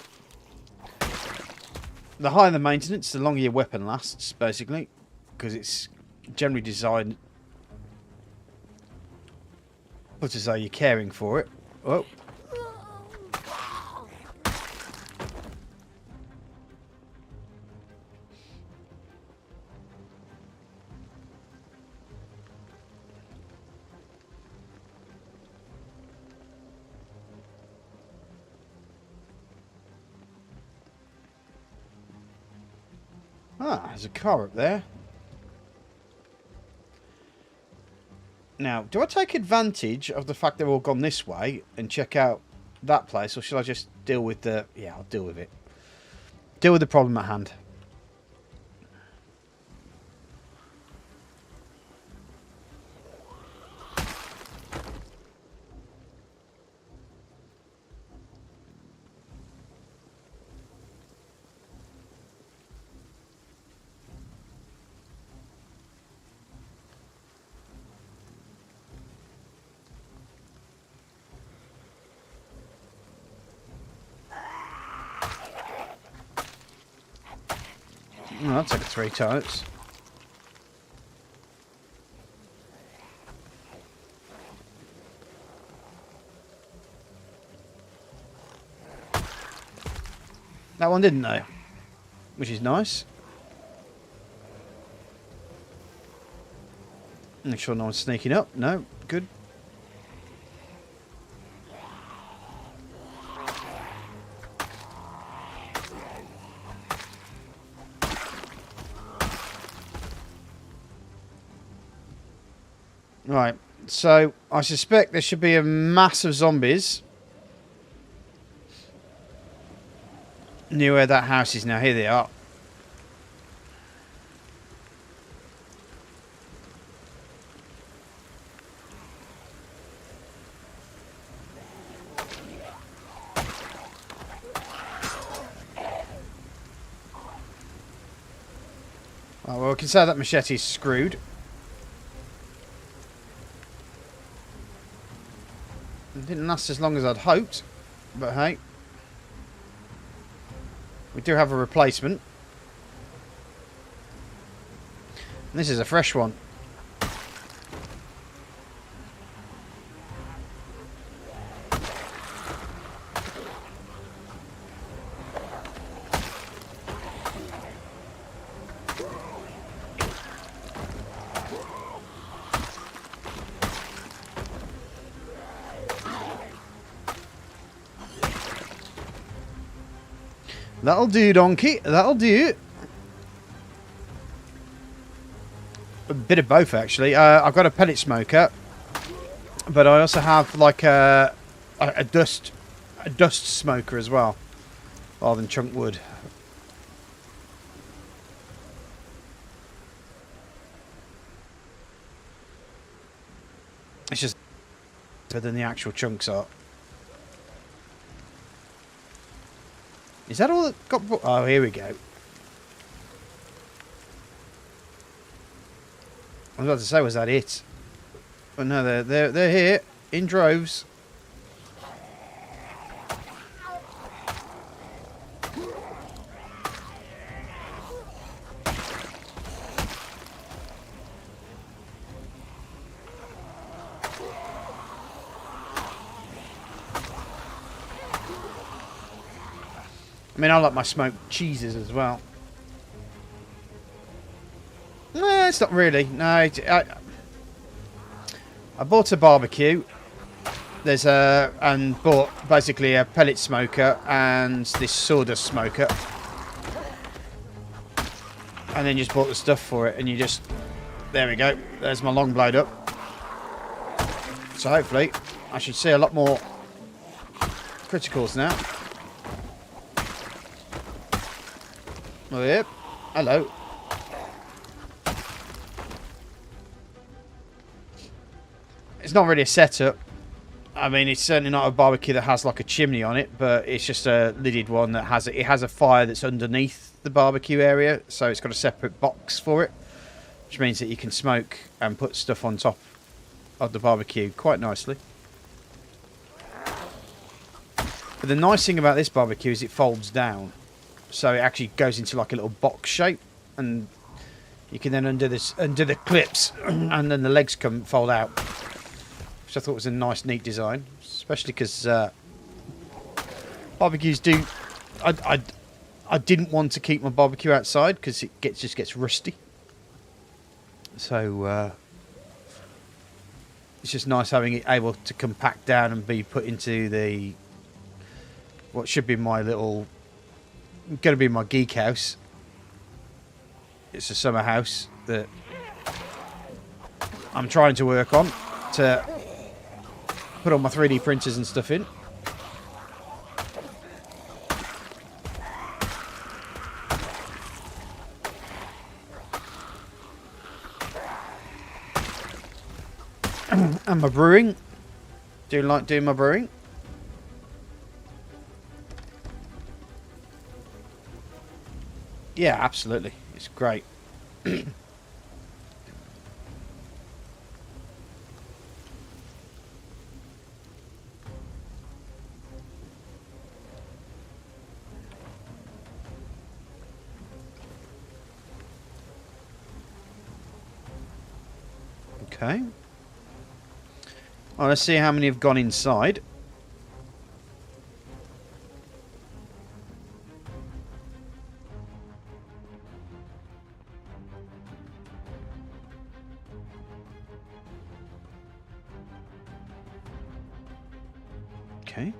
The higher the maintenance, the longer your weapon lasts, basically. Because it's generally designed but as though you're caring for it. Oh. Ah, there's a car up there. Now, do I take advantage of the fact they've all gone this way and check out that place, or should I just deal with the... Yeah, I'll deal with it. Deal with the problem at hand. Oh, I'll take it 3 times. That one didn't though, which is nice. Make sure no one's sneaking up. No, good. Right, so I suspect there should be a mass of zombies near where that house is now. Here they are. Oh, well, we can say that machete's screwed. It didn't last as long as I'd hoped, but hey. We do have a replacement. And this is a fresh one. That'll do, donkey. That'll do. A bit of both, actually. I've got a pellet smoker, but I also have like a dust smoker as well, rather than chunk wood. It's just better than the actual chunks are. Is that all that got... Oh, here we go. I was about to say, was that it? But no, they're here in droves. I mean, I like my smoked cheeses as well. No, it's not really. No, I bought a barbecue. There's and bought basically a pellet smoker and this sawdust smoker, and then just bought the stuff for it. And you just, there we go. There's my long blade up. So hopefully, I should see a lot more criticals now. Oh, yep. Hello. It's not really a setup. I mean, it's certainly not a barbecue that has like a chimney on it, but it's just a lidded one that has it has a fire that's underneath the barbecue area, so it's got a separate box for it, which means that you can smoke and put stuff on top of the barbecue quite nicely. But the nice thing about this barbecue is it folds down. So it actually goes into like a little box shape, and you can then undo the clips, and then the legs come fold out, which I thought was a nice, neat design, especially because barbecues do. I didn't want to keep my barbecue outside because it just gets rusty. So it's just nice having it able to compact down and be put into the what should be my little. Going to be my geek house. It's a summer house that I'm trying to work on to put all my 3D printers and stuff in. And my brewing. Do like doing my brewing. Yeah, absolutely. It's great. Okay. Well, let's see how many have gone inside. Okay.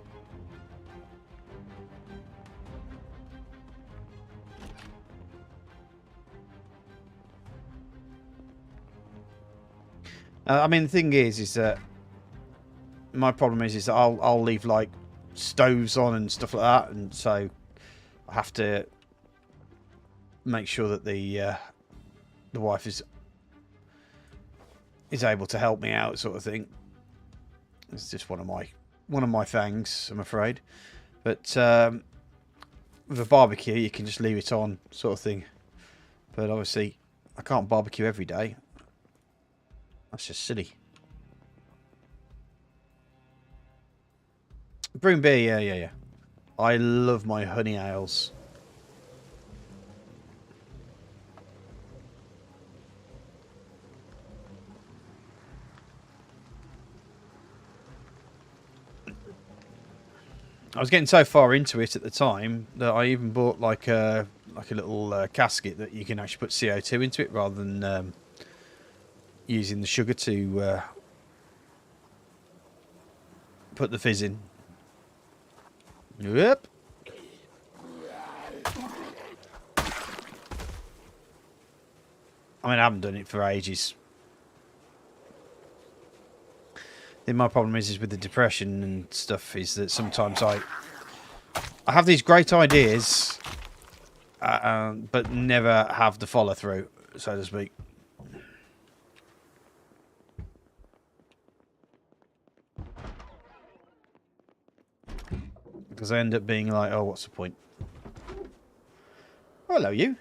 I mean, the thing is that my problem is that I'll leave like stoves on and stuff like that, and so I have to make sure that the wife is able to help me out, sort of thing. It's just one of my things, I'm afraid. But with a barbecue, you can just leave it on, sort of thing. But obviously, I can't barbecue every day. That's just silly. Brewing beer, yeah. I love my honey ales. I was getting so far into it at the time that I even bought like a little casket that you can actually put CO2 into it rather than using the sugar to put the fizz in. Yep. I mean, I haven't done it for ages. Then my problem is with the depression and stuff is that sometimes I have these great ideas, but never have the follow through, so to speak. Because I end up being like, oh, what's the point? Oh, hello, you.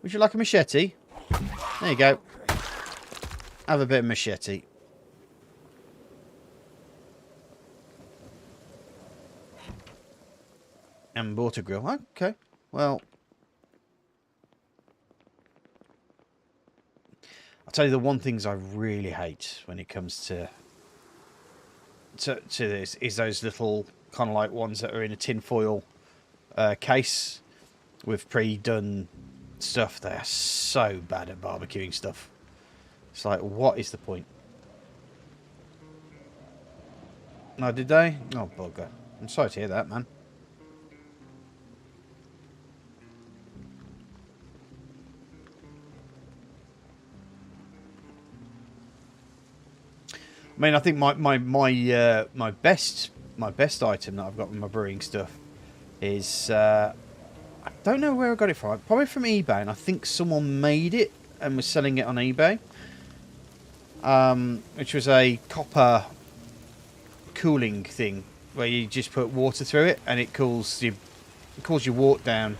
Would you like a machete? There you go. Have a bit of machete. And water grill. Okay. Well, I'll tell you the one things I really hate when it comes to this is those little kind of like ones that are in a tin foil case with pre-done stuff. They are so bad at barbecuing stuff. It's like, what is the point? No, did they? Oh, bugger. I'm sorry to hear that, man. I mean, I think my best item that I've got with my brewing stuff is I don't know where I got it from. Probably from eBay, and I think someone made it and was selling it on eBay. Which was a copper cooling thing where you just put water through it and it cools your wort down,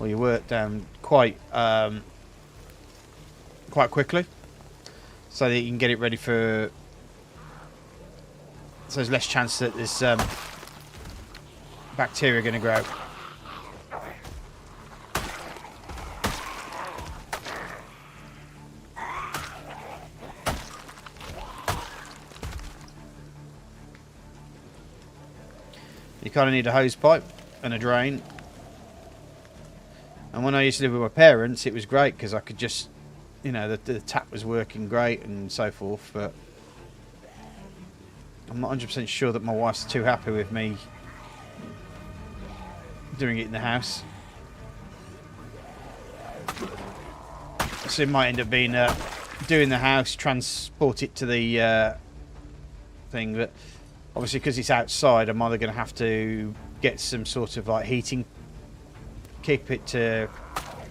or your wort down quite quickly, so that you can get it ready for. So there's less chance that there's bacteria going to grow. You kind of need a hose pipe and a drain. And when I used to live with my parents, it was great because I could just, you know, the tap was working great and so forth. But I'm not 100% sure that my wife's too happy with me doing it in the house. So it might end up being doing the house, transport it to the thing, but obviously because it's outside, I'm either going to have to get some sort of like heating, keep it to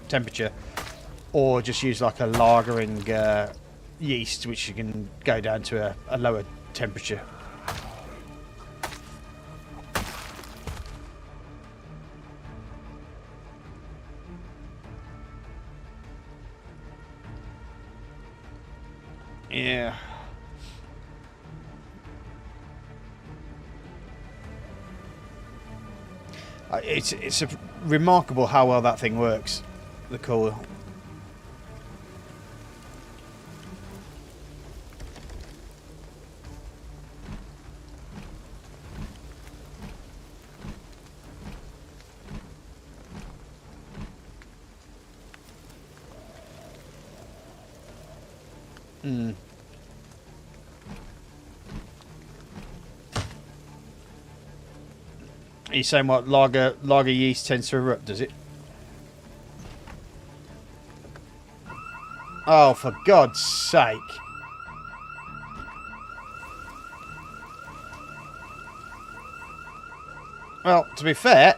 temperature, or just use like a lagering yeast, which you can go down to a lower temperature. Yeah. It's remarkable how well that thing works, the coil. Mm. Are you saying what lager yeast tends to erupt, does it? Oh, for God's sake. Well, to be fair,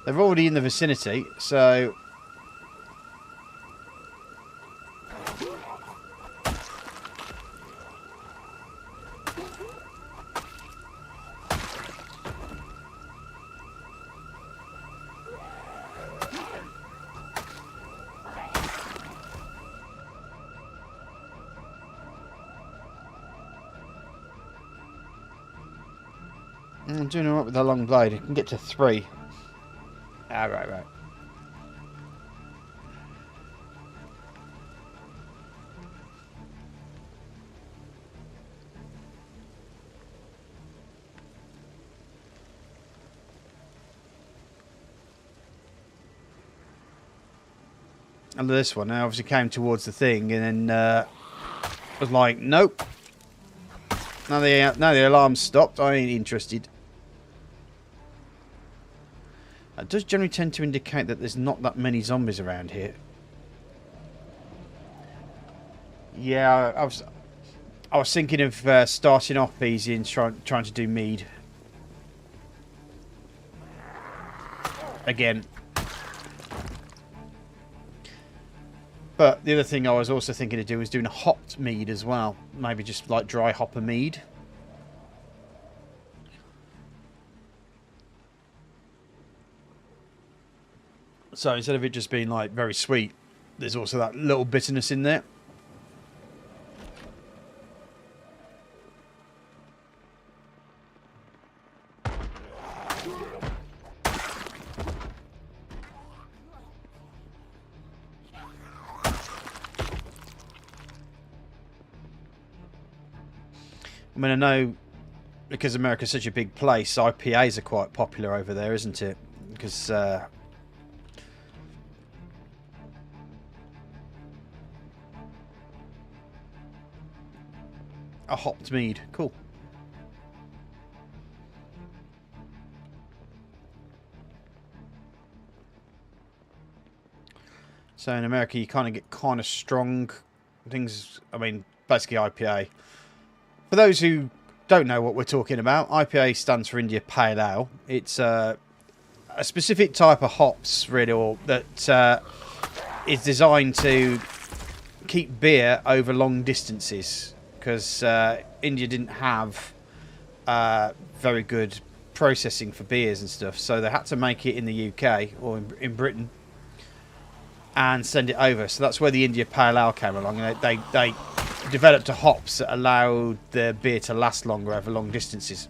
they're already in the vicinity, so... I'm doing alright with the long blade. I can get to 3. Ah, right. And this one, I obviously came towards the thing, and then was like, nope. Now the alarm's stopped. I ain't interested. It does generally tend to indicate that there's not that many zombies around here. Yeah, I was thinking of starting off easy and trying to do mead again. But the other thing I was also thinking of doing was doing a hopped mead as well. Maybe just like dry hopper mead. So instead of it just being like very sweet, there's also that little bitterness in there. I mean, I know because America's such a big place, IPAs are quite popular over there, isn't it? Because a hopped mead, cool. So in America, you kind of get kind of strong things. I mean, basically IPA. For those who don't know what we're talking about, IPA stands for India Pale Ale. It's a specific type of hops, really, that is designed to keep beer over long distances, because India didn't have very good processing for beers and stuff, so they had to make it in the UK or in Britain and send it over. So that's where the India Pale Ale came along, and they developed a hops that allowed the beer to last longer over long distances.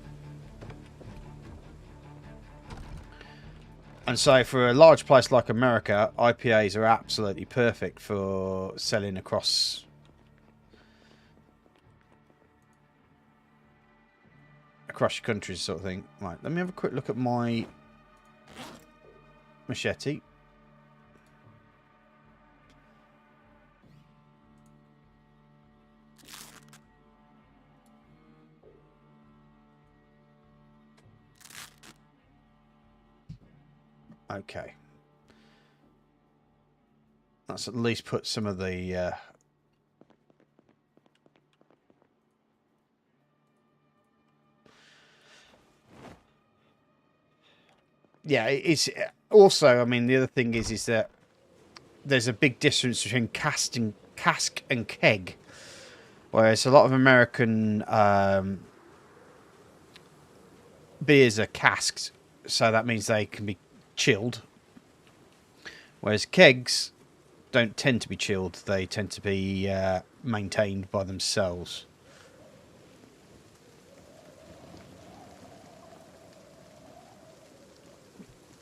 And so for a large place like America, IPAs are absolutely perfect for selling across your countries, sort of thing. Right, let me have a quick look at my machete. Okay. Let's at least put some of the... Yeah, it's... Also, I mean, the other thing is that there's a big difference between cask and keg. Whereas a lot of American beers are casked, so that means they can be chilled. Whereas kegs don't tend to be chilled, they tend to be maintained by themselves.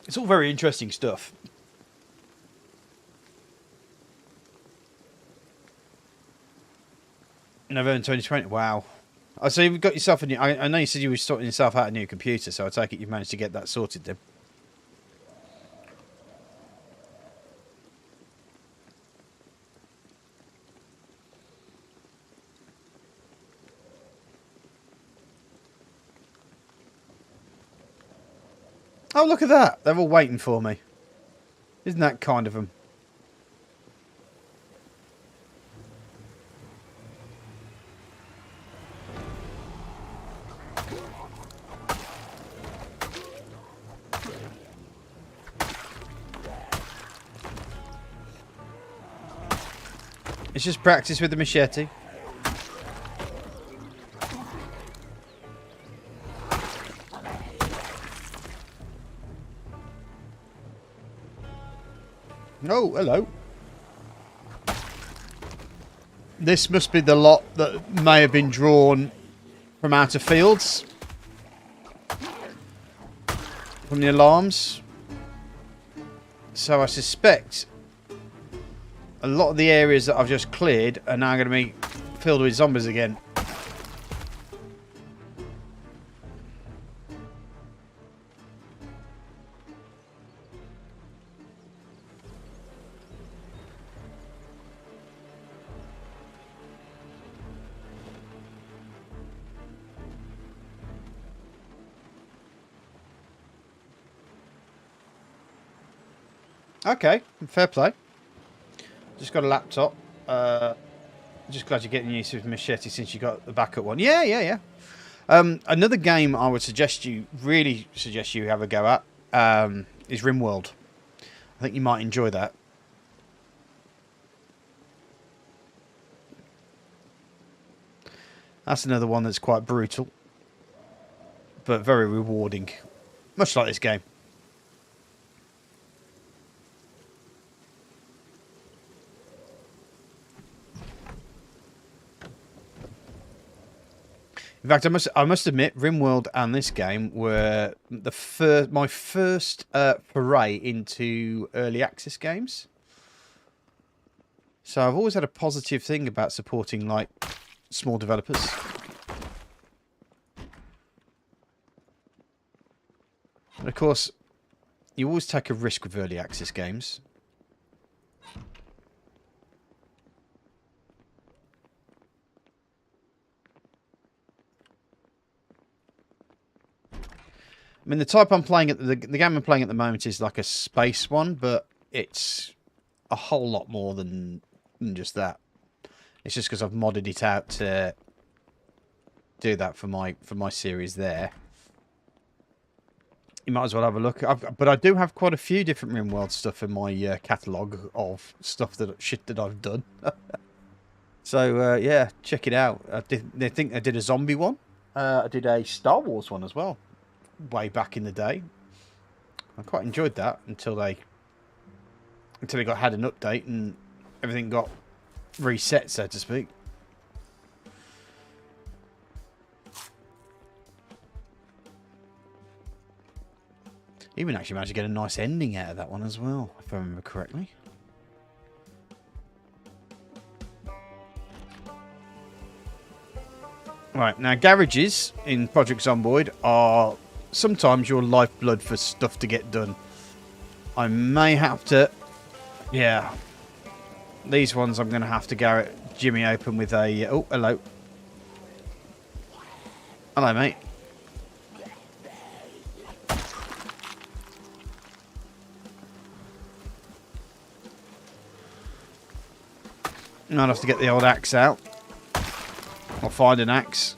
It's all very interesting stuff. November 2020, wow. Oh, so you've got yourself a new... I know you said you were sorting yourself out a new computer, so I take it you've managed to get that sorted then. Oh, look at that. They're all waiting for me. Isn't that kind of them? It's just practice with the machete. Oh, hello. This must be the lot that may have been drawn from outer fields. From the alarms. So I suspect a lot of the areas that I've just cleared are now going to be filled with zombies again. Okay, fair play. Just got a laptop. Just glad you're getting used to machete since you got the backup one. Yeah. Another game I would really suggest you have a go at is RimWorld. I think you might enjoy that. That's another one that's quite brutal, but very rewarding. Much like this game. In fact, I must admit, RimWorld and this game were my first foray into early access games. So I've always had a positive thing about supporting like small developers. And of course, you always take a risk with early access games. I mean, the type I'm playing the game I'm playing at the moment is like a space one, but it's a whole lot more than just that. It's just because I've modded it out to do that for my series there. You might as well have a look. But I do have quite a few different RimWorld stuff in my catalogue of stuff that I've done. So yeah, check it out. I think I did a zombie one. I did a Star Wars one as well, way back in the day. I quite enjoyed that until they had an update and everything got reset, so to speak. Even actually managed to get a nice ending out of that one as well, if I remember correctly. Right, now garages in Project Zomboid are sometimes your lifeblood for stuff to get done. I may have to... Yeah. These ones I'm going to have to Jimmy open with a... Oh, hello. Hello, mate. I'll have to get the old axe out. Or find an axe.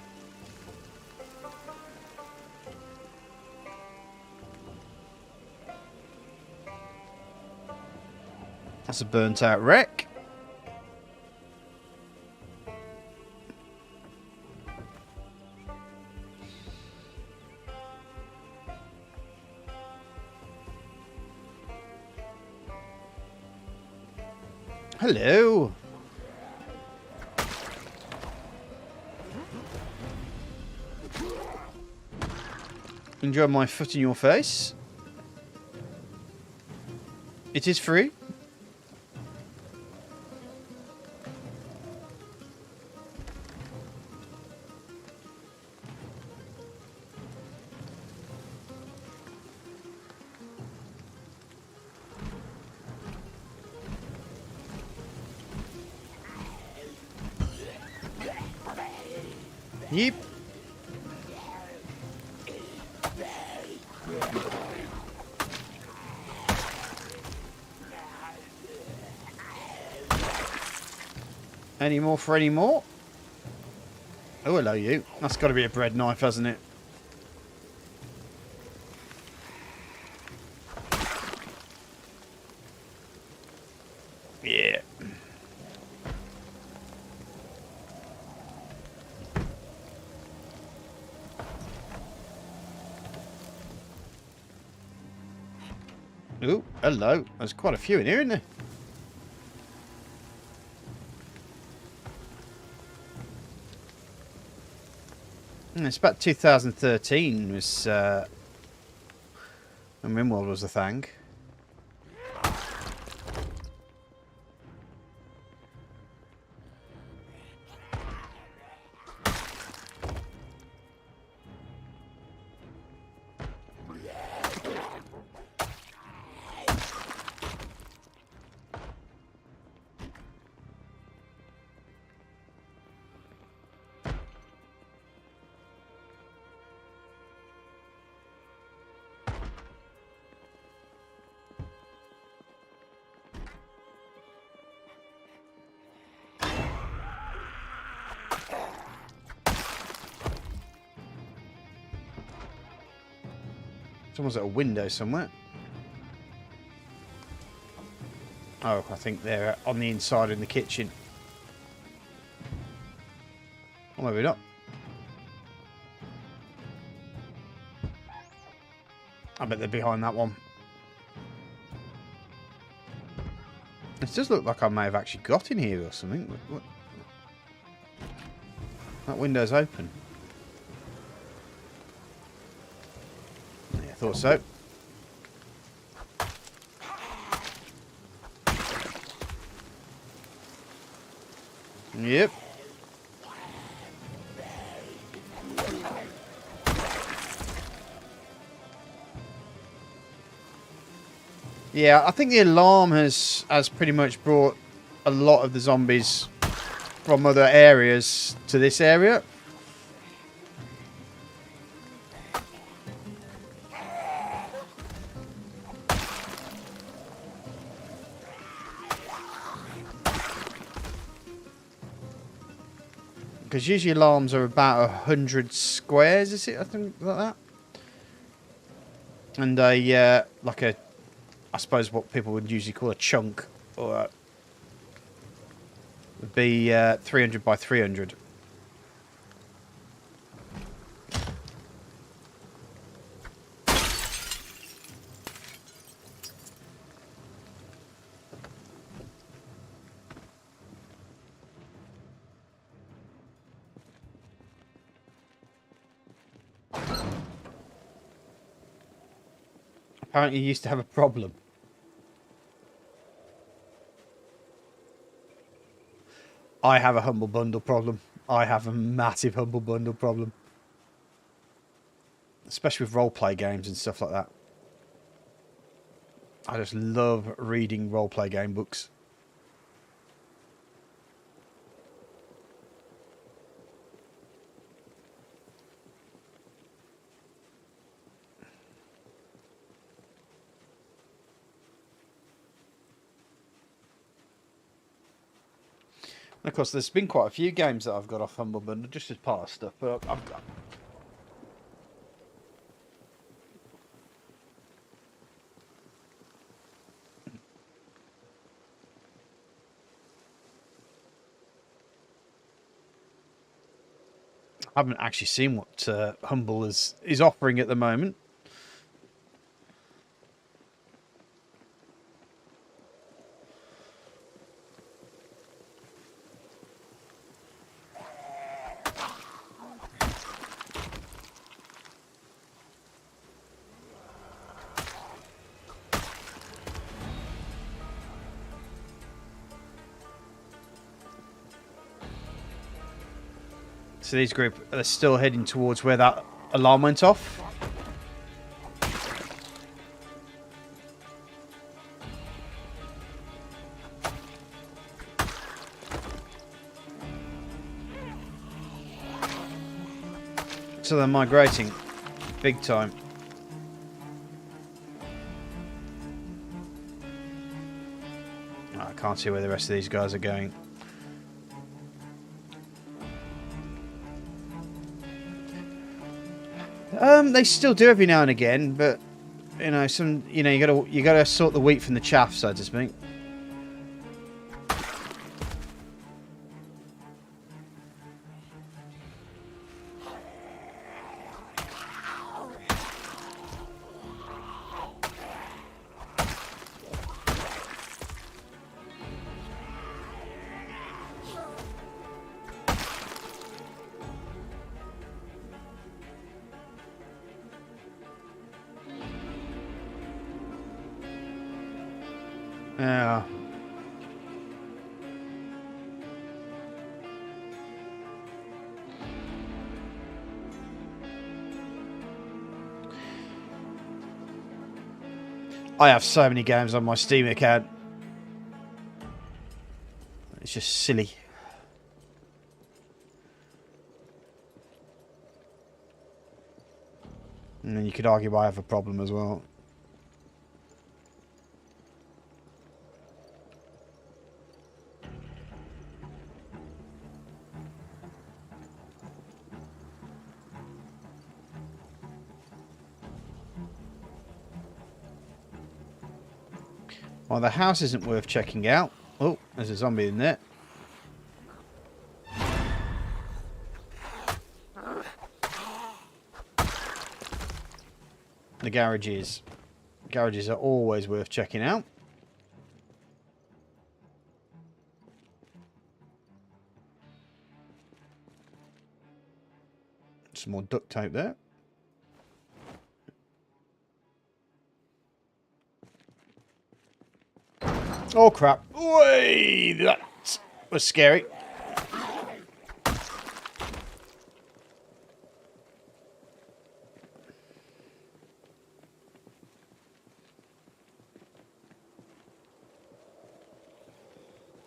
That's a burnt out wreck. Hello. Enjoy my foot in your face. It is free. Yep. Any more for any more? Oh, hello you. That's got to be a bread knife, hasn't it? Yeah. Oh, hello. There's quite a few in here, isn't there? It's about 2013 was when Rimworld was a thing. Someone's at a window somewhere. Oh, I think they're on the inside in the kitchen. Or maybe not. I bet they're behind that one. It does look like I may have actually got in here or something. What? That window's open. Yeah, I thought so. Yep. Yeah, I think the alarm has pretty much brought a lot of the zombies from other areas to this area. Because usually alarms are about 100 squares, is it? I think like that. And like a, I suppose what people would usually call a chunk, or would be 300 by 300. Apparently you used to have a problem. I have a Humble Bundle problem. I have a massive Humble Bundle problem. Especially with roleplay games and stuff like that. I just love reading roleplay game books. Of course, there's been quite a few games that I've got off Humble Bundle just as part of stuff, but I haven't actually seen what Humble is offering at the moment. So these group are still heading towards where that alarm went off. So they're migrating big time. I can't see where the rest of these guys are going. They still do every now and again, but you know, you gotta sort the wheat from the chaff, so to speak. Yeah. I have so many games on my Steam account. It's just silly. And then you could argue I have a problem as well. Well, the house isn't worth checking out. Oh, there's a zombie in there. The garages. Garages are always worth checking out. Some more duct tape there. Oh crap. Way, that was scary. I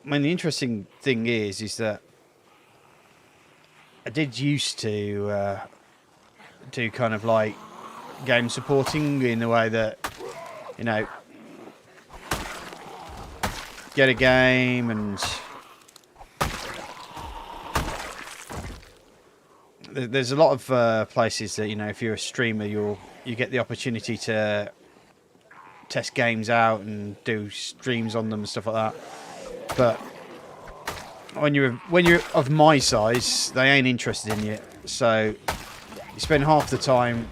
mean, the interesting thing is that I did used to do kind of like game supporting in the way that, you know, get a game and there's a lot of places that, you know, if you're a streamer, you get the opportunity to test games out and do streams on them and stuff like that. But when you're of my size, they ain't interested in you. So you spend half the time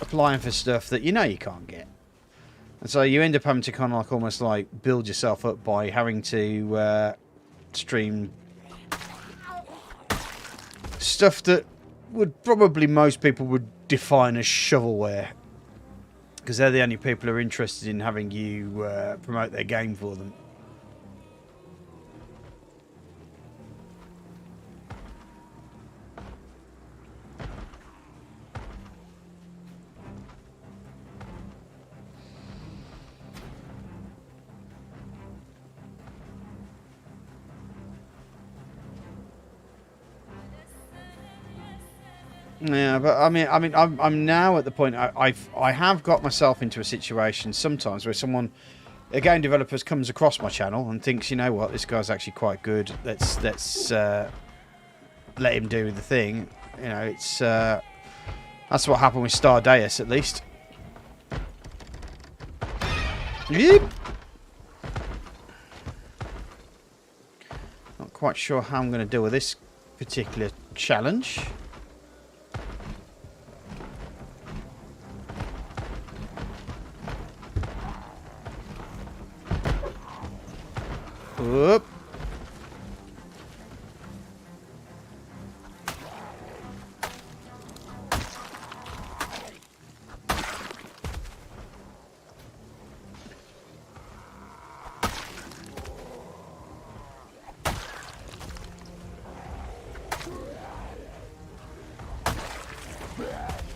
applying for stuff that you know you can't get. And so you end up having to kind of like almost like build yourself up by having to stream stuff that would probably most people would define as shovelware, because they're the only people who are interested in having you promote their game for them. Yeah, but I'm now at the point I have got myself into a situation sometimes where someone a game developer comes across my channel and thinks, you know what, this guy's actually quite good. Let's let him do the thing. You know, it's that's what happened with Stardeus, at least. Yep. Not quite sure how I'm going to deal with this particular challenge. Whoop.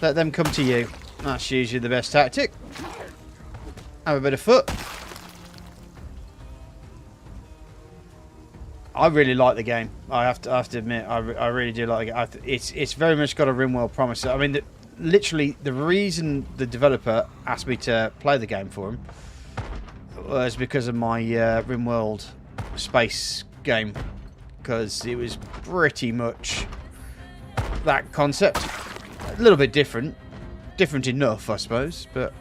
Let them come to you. That's usually the best tactic. Have a bit of foot. I really like the game. I have to admit, I really do like it. It's very much got a RimWorld promise. I mean, literally, the reason the developer asked me to play the game for him was because of my RimWorld space game, because it was pretty much that concept. A little bit different enough, I suppose, but.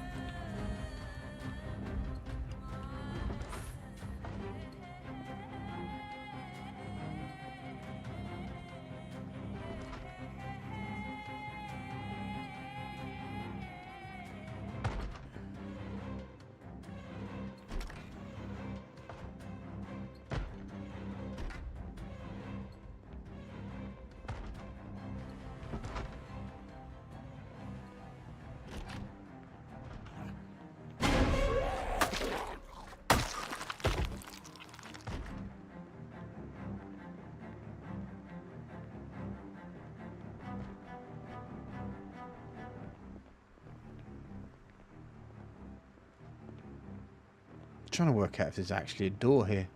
Trying to work out if there's actually a door here.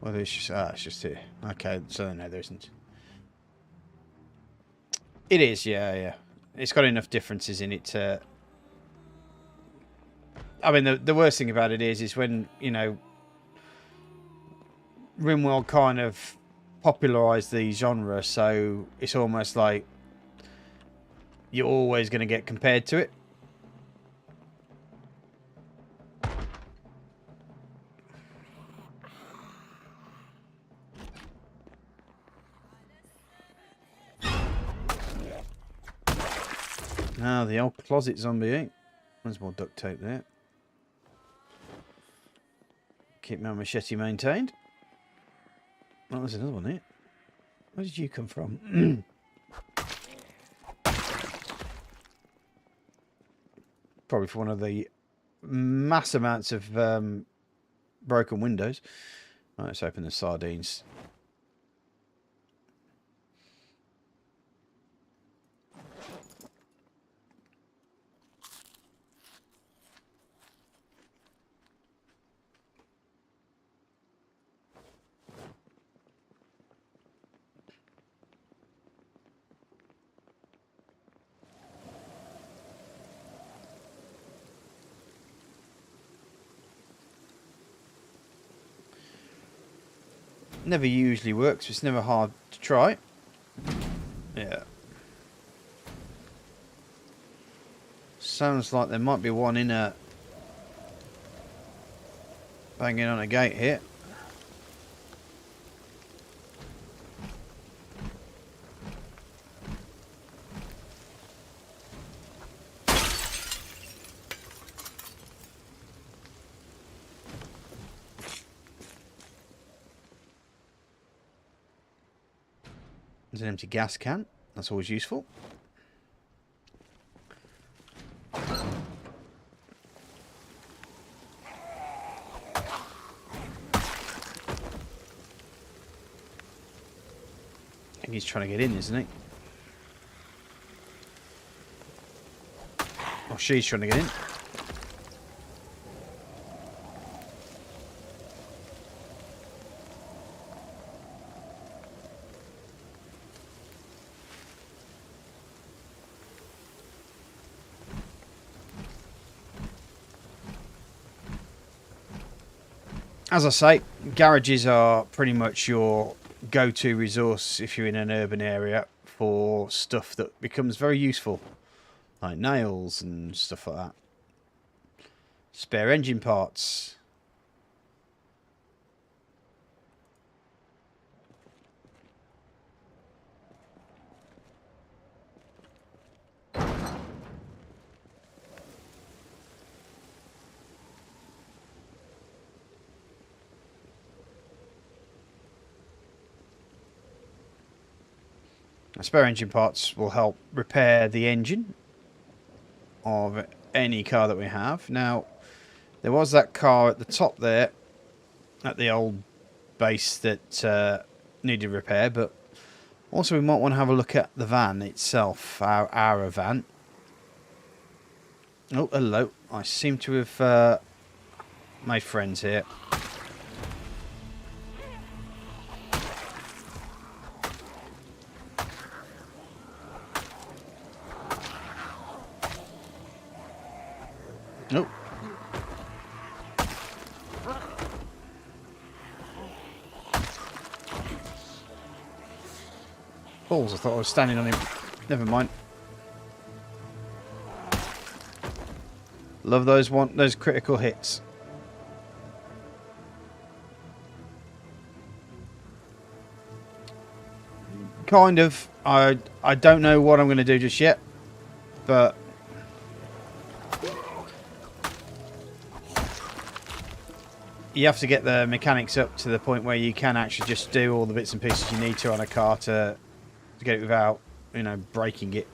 Well, it's just here. Okay, so no, there isn't. It is, yeah. It's got enough differences in it to. I mean, the worst thing about it is when, you know, RimWorld kind of popularised the genre, so it's almost like you're always going to get compared to it. Ah, the old closet zombie, eh? There's more duct tape there. Keep my machete maintained. Oh, there's another one here. Where did you come from? Probably for one of the mass amounts of broken windows. Right, let's open the sardines. Never usually works, it's never hard to try. Yeah. Sounds like there might be one in a banging on a gate here. There's an empty gas can. That's always useful. I think he's trying to get in, isn't he? Oh, she's trying to get in. as I say, garages are pretty much your go-to resource if you're in an urban area for stuff that becomes very useful, like nails and stuff like that. Spare engine parts. Spare engine parts will help repair the engine of any car that we have. Now, there was that car at the top there, at the old base, that needed repair, but also we might want to have a look at the van itself, our van. Oh, hello. I seem to have made friends here. Nope. Balls, I thought I was standing on him. Never mind. Love those critical hits. Kind of. I don't know what I'm going to do just yet, but you have to get the mechanics up to the point where you can actually just do all the bits and pieces you need to on a car to get it without, you know, breaking it.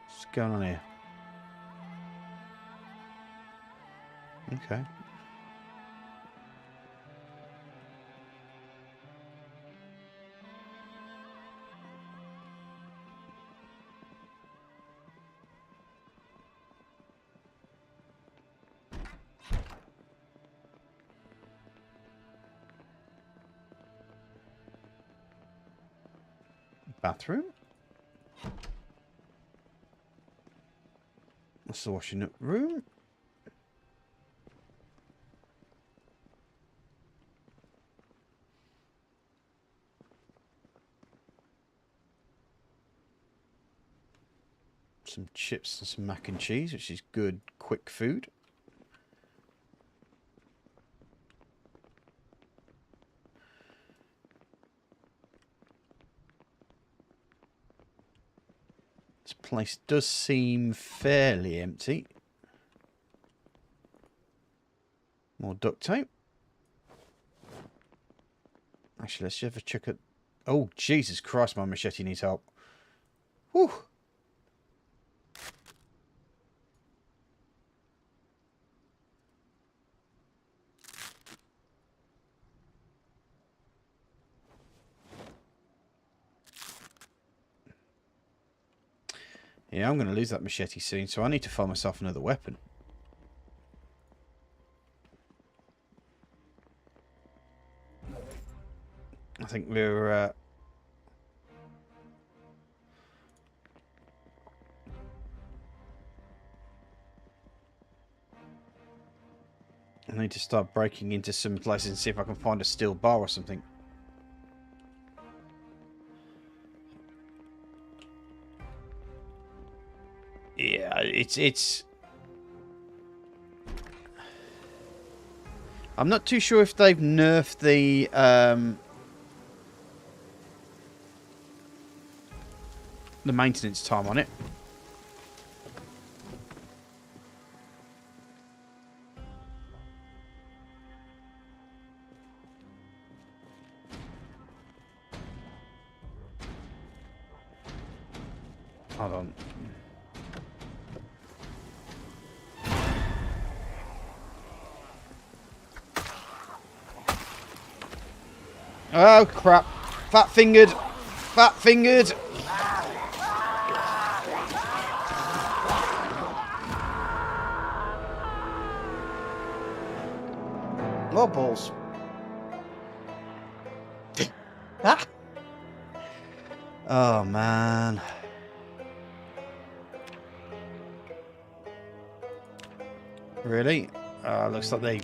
What's going on here? Okay. Bathroom. That's the washing up room. Some chips and some mac and cheese, which is good, quick food. This place does seem fairly empty. More duct tape. Actually, let's have a check at... Oh, Jesus Christ, my machete needs help. Whew. Yeah, I'm going to lose that machete soon, so I need to find myself another weapon. I think we're... I need to start breaking into some places and see if I can find a steel bar or something. Yeah, it's... I'm not too sure if they've nerfed the maintenance time on it. Hold on. Oh crap! Fat fingered! Fat fingered! Oh balls! Ah! Oh, man. Really? Looks like they...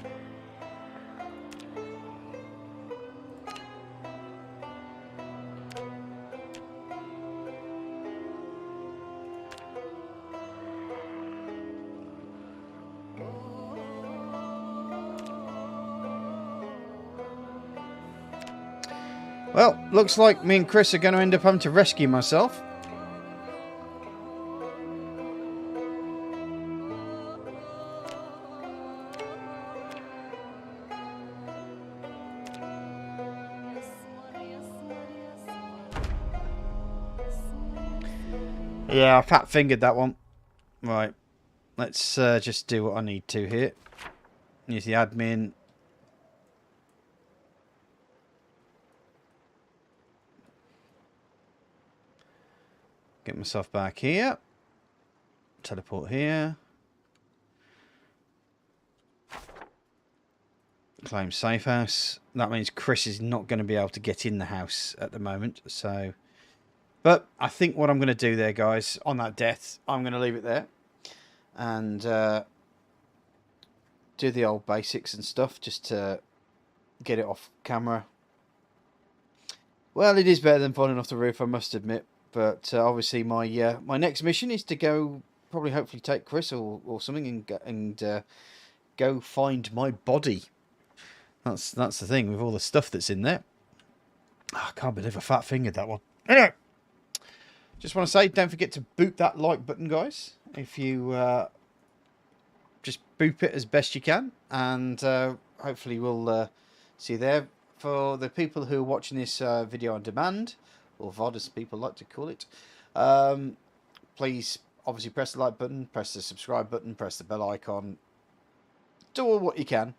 Well, looks like me and Chris are going to end up having to rescue myself. Yeah, I fat-fingered that one. Right. Let's just do what I need to here. Use the admin. Get myself back here. Teleport here. Claim safe house. That means Chris is not going to be able to get in the house at the moment. So, but I think what I'm going to do there, guys, on that death, I'm going to leave it there. And do the old basics and stuff just to get it off camera. Well, it is better than falling off the roof, I must admit. But obviously, my my next mission is to go, probably, hopefully, take Chris or something and go find my body. That's the thing with all the stuff that's in there. Oh, I can't believe I fat-fingered that one. Anyway, just want to say, don't forget to boop that like button, guys. If you just boop it as best you can, and hopefully we'll see you there. For the people who are watching this video on demand, or VOD as people like to call it, please obviously press the like button, press the subscribe button, press the bell icon. Do all what you can,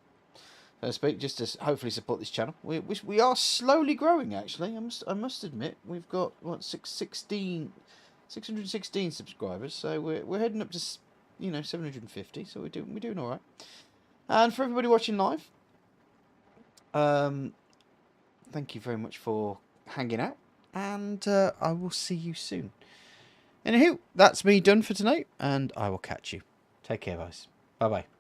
so to speak, just to hopefully support this channel. We are slowly growing, actually. I must admit, we've got what 616 subscribers, so we're heading up to 750. So we're doing all right. And for everybody watching live, thank you very much for hanging out, and I will see you soon. Anywho, that's me done for tonight, and I will catch you. Take care, guys. Bye bye.